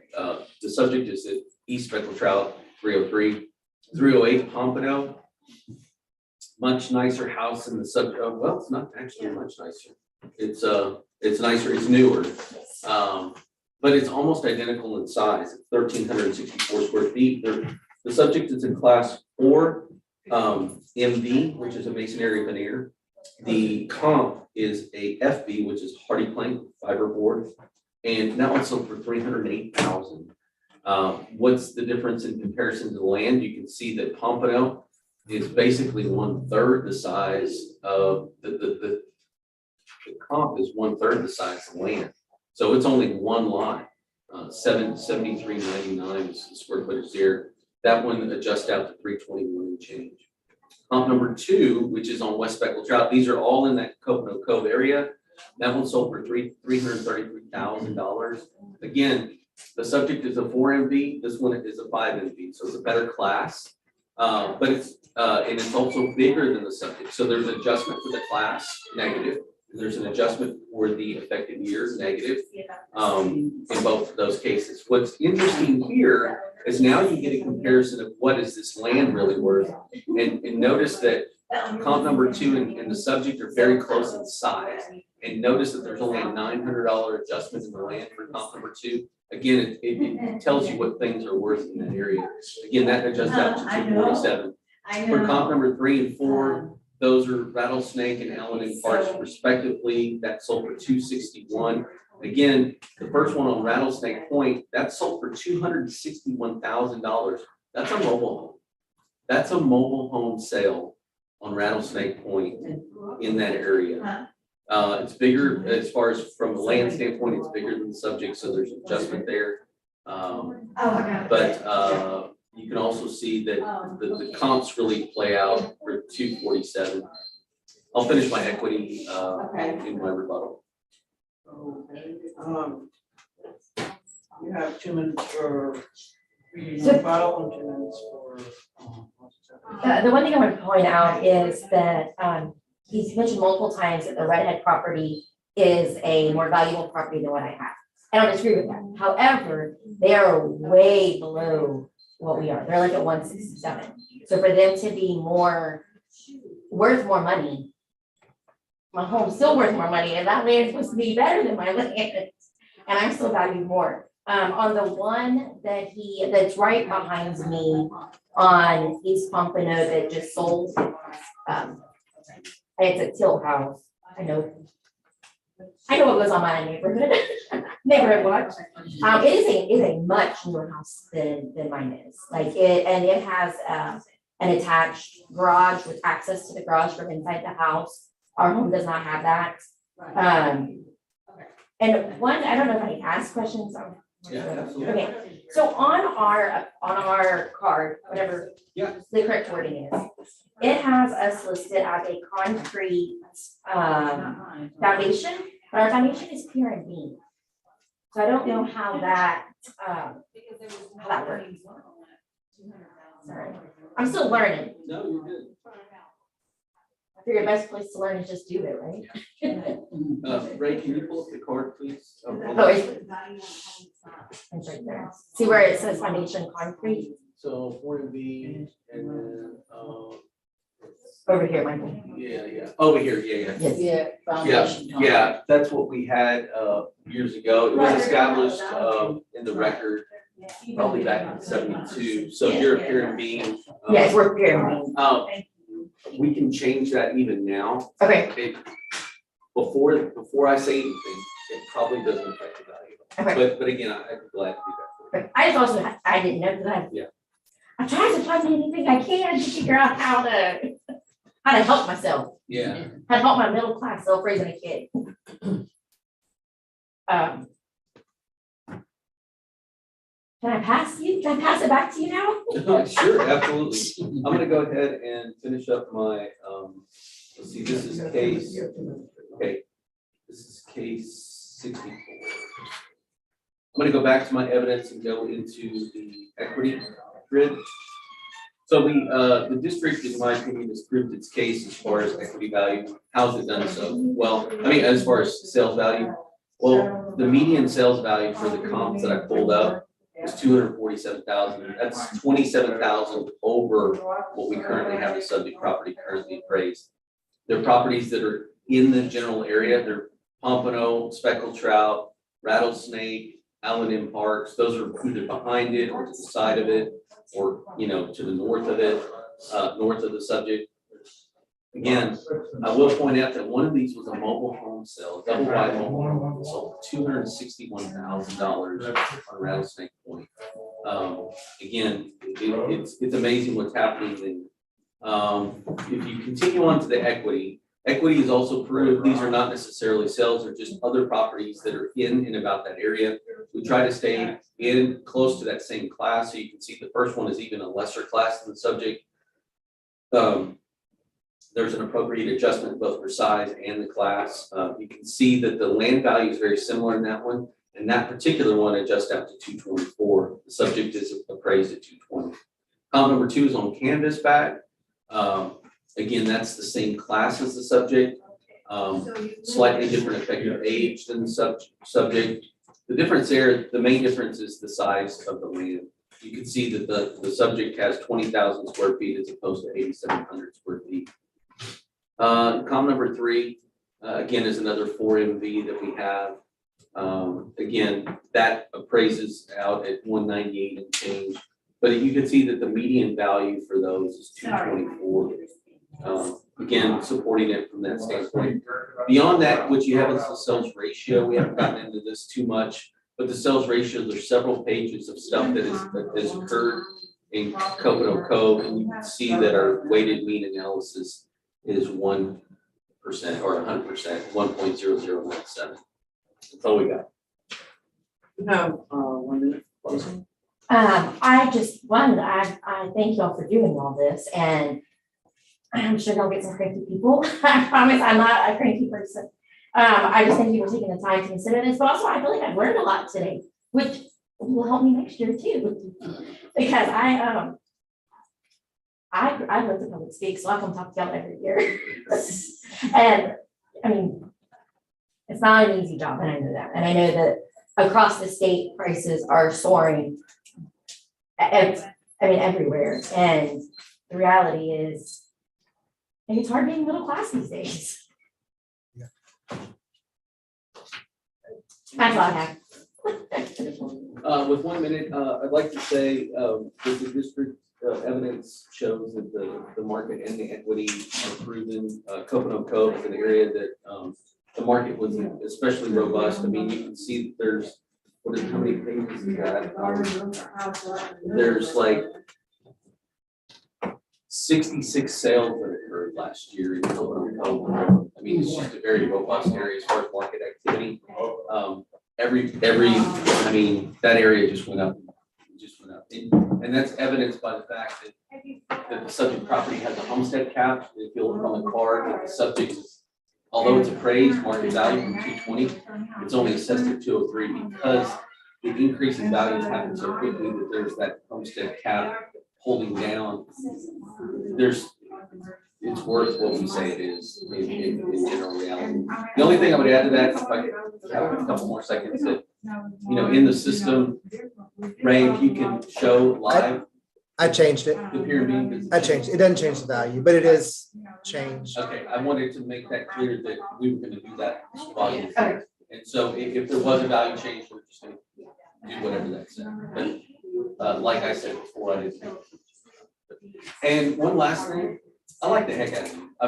the subject is at East Speckled Trout 303, 308 Pompano. Much nicer house in the subject. Well, it's not actually much nicer. It's nicer. It's newer. But it's almost identical in size, 1,364 square feet. The subject is in class 4 MV, which is a masonry veneer. The comp is a FB, which is hardy plank fiberboard, and that one's sold for $308,000. What's the difference in comparison to the land? You can see that Pompano is basically 1/3 the size of the comp is 1/3 the size of the land. So it's only one lot, 7399 square footage there. That one adjusts out to 321 and change. Comp number 2, which is on West Speckled Trout, these are all in that Copano Cove area. That one sold for $333,000. Again, the subject is a 4 MV, this one is a 5 MV, so it's a better class. But it's also bigger than the subject. So there's an adjustment for the class, negative. There's an adjustment for the effective year, negative, in both of those cases. What's interesting here is now you get a comparison of what is this land really worth. And notice that Comp number 2 and the subject are very close in size. And notice that there's only a $900 adjustment in the land for comp number 2. Again, it tells you what things are worth in that area. Again, that adjusts out to 247. For comp number 3 and 4, those are Rattlesnake and Allen Parks respectively. That sold for 261. Again, the first one on Rattlesnake Point, that sold for $261,000. That's a mobile home. That's a mobile home sale on Rattlesnake Point in that area. It's bigger as far as from a land standpoint, it's bigger than the subject, so there's adjustment there. But you can also see that the comps really play out for 247. I'll finish my equity in my rebuttal.
Okay, you have 2 minutes for
So-
rebuttal and 2 minutes for.
The one thing I want to point out is that he's mentioned multiple times that the Redhead property is a more valuable property than what I have. I don't disagree with that. However, they are way below what we are. They're like at 167. So for them to be worth more money, my home's still worth more money, and that land is supposed to be better than my land, and I'm still valued more. On the one that's right behind me on East Pompano that just sold, it's a Till House. I know what goes on my neighborhood watch. It is a much newer house than mine is. It has an attached garage with access to the garage from inside the house. Our home does not have that. And one, I don't know if I can ask questions.
Yeah, absolutely.
Okay, so on our card, whatever the correct wording is, it has us listed as a concrete foundation, but our foundation is pier and beam. So I don't know how that works. Sorry, I'm still learning.
No, you're good.
I figure the best place to learn is just do it, right?
Ray, can you pull up the card, please?
Oh, it's right there. See where it says foundation concrete?
So 4B and then,
Over here, Michael.
yeah, over here, yeah.
Yeah. foundation.
Yeah, that's what we had years ago. It was established in the record probably back in 72. So you're appearing being.
Yes, we're here.
We can change that even now.
Okay,
Before I say anything, it probably doesn't affect the value.
okay.
But again, I'd be glad to do that for you.
I just also, I didn't know that.
Yeah.
I'm trying to find anything I can to figure out how to help myself,
Yeah.
how to help my middle class self raising a kid. Can I pass it back to you now?
Sure, absolutely. I'm gonna go ahead and finish up my, let's see, this is case, okay. This is case 64. I'm gonna go back to my evidence and go into the equity grid. So the district, in my opinion, has proved its case as far as equity value. How's it done so? Well, I mean, as far as sales value, well, the median sales value for the comps that I pulled up was 247,000. That's 27,000 over what we currently have the subject property currently appraised. They're properties that are in the general area. They're Pompano, speckled trout, rattlesnake, Allen Parks. Those are either behind it or to the side of it, or to the north of it, north of the subject. Again, I will point out that one of these was a mobile home sale, double wide mobile home, sold $261,000 on Rattlesnake Point. Again, it's amazing what's happening. And if you continue on to the equity is also proved. These are not necessarily sales, they're just other properties that are in and about that area. We try to stay in close to that same class. So you can see the first one is even a lesser class than the subject. There's an appropriate adjustment both for size and the class. You can see that the land value is very similar in that one, and that particular one adjusts out to 224. The subject is appraised at 220. Column number 2 is on canvas back. Again, that's the same class as the subject, slightly different effective age than the subject. The difference there, the main difference is the size of the land. You can see that the subject has 20,000 square feet as opposed to 8,700 square feet. Column number 3, again, is another 4MV that we have. Again, that appraises out at 198 and change, but you can see that the median value for those is 224. Again, supporting it from that standpoint. Beyond that, what you have is the sales ratio. We haven't gotten into this too much, but the sales ratio, there's several pages of stuff that has occurred in Coconut Cove, and you can see that our weighted mean analysis is 1% or 100%, 1.0017. That's all we got.
No, 1 minute. please.
I just wanted, I thank y'all for doing all this, and I'm sure y'all get some cranky people. I promise I'm not a cranky person. I just thank you for taking the time to consider this, but also I feel like I've learned a lot today, which will help me next year too. Because I love to public speak, so I come talk to y'all every year. And I mean, it's not an easy job, and I know that. And I know that across the state, prices are soaring. Everywhere. And the reality is, it's hard being middle class these days. That's all I have.
With 1 minute, I'd like to say that the district evidence shows that the market and the equity are proven. Coconut Cove is an area that the market was especially robust. I mean, you can see that there's, how many pages is that? There's like 66 sales that occurred last year in Coconut Cove. I mean, it's just a very robust area as far as market activity. I mean, that area just went up. And that's evidenced by the fact that the subject property has a homestead cap. If you'll look on the card, that the subject is, although it's appraised market value from 220, it's only assessed at 203 because the increase in values happened so quickly that there's that homestead cap holding down. It's worth what we say it is in general reality. The only thing I would add to that, if I could have a couple more seconds, that, you know, in the system, Ray, if you can show live
I changed it.
the pyramid.
I changed. It doesn't change the value, but it is changed.
Okay, I wanted to make that clear that we were gonna do that while you. And so if there was a value change, we're just gonna do whatever that said. But like I said before, I didn't think. And one last thing, I like the heck out of you. I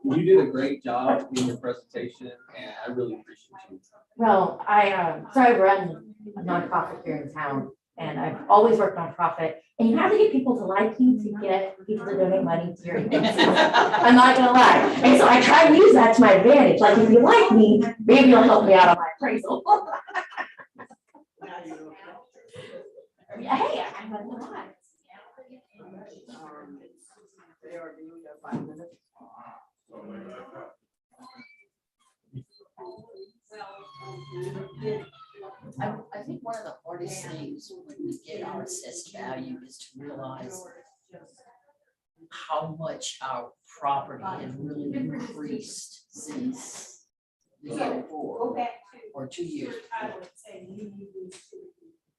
mean, you did a great job in your presentation, and I really appreciate you.
Well, I run a nonprofit here in town, and I've always worked nonprofit, and you have to get people to like you to get people to donate money to your events. I'm not gonna lie. And so I try to use that to my advantage. Like, if you like me, maybe you'll help me out on my appraisal. Hey, I'm not gonna lie.
We got 5 minutes.
I think one of the hardest things when we get our assessed value is to realize how much our property has really increased since the year before or 2 years before.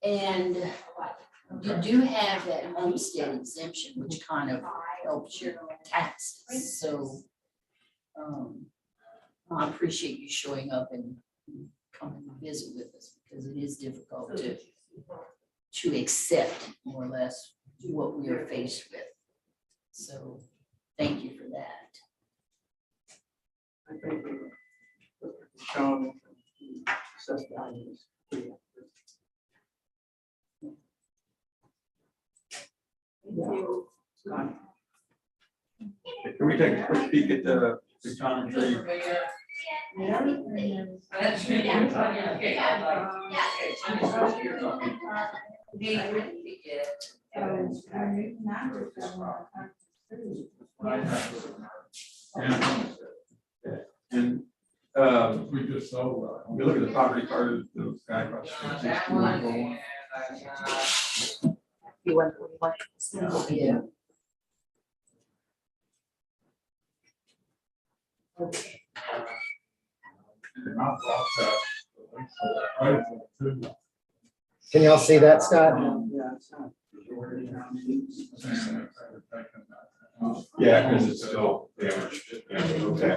And you do have that homestead exemption, which kind of helps your taxes. So I appreciate you showing up and coming to visit with us, because it is difficult to accept more or less what we are faced with. So thank you for that.
I think shown assessed values.
Can we take a quick peek at the photometry? And we just saw, we look at the property card of the guy across the street, 6141.
You want yeah.
Can y'all see that, Scott?
Yeah, because it's still damaged. Yeah, okay.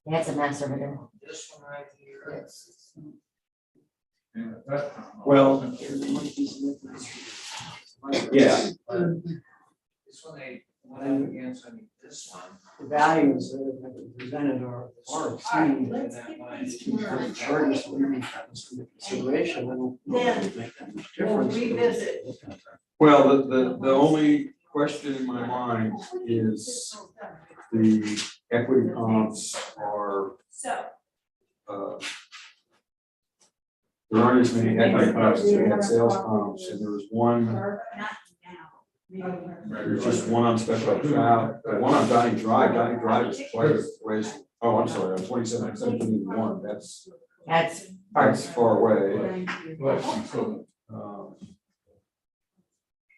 Yeah, it's a mess over there.
This one right here.
Yes.
Well, yeah,
This one they went up against, I mean, this one.
The values that have been presented are exceeding
let's
that
get
by
these
200 charges, so we need to have this into consideration. I don't know if it would make that much difference.
revisit.
well, the only question in my mind is the equity comps are, there aren't as many equity comps as we had sales comps, and there was one, there's just one on special trout, the one on Dining Drive is quite a ways. Oh, I'm sorry, I'm 1781, that's far away.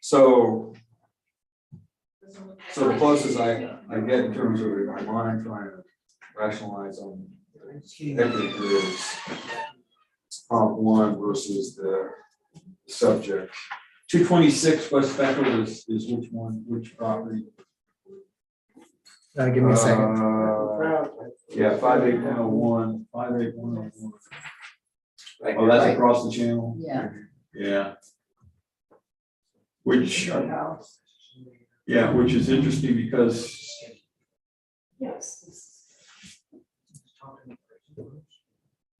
So the closest I get in terms of in my mind trying to rationalize on equity is comp one versus the subject. 226 West Beckle is which one, which property?
Give me a second.
Yeah, 58101, 58101. Oh, that's across the channel?
Yeah.
Yeah. Which is interesting because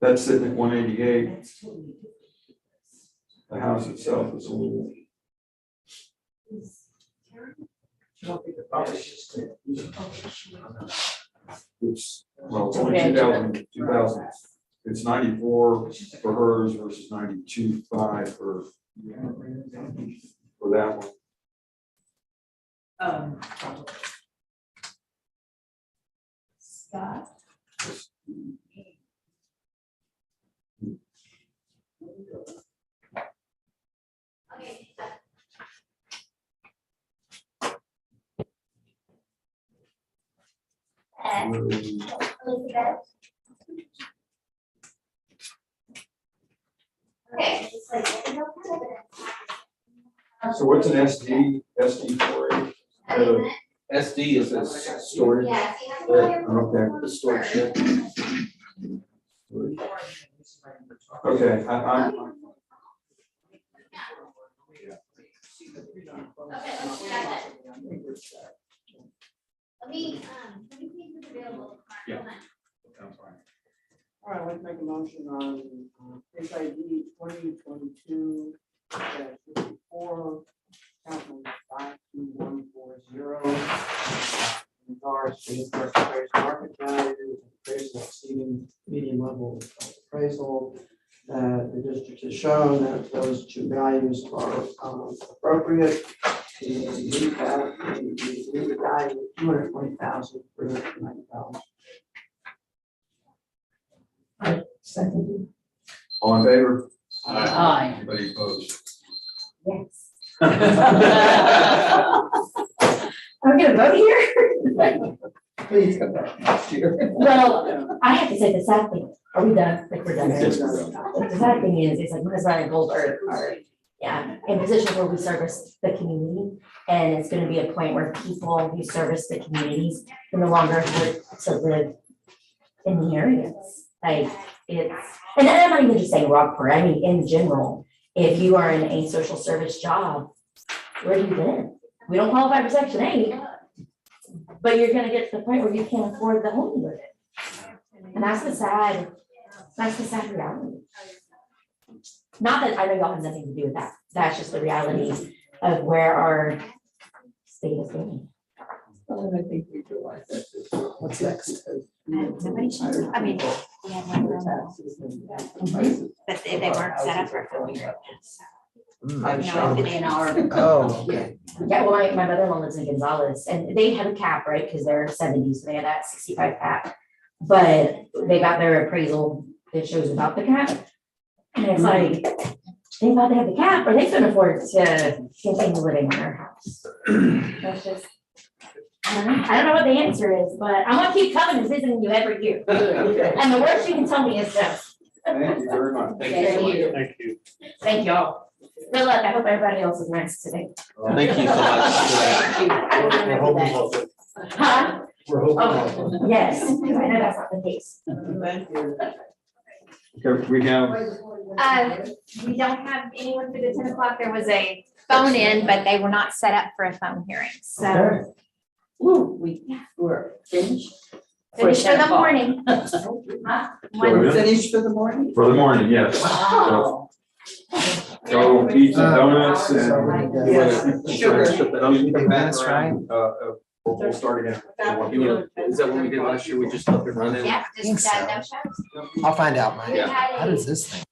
that's sitting at 188. The house itself is a little. It's, well, it's only 2000. It's 94 for hers versus 92.5 for that one.
Scott.
Okay.
So what's an SD for it?
SD is a storage.
Yeah.
Okay.
The storage shed.
Okay, I'm.
Let me see who's available.
Yeah. Sounds fine.
All right, let's make a motion on case ID 2022 54, count number 52140. Regards to first appraised market value, appraisal exceeding median level of appraisal. The district has shown that those two values are appropriate. We leave that, we leave the value of $220,000 for $90,000.
Second.
All in favor?
Aye.
Anybody opposed?
Yes. I'm gonna vote here.
Please come back next year.
Well, I have to say the sad thing, are we done? Like we're done.
Yes,
right?
we're done.
The sad thing is, it's like my husband and Gold are, in positions where we service the community. And it's gonna be a point where people who service the communities can no longer afford to live in the areas. Like it's, and I'm not even just saying Rockport, I mean, in general, if you are in a social service job, where do you live? We don't qualify for Section 8, but you're gonna get to the point where you can't afford the home you live in. And that's the sad reality. Not that I know y'all have nothing to do with that, that's just the reality of where our state is going.
And I think we realize that what's next.
Nobody should, I mean, we had one room, but they weren't set up for it.
I'm sure.
In our.
Oh, okay.
Yeah, well, my mother-in-law lives in Gonzales and they have a cap, right? Because they're 70s, so they have that 65 cap. But they got their appraisal that shows about the cap. And it's like, they thought they had the cap, or they couldn't afford to continue living in their house. That's just, I don't know what the answer is, but I'm gonna keep coming and visiting you every year. And the worst you can tell me is no.
Thank you very much.
Thank you so much.
Thank you.
Thank y'all. Good luck. I hope everybody else is nice today.
Thank you so much.
We're hoping also.
Huh?
We're hoping
Oh,
also.
yes, because I know that's not the case.
Thank you.
Okay, we have,
We don't have anyone for the 10 o'clock. There was a phone in, but they were not set up for a phone hearing, so.
Okay.
We're finished.
Finish for the morning. Huh?
So we-
One-
Finished for the morning?
for the morning, yes.
Wow.
Go eat some donuts and.
Yes.
Sugar.
That's right.
We'll start again.
Is that what we did last year? We just left it running?
Yeah,
Think
just
so.
no shows.
I'll find out, Mike.
We had
How
a-
does this thing?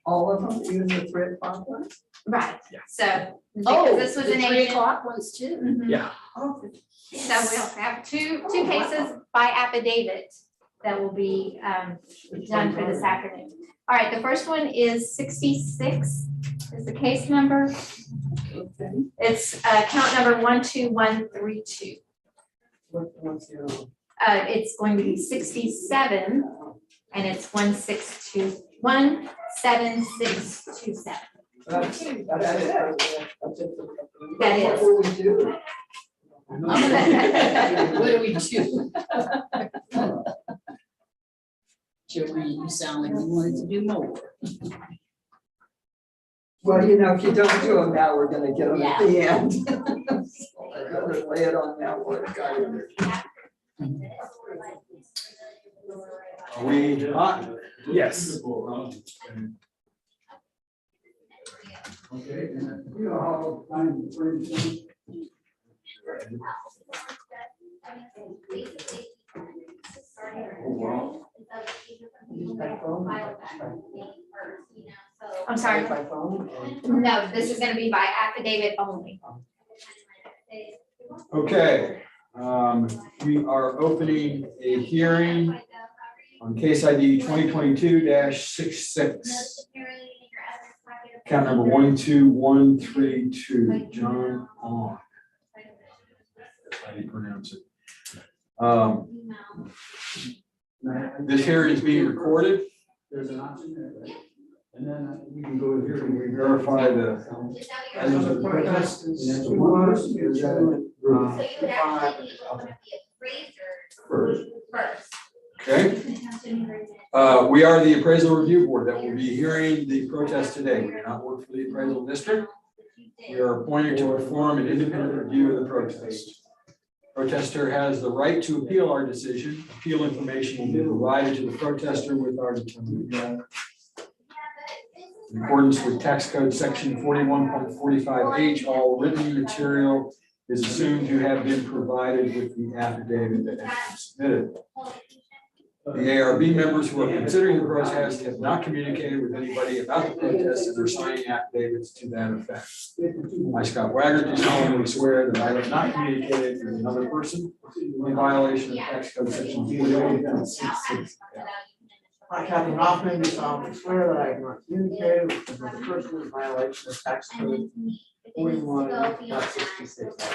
All of them, even the 3 o'clock ones?
Right, so,
Oh,
because this was
the
an
3
agent.
o'clock ones too.
Mhm.
Yeah.
Oh,
So we'll have two cases by affidavit that will be done for this afternoon. All right, the first one is 66 is the case number.
okay.
It's count number 12132.
What's the other one?
It's going to be 67 and it's 1767.
That's it.
That's it.
That is.
What will we do?
What do we do? Joanne, you sound like you wanted to do more.
Well, you know, if you don't do them now, we're gonna get them at the end. So I'd rather lay it on now, what a guy.
Are we on?
Yes.
Okay.
You know how I'm afraid.
I'm sorry.
By phone?
No, this is gonna be by affidavit only.
Okay, we are opening a hearing on case ID 2022-66. Count number 12132, John On. That's how you pronounce it. This hearing is being recorded.
There's an option there, right? And then we can go here
Can we verify the?
and the protest is two months, is that
First.
Okay. We are the appraisal review board that will be hearing the protest today. We do not work for the appraisal district. We are appointed to perform an independent review of the protest. Protester has the right to appeal our decision. Appeal information will be provided to the protester with our determination. In accordance with tax code section 41.45H, all written material is assumed to have been provided with the affidavit that has been submitted. The ARB members who are considering the protest have not communicated with anybody about the protest and are signing affidavits to that effect. I, Scott Wagner, do solemnly swear that I have not communicated with another person in violation of tax code section 41.66.
I, Kathy Hoffman, do solemnly swear that I have not communicated with another person in violation of tax code 41.66.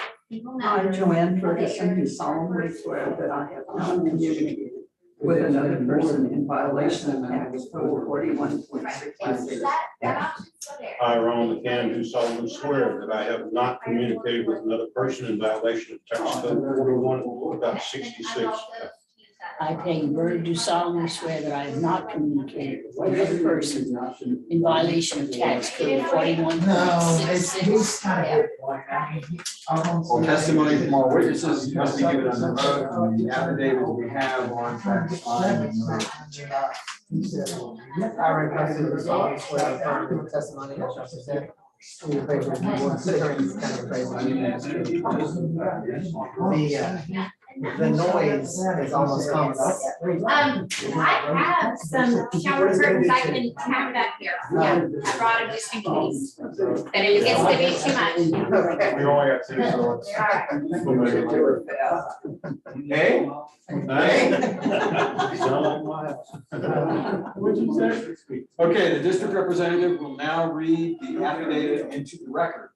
I, Joanne Ferguson, do solemnly swear that I have not communicated with another person in violation of tax code 41.66.
I, Ron McCann, do solemnly swear that I have not communicated with another person in violation of tax code 41.66.
I, Peggy Bird, do solemnly swear that I have not communicated with another person in violation of tax code 41.66.
All testimony from our witnesses must be given under oath, and the affidavit we have on fact signed.
I request that the solemnly swear that the testimony that shall present to the appraisal review board considering this kind of appraisal. The noise is almost constant.
I have some shower curtains I can have up here. Yeah, I brought them just in case. But it gets to be too much.
We only got two, so it's. Hey? Okay, the district representative will now read the affidavit into the record.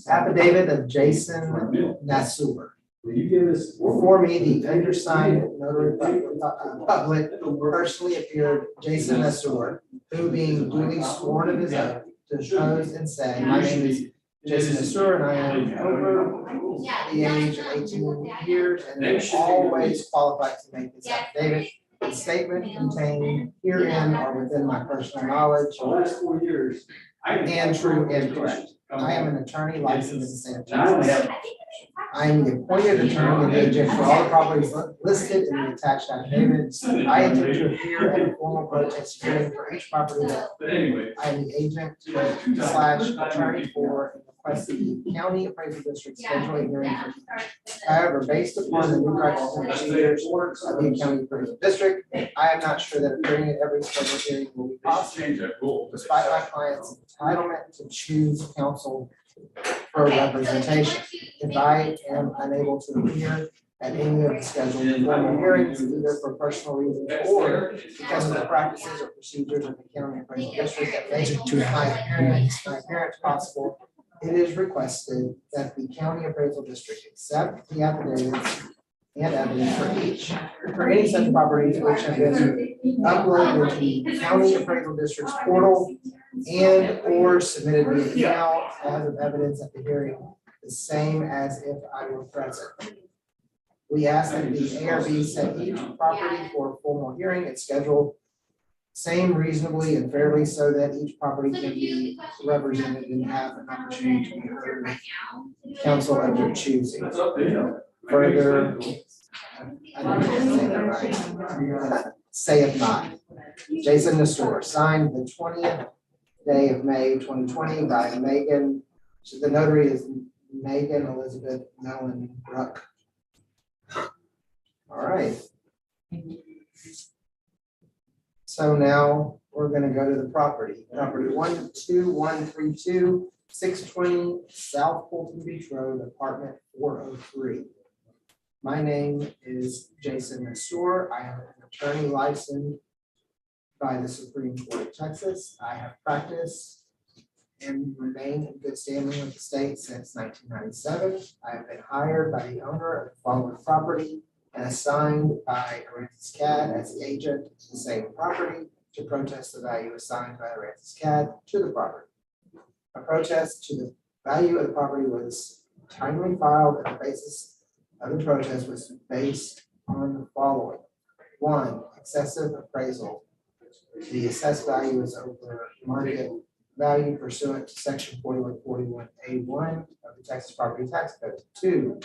Affidavit of Jason Nassour. Before me, the undersigned notary public personally appeared Jason Nassour, who being duly sworn of his oath, depose and say, my name is Jason Nassour, and I am over the age of 18 years and am always qualified to make this affidavit. The statement contained herein are within my personal knowledge and true and correct. I am an attorney licensed in the state of Texas. I am the appointed attorney and agent for all the properties listed in the attached affidavit. I intend to appear at a formal protest hearing for each property that I am the agent / attorney for in the requested the county appraisal district schedule a hearing for each. However, based upon the new practices and procedures of the county appraisal district, I am not sure that appearing at every scheduled hearing will be possible, despite my client's entitlement to choose counsel for representation. If I am unable to appear at any of the scheduled formal hearings, either for personal reasons or because of the practices or procedures of the county appraisal district that make my appearance possible, it is requested that the county appraisal district accept the affidavits and evidence for any such properties which have been uploaded to the county appraisal district's portal and or submitted via email as of evidence at the hearing, the same as if I were present. We ask that the ARB set each property for a formal hearing and schedule same reasonably and fairly so that each property can be represented and have an opportunity to be heard with counsel of their choosing. Further, I didn't say that right. Saith not. Jason Nestor, signed the 20th day of May 2020 by Megan. The notary is Megan Elizabeth Mellon Bruck. All right. So now we're going to go to the property. Property 12132, 620 South Fulton Beach Road, apartment 403. My name is Jason Nestor. I am an attorney licensed by the Supreme Court of Texas. I have practiced and remain in good standing with the state since 1997. I have been hired by the owner of the following property and assigned by Aransas CAD as the agent to the same property to protest the value assigned by Aransas CAD to the property. A protest to the value of the property was timely filed, and the basis of the protest was based on the following. One, excessive appraisal. The assessed value is over market value pursuant to section 4141A1 of the Texas Property Tax Code. Two,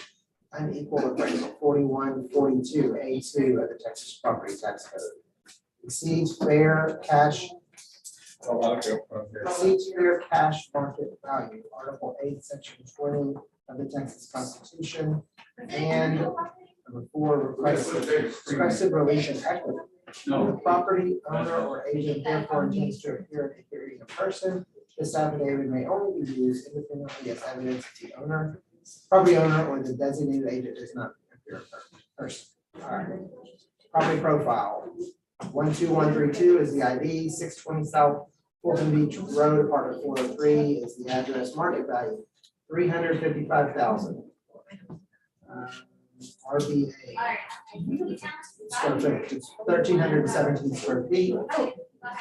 unequal appraisal 4142A2 of the Texas Property Tax Code. Exceeds fair cash market value, Article 8, Section 20 of the Texas Constitution, and number 4, requested relief in equity. The property owner or agent therefore intends to appear at a hearing in person. This affidavit may only be used independently as evidence that the owner, property owner, or the designated agent does not appear in person. All right. Property profile 12132 is the ID. 620 South Fulton Beach Road, apartment 403 is the address. Market value $355,000. RBA square footage, it's 1,317 square feet.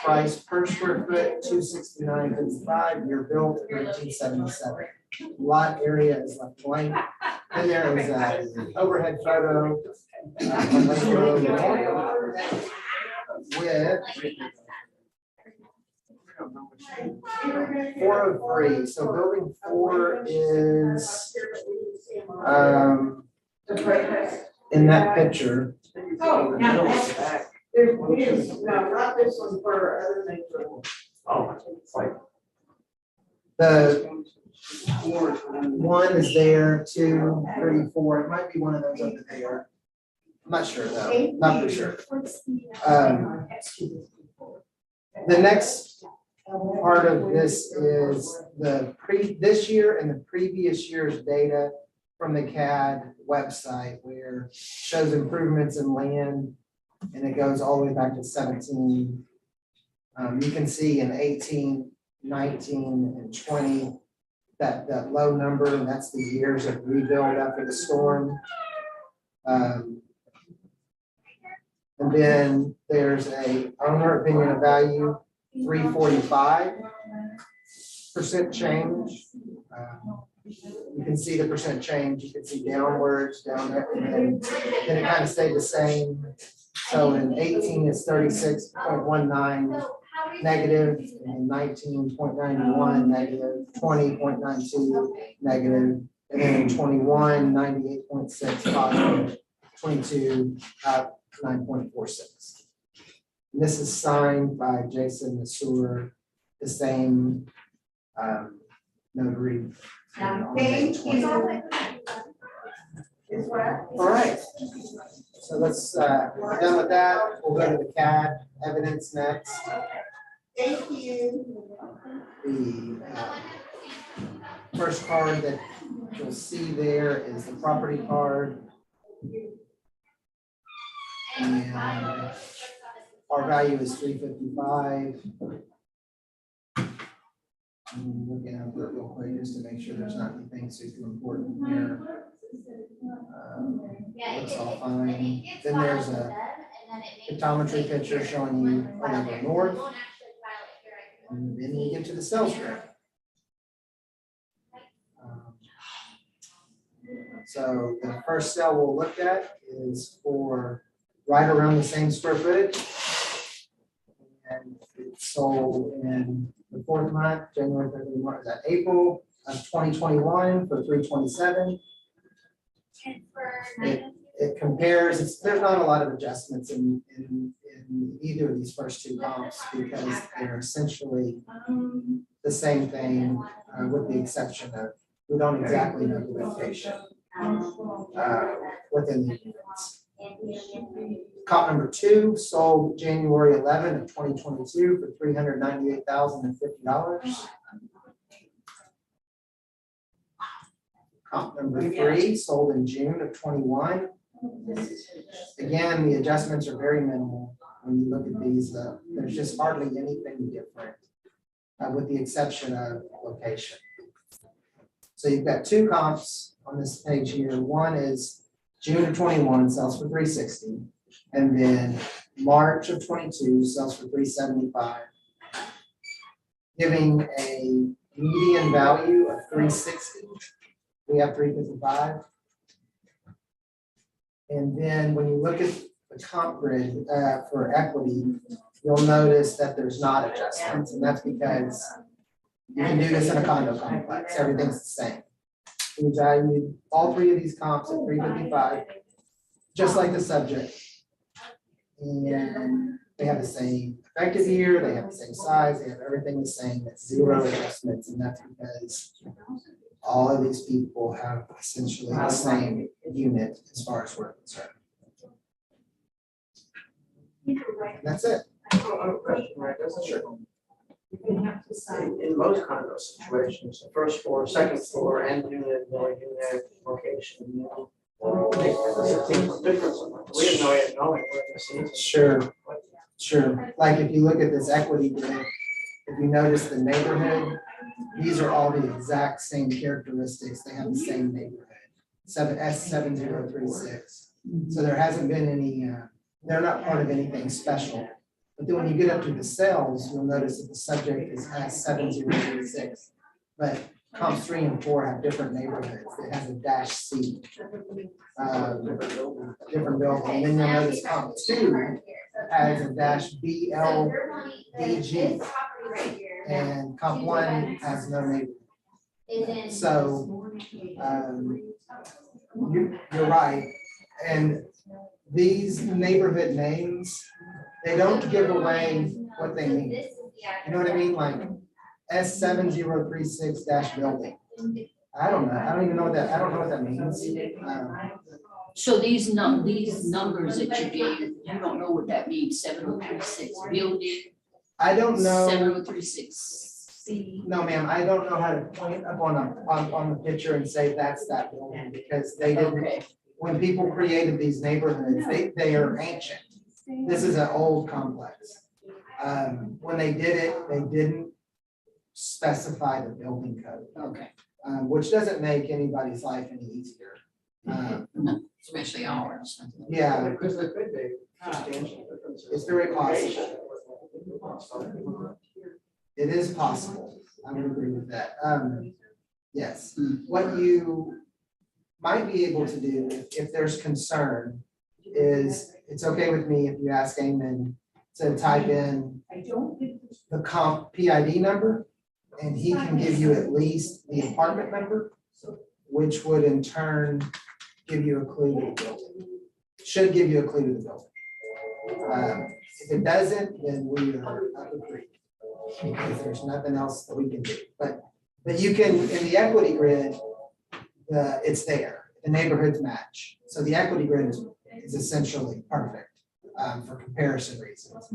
Price per square foot $269.55. Year built 1977. Lot area is left blank. Then there is an overhead photo on Lake Road with 403. So building 4 is in that picture.
Oh, no. There's, no, not this one for other things.
Oh, it's like the 1 is there, 2, 3, 4. It might be one of those over there. I'm not sure though, not for sure. The next part of this is this year and the previous year's data from the CAD website, where it shows improvements in land, and it goes all the way back to 17. You can see in 18, 19, and 20 that low number, and that's the years of rebuild after the storm. And then there's a owner opinion of value 345% change. You can see the percent change. You can see downwards, down there, and then it kind of stayed the same. So in 18, it's 36.19 negative, and 19.91 negative, 20.92 negative, and then in 21, 98.6 positive, 22 up 9.46. And this is signed by Jason Nestor, the same notary.
Thank you.
All right. So let's, we're done with that. We'll go to the CAD evidence next.
Thank you.
The first card that you'll see there is the property card. And our value is $355. I'm looking at it real quick just to make sure there's not anything super important here. Looks all fine. Then there's a photometry picture showing you a number north. And then we get to the sales rep. So the first cell we'll look at is for right around the same square footage. And it's sold in the 4th month, January, February, March, is that April of 2021 for $327. It compares, there's not a lot of adjustments in either of these first two comps because they're essentially the same thing with the exception of, we don't exactly know the location within the units. Comp number 2 sold January 11 of 2022 for $398,050. Comp number 3 sold in June of 21. Again, the adjustments are very minimal. When you look at these, there's just hardly anything different with the exception of location. So you've got 2 comps on this page here. One is June of 21 sells for $360, and then March of 22 sells for $375, giving a median value of $360. We have $355. And then when you look at the comp grid for equity, you'll notice that there's not adjustments, and that's because you can do this in a condo complex. Everything's the same. We valued all 3 of these comps at $355, just like the subject. And they have the same effective year, they have the same size, they have everything the same, it's 0 adjustments, and that's because all of these people have essentially the same unit as far as we're concerned. And that's it. Sure.
In most condo situations, the first floor, second floor, and unit, location, you know. Difference. We have no way of knowing where this is.
Sure. Sure. Like if you look at this equity grid, if you notice the neighborhood, these are all the exact same characteristics. They have the same neighborhood, S7036. So there hasn't been any, they're not part of anything special. But then when you get up to the cells, you'll notice that the subject is S7036. But comps 3 and 4 have different neighborhoods. It has a -C, different building. And then you'll notice comp 2 has a -BLDG. And comp 1 has no neighborhood. So you're right. And these neighborhood names, they don't give away what they mean. You know what I mean? Like S7036-building. I don't know. I don't even know what that, I don't know what that means.
So these numbers that you gave, you don't know what that means, 7036 building,
I don't know.
7036C.
No, ma'am, I don't know how to point up on the picture and say that's that building because they didn't,
Okay.
when people created these neighborhoods, they are ancient. This is an old complex. When they did it, they didn't specify the building code,
Okay,
which doesn't make anybody's life any easier.
especially ours.
Yeah,
Because there could be substantial differences.
it's very possible. It is possible. I would agree with that. Yes, what you might be able to do if there's concern is, it's okay with me if you ask Eamon to type in the comp PID number, and he can give you at least the apartment number, which would in turn give you a clue to the building. Should give you a clue to the building. If it doesn't, then we are up a creek, because there's nothing else that we can do. But But you can, in the equity grid, it's there, the neighborhoods match. So the equity grid is essentially perfect for comparison reasons.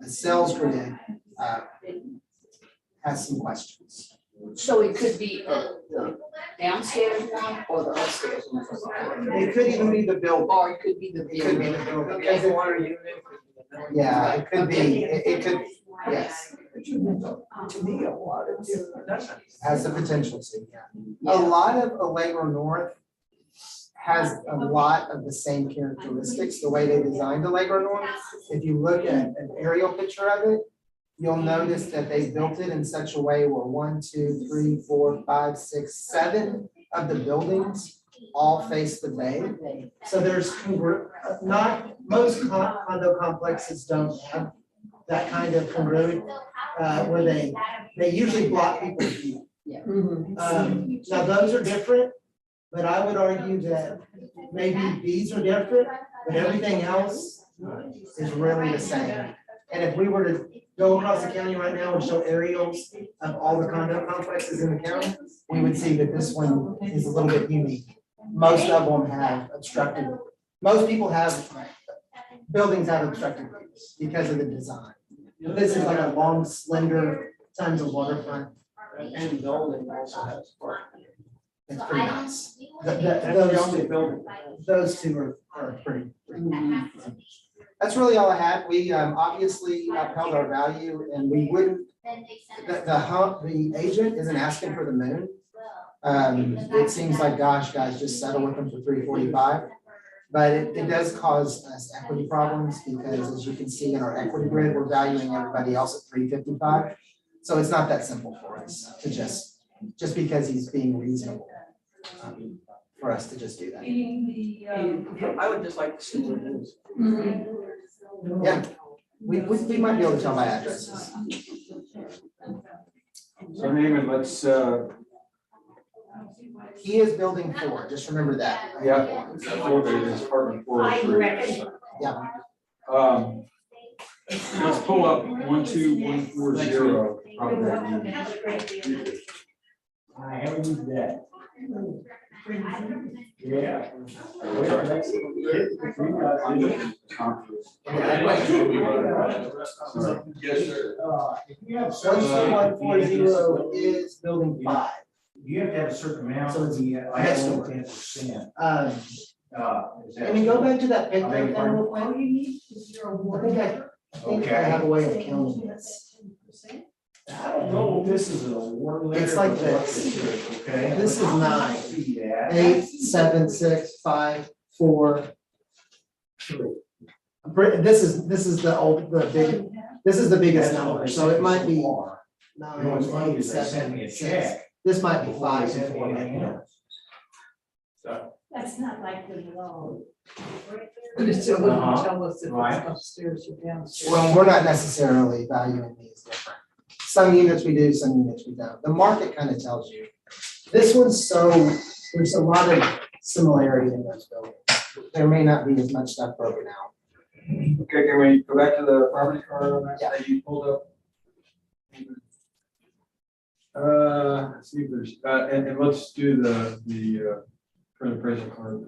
The sales grid has some questions.
So it could be the downstairs one or the upstairs one.
It could even be the building.
Or it could be the.
It could be the building.
Because they want to use it.
Yeah, it could be, it could, yes,
To me, a lot of different.
has the potential to, yeah. A lot of Allegro North has a lot of the same characteristics, the way they designed Allegro North. If you look at an aerial picture of it, you'll notice that they built it in such a way where 1, 2, 3, 4, 5, 6, 7 of the buildings all face the bay. So there's not, most condo complexes don't have that kind of congruent, where they usually block people's view. Now, those are different, but I would argue that maybe these are different, but everything else is really the same. And if we were to go across the county right now and show aerials of all the condo complexes in the county, we would see that this one is a little bit unique. Most of them have obstructed, most people have, buildings have obstructed views because of the design. This is like a long, slender, tons of waterfront.
And building also has parking.
It's pretty nice.
That's the only building.
Those two are pretty. That's really all I had. We obviously upheld our value and we wouldn't, the agent isn't asking for the moon. It seems like, gosh, guys, just settle with them for 345. But it does cause us equity problems because as you can see in our equity grid, we're valuing everybody else at 355. So it's not that simple for us to just because he's being reasonable, for us to just do that.
I would just like to see what it is.
Yeah, we might be able to tell by addresses.
So Naaman, let's,
He is building 4, just remember that.
yeah, it's apartment 403.
Yeah.
Let's pull up 12140.
I haven't that. Yeah.
Yes, sir.
You have
12140 is building 5.
You have to have a certain amount.
So it's-
I have 10%.
Can we go back to that picture then real quick? I think I have a way of counting this.
I don't know if this is an award letter.
It's like this.
Okay.
This is 9.
See that.
8, 7, 6, 5, 4, 3. This is the biggest number, so it might be
You know,
9,
it's funny
8,
is they send me
7,
a
6.
check.
This might be 5
Send
and
me
4 right
anything
now.
else. So.
That's not likely at all. But it still wouldn't tell us if
Right.
it's upstairs or downstairs.
Well, we're not necessarily valuing these different. Some units we do, some units we don't. The market kind of tells you. This one's there's a lot of similarity in those buildings. There may not be as much stuff broken out.
Okay, can we go back to the property card on that that you pulled up? Let's see if there's, and let's do the current appraisal card.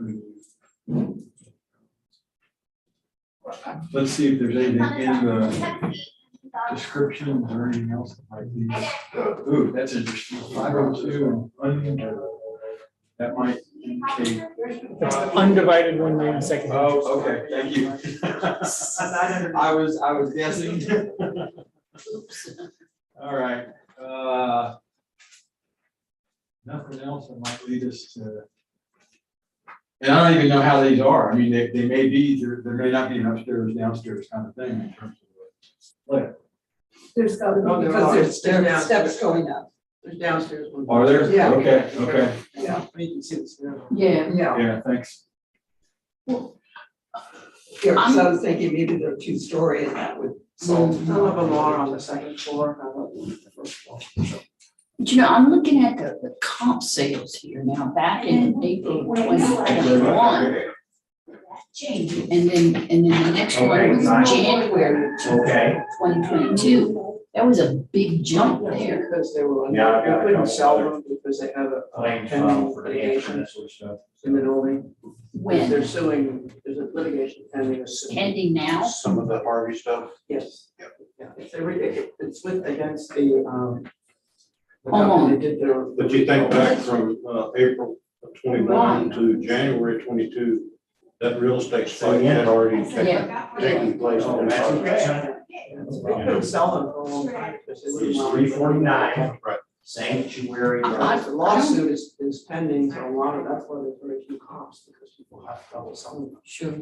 Let's see if there's anything in the descriptions or anything else that might be. Ooh, that's interesting. 502 and that might indicate.
Undivided 1/92.
Oh, okay, thank you. I was guessing. All right, nothing else that might lead us to. And I don't even know how these are. I mean, they may be, there may not be an upstairs, downstairs kind of thing in terms of.
There's got to
Oh,
be,
there
because
are.
there's
There's
steps going up.
There's downstairs. one.
Are there?
Yeah.
Okay, okay,
Yeah, you can see the stairs.
Yeah.
yeah, thanks.
Yeah, so I was thinking maybe they're 2-story and that would solve.
Some of them are on the second floor, I love them on the first floor.
But you know, I'm looking at the comp sales here now, back in April 2021. And then the next one was January
Okay.
2022. That was a big jump
Yeah,
there.
because they were,
Yeah, I got
they
a
couldn't
couple
sell
other
them because they had a
Claims
pending
filed for the
litigation
that sort of stuff.
in the building.
When?
They're suing, there's a litigation pending.
Pending now?
Some of the Harvey stuff.
Yes. Yeah, it's with, against the company that did their.
But you think back from April of 21 to January 22, that real estate fight had already taken place.
Oh, that's okay.
They couldn't sell them for a long time because they wouldn't
It's
allow.
349.
Right.
Sanctuary.
The lawsuit is pending, so a lot of, that's why there's very few comps, because people have trouble selling them.
Sure.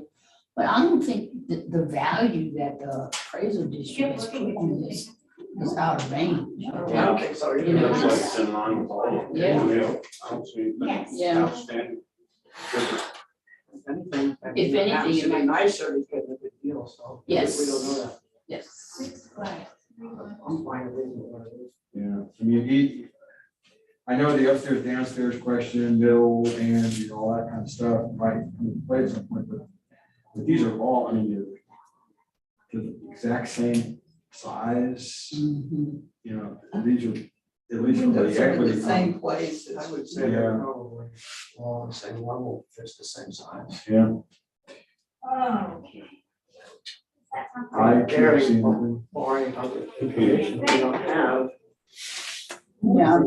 But I don't think that the value that the appraisal district has put on this is out of range.
I don't think so.
You know,
Looks like it's in line with all of them.
Yeah.
I don't see anything
Yeah.
outstanding.
If anything.
If anything,
It'd
it
be
might-
nicer, he's getting a good deal, so.
Yes.
We don't know that.
Yes.
I'm fine with it, what it is.
Yeah, I mean, I know the upstairs, downstairs question, bill, and you know, all that kind of stuff, might play at some point, but these are all, I mean, they're the exact same size,
Mhm.
you know, these are at least from
Windows
the
are in
equity.
the same place, I would say they're
Yeah.
probably all the same level, just the same size.
Yeah, I can't
Very
see anything.
boring other information we don't have.
Yeah.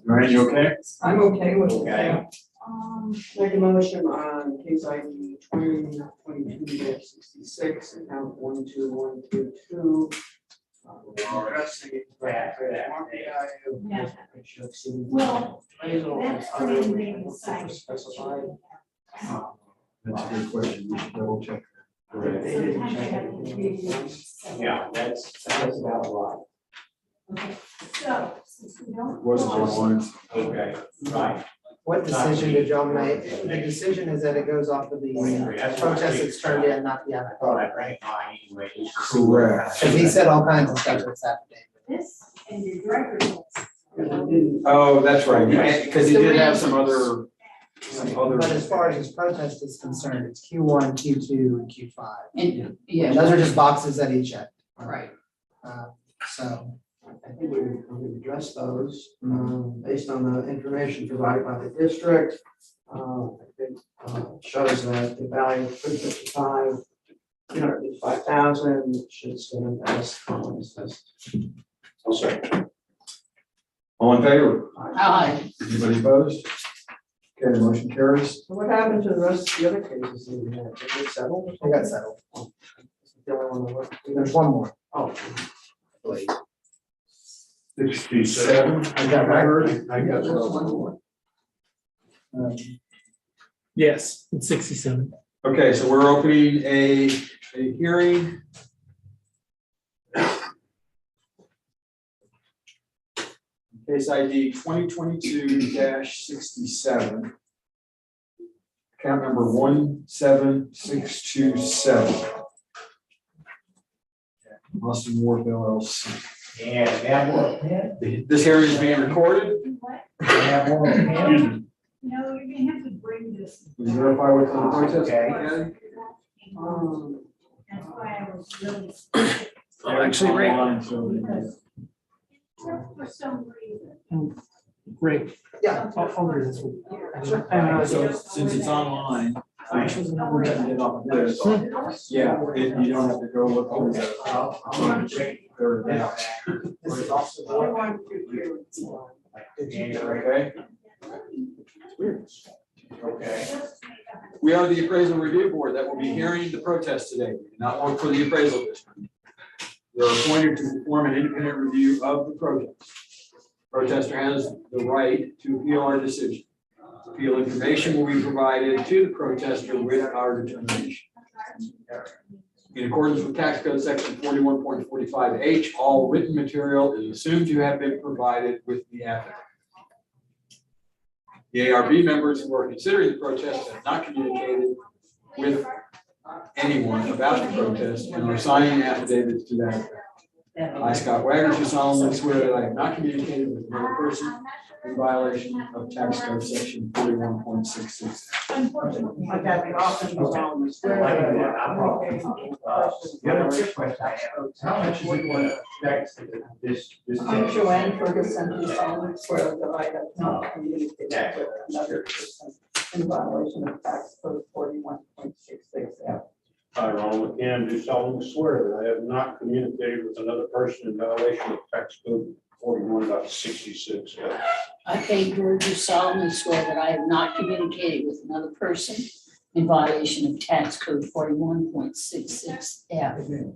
Ryan, you okay?
I'm okay with it.
Okay.
Make a motion on case ID 2022-66, account 12122. Addressing it. Well, that's
Specified. That's a good question, we should double check.
Yeah, that's about right.
Wasn't there once?
Okay, right.
What decision did y'all make? The decision is that it goes off of the protest that's turned in, not the
I
affidavit.
thought I'd rank mine anyway.
Correct.
Because he said all kinds of stuff in this affidavit.
This and your director's.
Oh, that's right, because he did have some other.
But as far as his protest is concerned, it's Q1, Q2, and Q5.
And, yeah.
And those are just boxes that he checked.
Right.
So,
I think we address those, based on the information provided by the district. I think, shows that the value of 355, 5,000 should stand as common as this.
I'll say.
All in favor?
Aye.
Anybody opposed? Okay, the motion carries.
So what happened to the rest of the other cases that we had? Did they settle?
they got settled.
The only one that worked.
There's one more.
Oh.
67.
Is that right?
I got
There's one more.
Yes, it's 67.
Okay, so we're opening a hearing. Case ID 2022-67. Account number 17627. Austin Wharf LLC.
Yeah, that one.
This hearing is being recorded.
That one.
No, you're gonna have to bring this.
Can you verify what's on the protest?
Okay.
That's why I was really.
Actually,
Because for some reason.
Great.
Yeah.
I'll read this one.
So since it's online, we're getting it off this. Yeah, you don't have to go look over the.
This is also the one.
Okay.
Okay.
We are the appraisal review board that will be hearing the protest today, not work for the appraisal district. They're appointed to perform an independent review of the protest. Protester has the right to appeal our decision. Appeal information will be provided to the protester with our determination. In accordance with tax code section 41.45H, all written material is assumed to have been provided with the affidavit. The ARB members who are considering the protest have not communicated with anyone about the protest and are signing affidavits to that effect. I, Scott Wagner, do solemnly swear that I have not communicated with another person in violation of tax code section 41.66.
I, Kathy Hoffman, do solemnly swear that I will communicate with the person
The other quick question I have, how much is it going to affect this?
I'm Joanne Ferguson, do solemnly swear that I have not communicated with another person in violation of tax code 41.66F.
I, Ronald McCann, do solemnly swear that I have not communicated with another person in violation of tax code 41.66.
I, Kate George, do solemnly swear that I have not communicated with another person in violation of tax code 41.66F.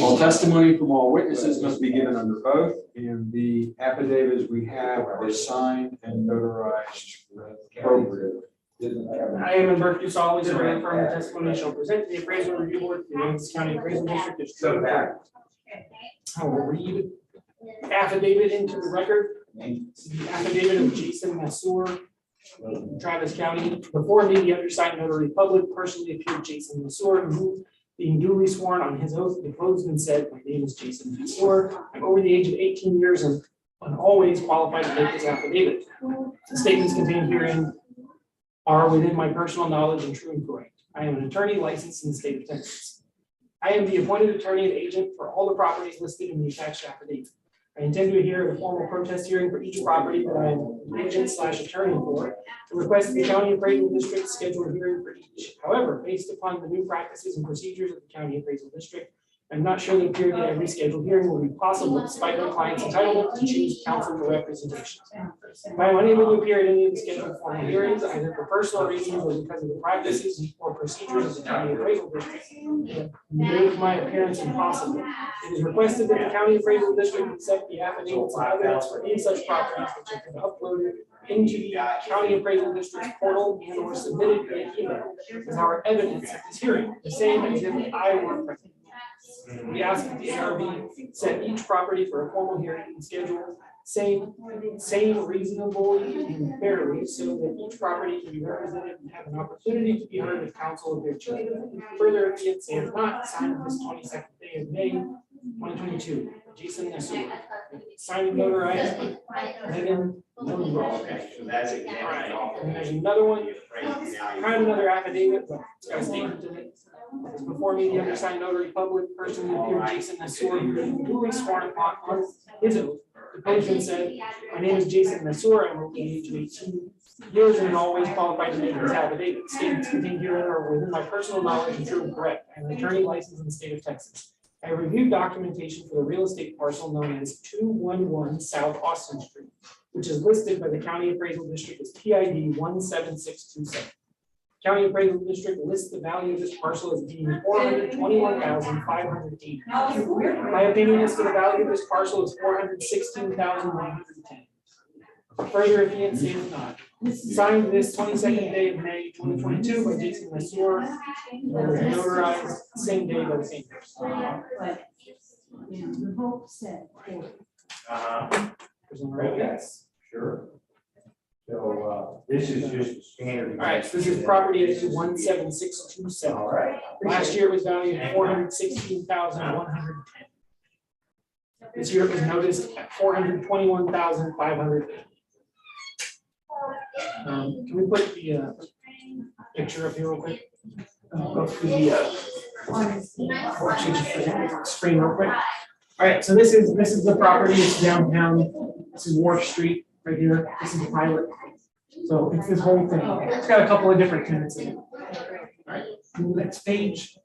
All testimony from all witnesses must be given under oath, and the affidavits we have are signed and notarized appropriately.
I am in birth, do solemnly swear and affirm the testimony shall present to the appraisal review board, the Aransas County Appraisal District is true and correct. I will read the affidavit into the record. This is the affidavit of Jason Masur, Travis County. Before me, the undersigned notary public personally appeared Jason Masur, who being duly sworn on his oath, deposed and said, "My name is Jason Masur. I'm over the age of 18 years and always qualified to make this affidavit. The statements contained herein are within my personal knowledge and true and correct. I am an attorney licensed in the state of Texas. I am the appointed attorney and agent for all the properties listed in the attached affidavit. I intend to adhere to a formal protest hearing for each property that I am agent/attorney for, to request that the county appraisal district schedule a hearing for each. However, based upon the new practices and procedures of the county appraisal district, I'm not sure that a period of every scheduled hearing will be possible despite my client's entitlement to choose counsel for representation. If I am unable to appear at any of the scheduled formal hearings, either for personal reasons or because of the practices or procedures of the county appraisal district, that make my appearance impossible, it is requested that the county appraisal district accept the affidavits and evidence for any such properties which have been uploaded into the county appraisal district portal and or submitted via email as our evidence at this hearing, the same as if I were present. We ask that the ARB set each property for a formal hearing and schedule same reasonably and fairly so that each property can be represented and have an opportunity to be heard with counsel of their children. Further, be it said not signed this 22nd day of May 2022. Jason Masur. Signed and notarized. Megan.
Okay, so that's it.
And there's another one, kind of another affidavit, but it's got a statement in it. Before me, the undersigned notary public personally appeared Jason Masur, who duly sworn upon on his oath, deposed and said, "My name is Jason Masur. I'm over the age of 18 years and always qualified to make this affidavit. Statements contained herein are within my personal knowledge and true and correct. I'm an attorney licensed in the state of Texas. I reviewed documentation for the real estate parcel known as 211 South Austin Street, which is listed by the County Appraisal District as PID 17627. County Appraisal District lists the value of this parcel as being $421,580. My opinion as to the value of this parcel is $416,110. Further, if he stated not. Signed this 22nd day of May 2022 by Jason Masur, notarized same day by the same person.
Yes, sure. So, this is just standard.
All right, so this is property is 17627.
All right.
Last year it was valued at $416,110. This year it was noticed at $421,500. Can we put the picture up here real quick? Go through the worksheet screen real quick. All right, so this is the property. It's downtown. This is Wharf Street right here. This is the pilot. So it's this whole thing. It's got a couple of different tenants in it. All right, next page.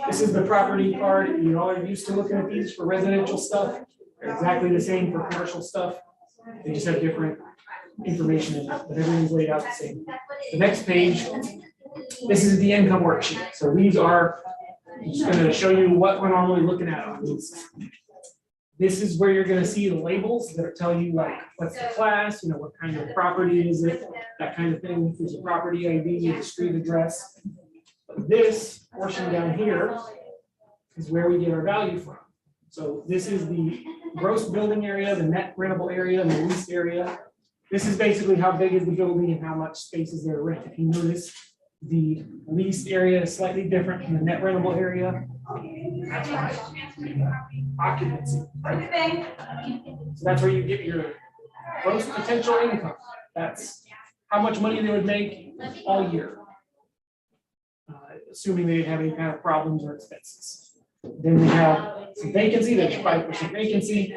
This is the property card. You all are used to looking at these for residential stuff. They're exactly the same for commercial stuff. They just have different information in it, but everything's laid out the same. The next page, this is the income worksheet. So these are, I'm just going to show you what we're normally looking at on these. This is where you're going to see the labels that tell you like what's the class, you know, what kind of property is it, that kind of thing. There's a property ID, the street address. But this portion down here is where we get our value from. So this is the gross building area, the net rentable area, and the leased area. This is basically how big is the building and how much space is there to rent. If you notice, the leased area is slightly different from the net rentable area. That's why occupancy. Right? So that's where you get your gross potential income. That's how much money they would make all year. Assuming they didn't have any kind of problems or expenses. Then we have some vacancy, there's 5% vacancy,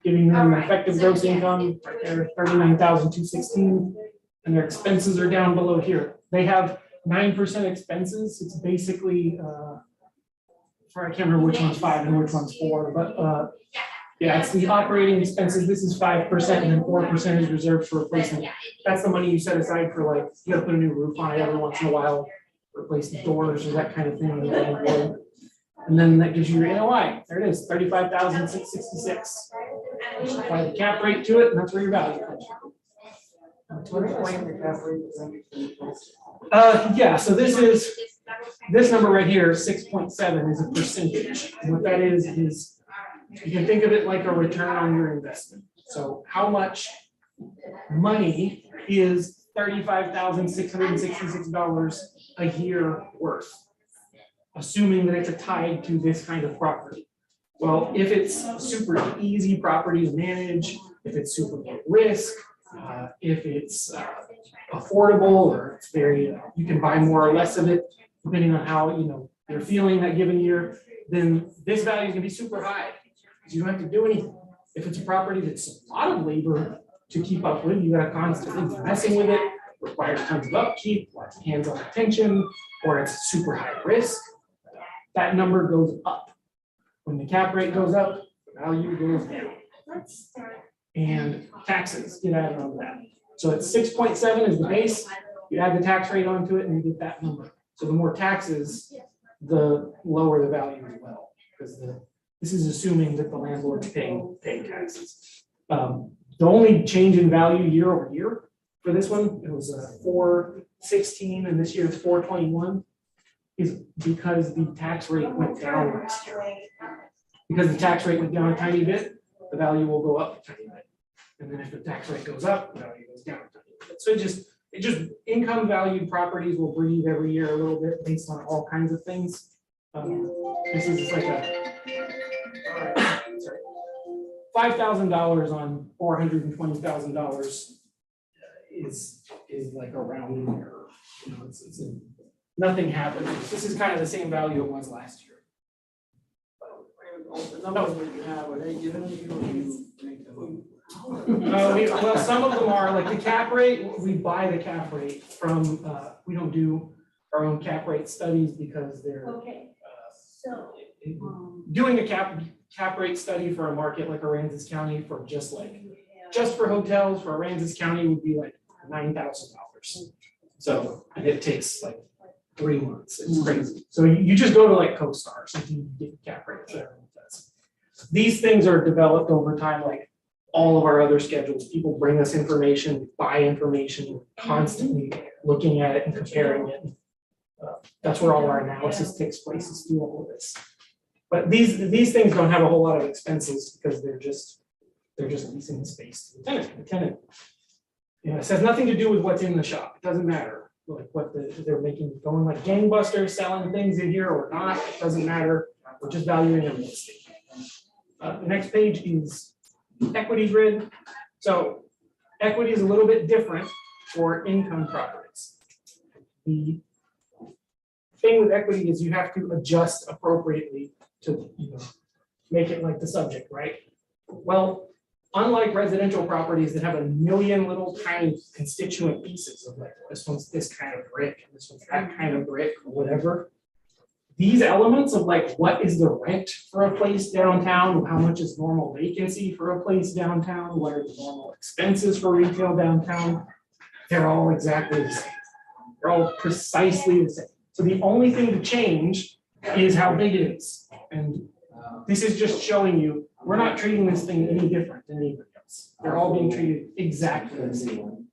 giving them an effective gross income right there, 39,216. And their expenses are down below here. They have 9% expenses. It's basically, sorry, I can't remember which one's 5 and which one's 4, but yeah, it's the operating expenses. This is 5% and then 4% is reserved for replacement. That's the money you set aside for, like, you gotta put a new roof on it every once in a while, replace the doors or that kind of thing. And then that gives you your NOI. There it is, 35,666. Just apply the cap rate to it, and that's where your value comes from. Yeah, so this number right here, 6.7, is a percentage. And what that is you can think of it like a return on your investment. So how much money is $35,666 a year worth, assuming that it's tied to this kind of property? Well, if it's super easy property to manage, if it's super low risk, if it's affordable, or it's very, you can buy more or less of it, depending on how you're feeling that given year, then this value is gonna be super high, because you don't have to do anything. If it's a property that's a lot of labor to keep up with, you gotta constantly be messing with it, requires tons of upkeep, lots of hands-on attention, or it's super high risk, that number goes up. When the cap rate goes up, the value goes down. And taxes get added on that. So it's 6.7 is the base, you add the tax rate onto it and you get that number. So the more taxes, the lower the value as well, because this is assuming that the landlord's paying taxes. The only change in value year over year for this one, it was 416 and this year it's 421, is because the tax rate went down last year. Because the tax rate went down a tiny bit, the value will go up a tiny bit. And then if the tax rate goes up, the value goes down a tiny bit. So it just income valued properties will breathe every year a little bit based on all kinds of things. This is just like $5,000 on $420,000 is like a rounding error. Nothing happened. This is kind of the same value it was last year.
The numbers that you have, are they given to you or you make them?
Well, some of them are, like the cap rate, we buy the cap rate from, we don't do our own cap rate studies because they're doing a cap rate study for a market like Aransas County for just for hotels for Aransas County would be like $9,000. So, and it takes like 3 months. It's crazy. So you just go to like CoStar or something, you get cap rates there. These things are developed over time, like all of our other schedules. People bring us information, buy information, constantly looking at it and comparing it. That's where all our analysis takes place, is through all of this. But these things don't have a whole lot of expenses because they're just leasing the space to the tenant. The tenant, it has nothing to do with what's in the shop. It doesn't matter like what they're making, going like gangbusters, selling things in here or not. It doesn't matter. We're just valuing a real estate. The next page is equity grid. So equity is a little bit different for income properties. The thing with equity is you have to adjust appropriately to make it like the subject, right? Well, unlike residential properties that have a million little tiny constituent pieces of like, this one's this kind of brick, and this one's that kind of brick, or whatever. These elements of like, what is the rent for a place downtown? How much is normal vacancy for a place downtown? What are the normal expenses for retail downtown? They're all exactly the same. They're all precisely the same. So the only thing to change is how big it is. And this is just showing you, we're not treating this thing any different than anybody else. They're all being treated exactly the same.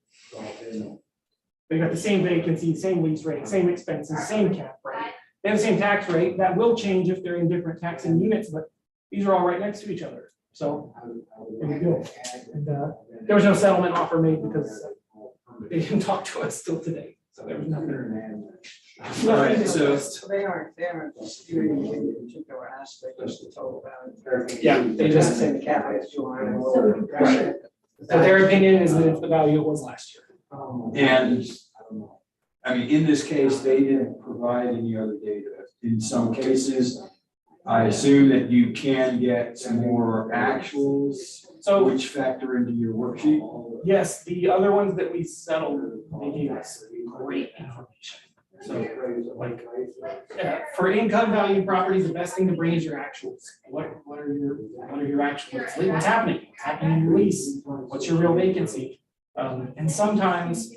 They got the same vacancy, same lease rate, same expenses, same cap rate. They have the same tax rate. That will change if they're in different taxing units, but these are all right next to each other. So there you go. And there was no settlement offer made because they didn't talk to us still today. So there was nothing.
Right, so
They aren't disputing any particular aspect of the total value.
Yeah,
They just say the cap rate is too high.
So their opinion is that it's the value it was last year.
And, I mean, in this case, they didn't provide any other data. In some cases, I assume that you can get some more actuals,
So
which factor into your worksheet.
yes, the other ones that we settled, they gave us great information. So like, for income value properties, the best thing to bring is your actuals. What are your actuals? What's happening? What's happening in your lease? What's your real vacancy? And sometimes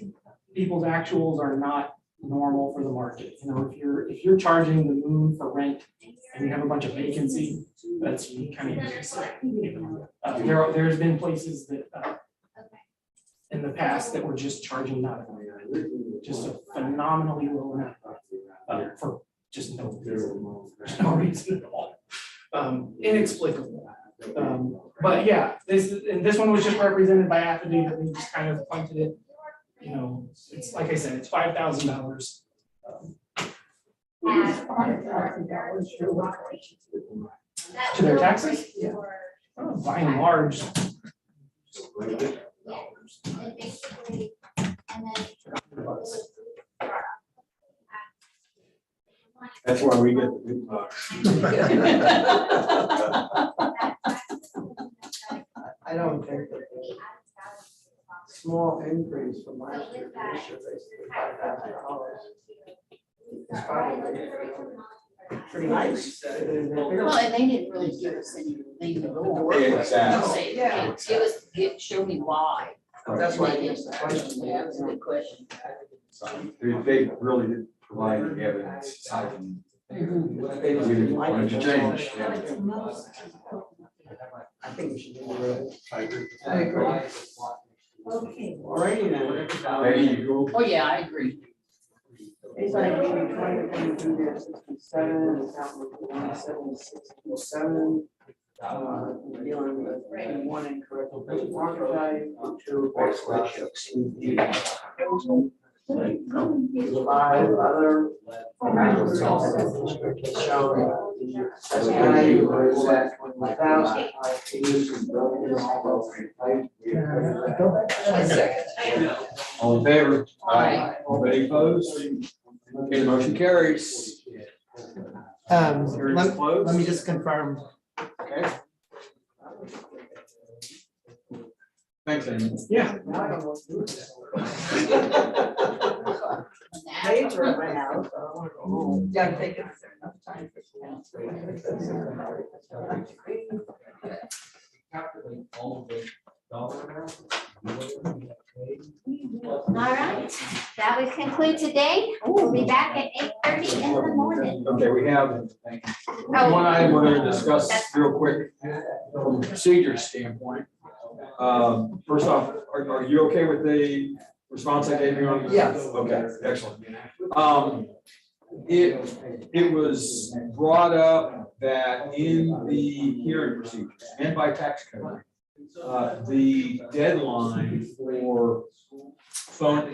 people's actuals are not normal for the market. You know, if you're charging the moon for rent and you have a bunch of vacancy, that's kind of interesting. There's been places that in the past that were just charging nothing, just a phenomenally low amount for just no reason at all. Inexplicable. But yeah, this one was just represented by affidavit. We just kind of pointed it. You know, it's like I said, it's $5,000. To their taxes? Yeah. By and large.
That's why we get the big bucks.
I don't think that the small increase from last year to this year, basically $5,000. Is probably pretty nice.
Well, and they didn't really give us anything to go on.
Exactly.
Show me why.
That's why I asked the question.
Yeah, that's a good question.
They really didn't provide any evidence aside from. We didn't want to change.
I think we should do it.
I agree.
I agree.
Okay.
Alrighty then.
Maybe you go.
Oh, yeah, I agree.
Case ID 2022-67, account number 1767. Dealing with one incorrect market value, two ratio exceed the. Five other. Showing the assessed value was at 20,000.
All in favor?
Aye.
Anybody opposed? Okay, the motion carries. Hearing is closed.
Let me just confirm.
Okay. Thanks, Amy.
Yeah.
Days are in my house, so I want to go home. Gotta take it enough time for.
All right, that would conclude today. We'll be back at 8:30 in the morning.
Okay, we have one item we're going to discuss real quick from a procedure standpoint. First off, are you okay with the response I gave you on?
Yes.
Okay, excellent. It was brought up that in the hearing procedures and by tax code, the deadline for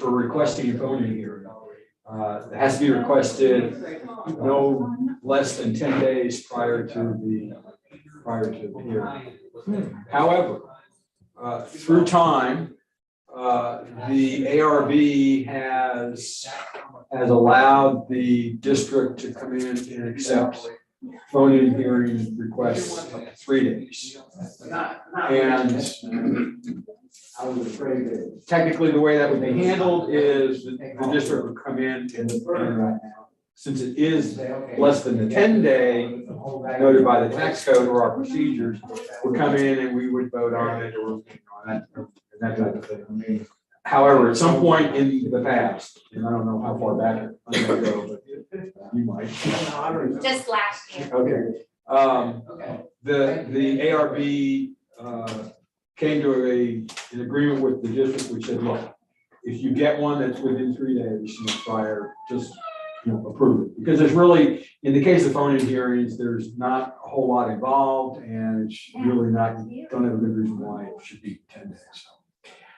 requesting a phone in hearing has to be requested no less than 10 days prior to the hearing. However, through time, the ARB has allowed the district to come in and accept phone-in hearing requests up to 3 days. And technically, the way that would be handled is the district would come in and since it is less than the 10-day noted by the tax code or our procedures, would come in and we would vote on it or that type of thing. However, at some point in the past, and I don't know how far back I'm gonna go, but you might.
Just last year.
Okay. The ARB came to an agreement with the district, which said, look, if you get one that's within 3 days, prior, just approve it. Because there's really, in the case of phone-in hearings, there's not a whole lot involved, and it's really not, you don't have a good reason why it should be 10 days.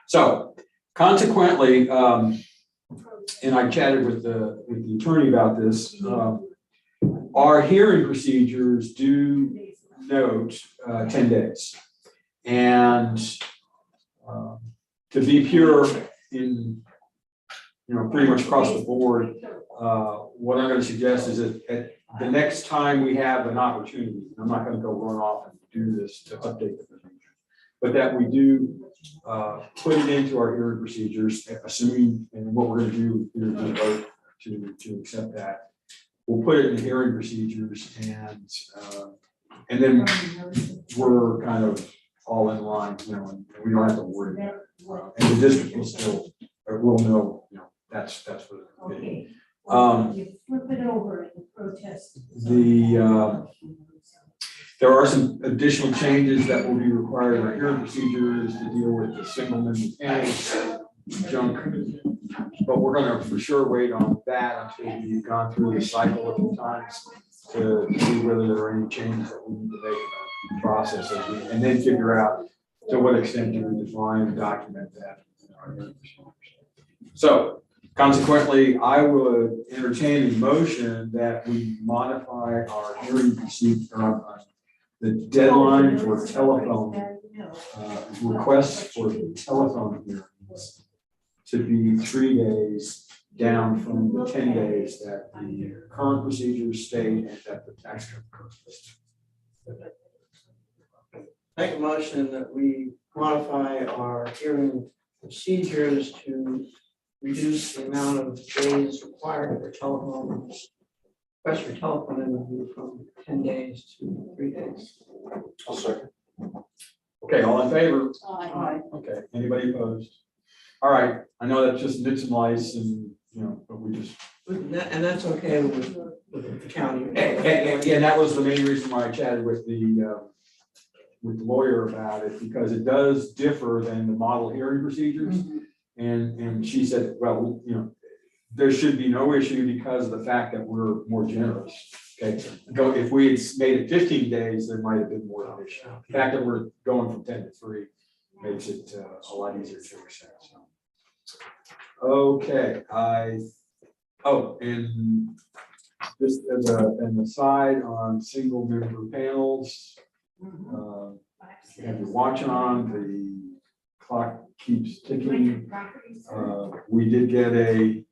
So consequently, and I chatted with the attorney about this, our hearing procedures do note 10 days. And To be pure in, pretty much across the board, what I'm gonna suggest is that at the next time we have an opportunity, I'm not gonna go run off and do this to update the procedure, but that we do put it into our hearing procedures, assuming, and what we're gonna do is vote to accept that. We'll put it in the hearing procedures and then we're kind of all in line, and we don't have to worry about it. And the district will still, or will know, that's what it'll be.
You flip it over and protest.
There are some additional changes that will be required in our hearing procedures to deal with the single member panel junk. But we're gonna for sure wait on that until we've gone through the cycle a few times to see whether there are any changes that we need to make in the process and then figure out to what extent do we define and document that in our hearing procedures. So consequently, I would entertain a motion that we modify our hearing procedure, the deadline for telephone, requests for telephone hearings to be 3 days down from the 10 days that the current procedures state and that the tax code currently.
Make a motion that we modify our hearing procedures to reduce the amount of days required for telephone, request for telephone interview from 10 days to 3 days.
I'll second.
Okay, all in favor?
Aye.
Okay, anybody opposed? All right, I know that's just nits and lights and, but we just.
And that's okay with the county.
And that was the main reason why I chatted with the lawyer about it, because it does differ than the model hearing procedures. And she said, well, there should be no issue because of the fact that we're more generous. Okay, if we had made it 15 days, there might have been more of an issue. The fact that we're going from 10 to 3 makes it a lot easier to accept. So. Okay, and just as an aside on single member panels, you have your watch on, the clock keeps ticking. We did get an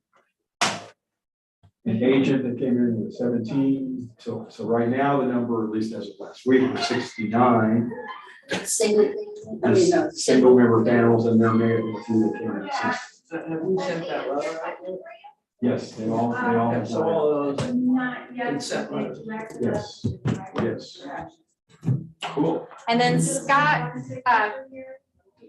agent that came in with 17. So right now the number, at least as of last week, was 69. Single member panels, and there may have been a few that came in at 60.
Have we sent that letter out yet?
Yes, they all have.
So all of those consent letters.
Yes. Cool.
And then Scott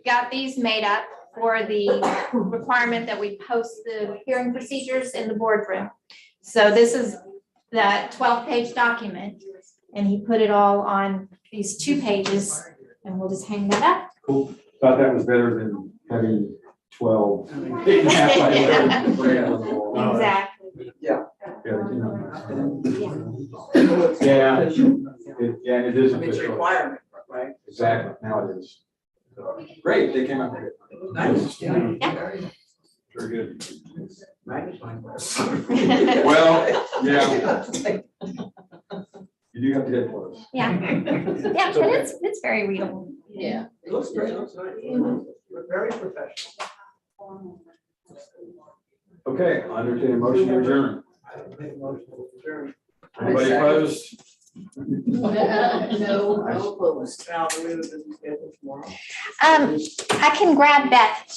got these made up for the requirement that we post the hearing procedures in the boardroom. So this is that 12-page document, and he put it all on these 2 pages, and we'll just hang that up.
Cool. Thought that was better than having 12.
Exactly.
Yeah.
Yeah, it is
It's a
official.
requirement, right?
Exactly, now it is. Great, they came up with it.
Nice.
Yeah.
Very good.
Magnifying glass.
Well, yeah. You do have to get close.
Yeah, but it's very readable.
Yeah.
It looks great, looks nice. We're very professional.
Okay, I entertain a motion to adjourn.
Make a motion to adjourn.
Anybody opposed?
No, opposed.
Now, the business schedule tomorrow.
I can grab Beth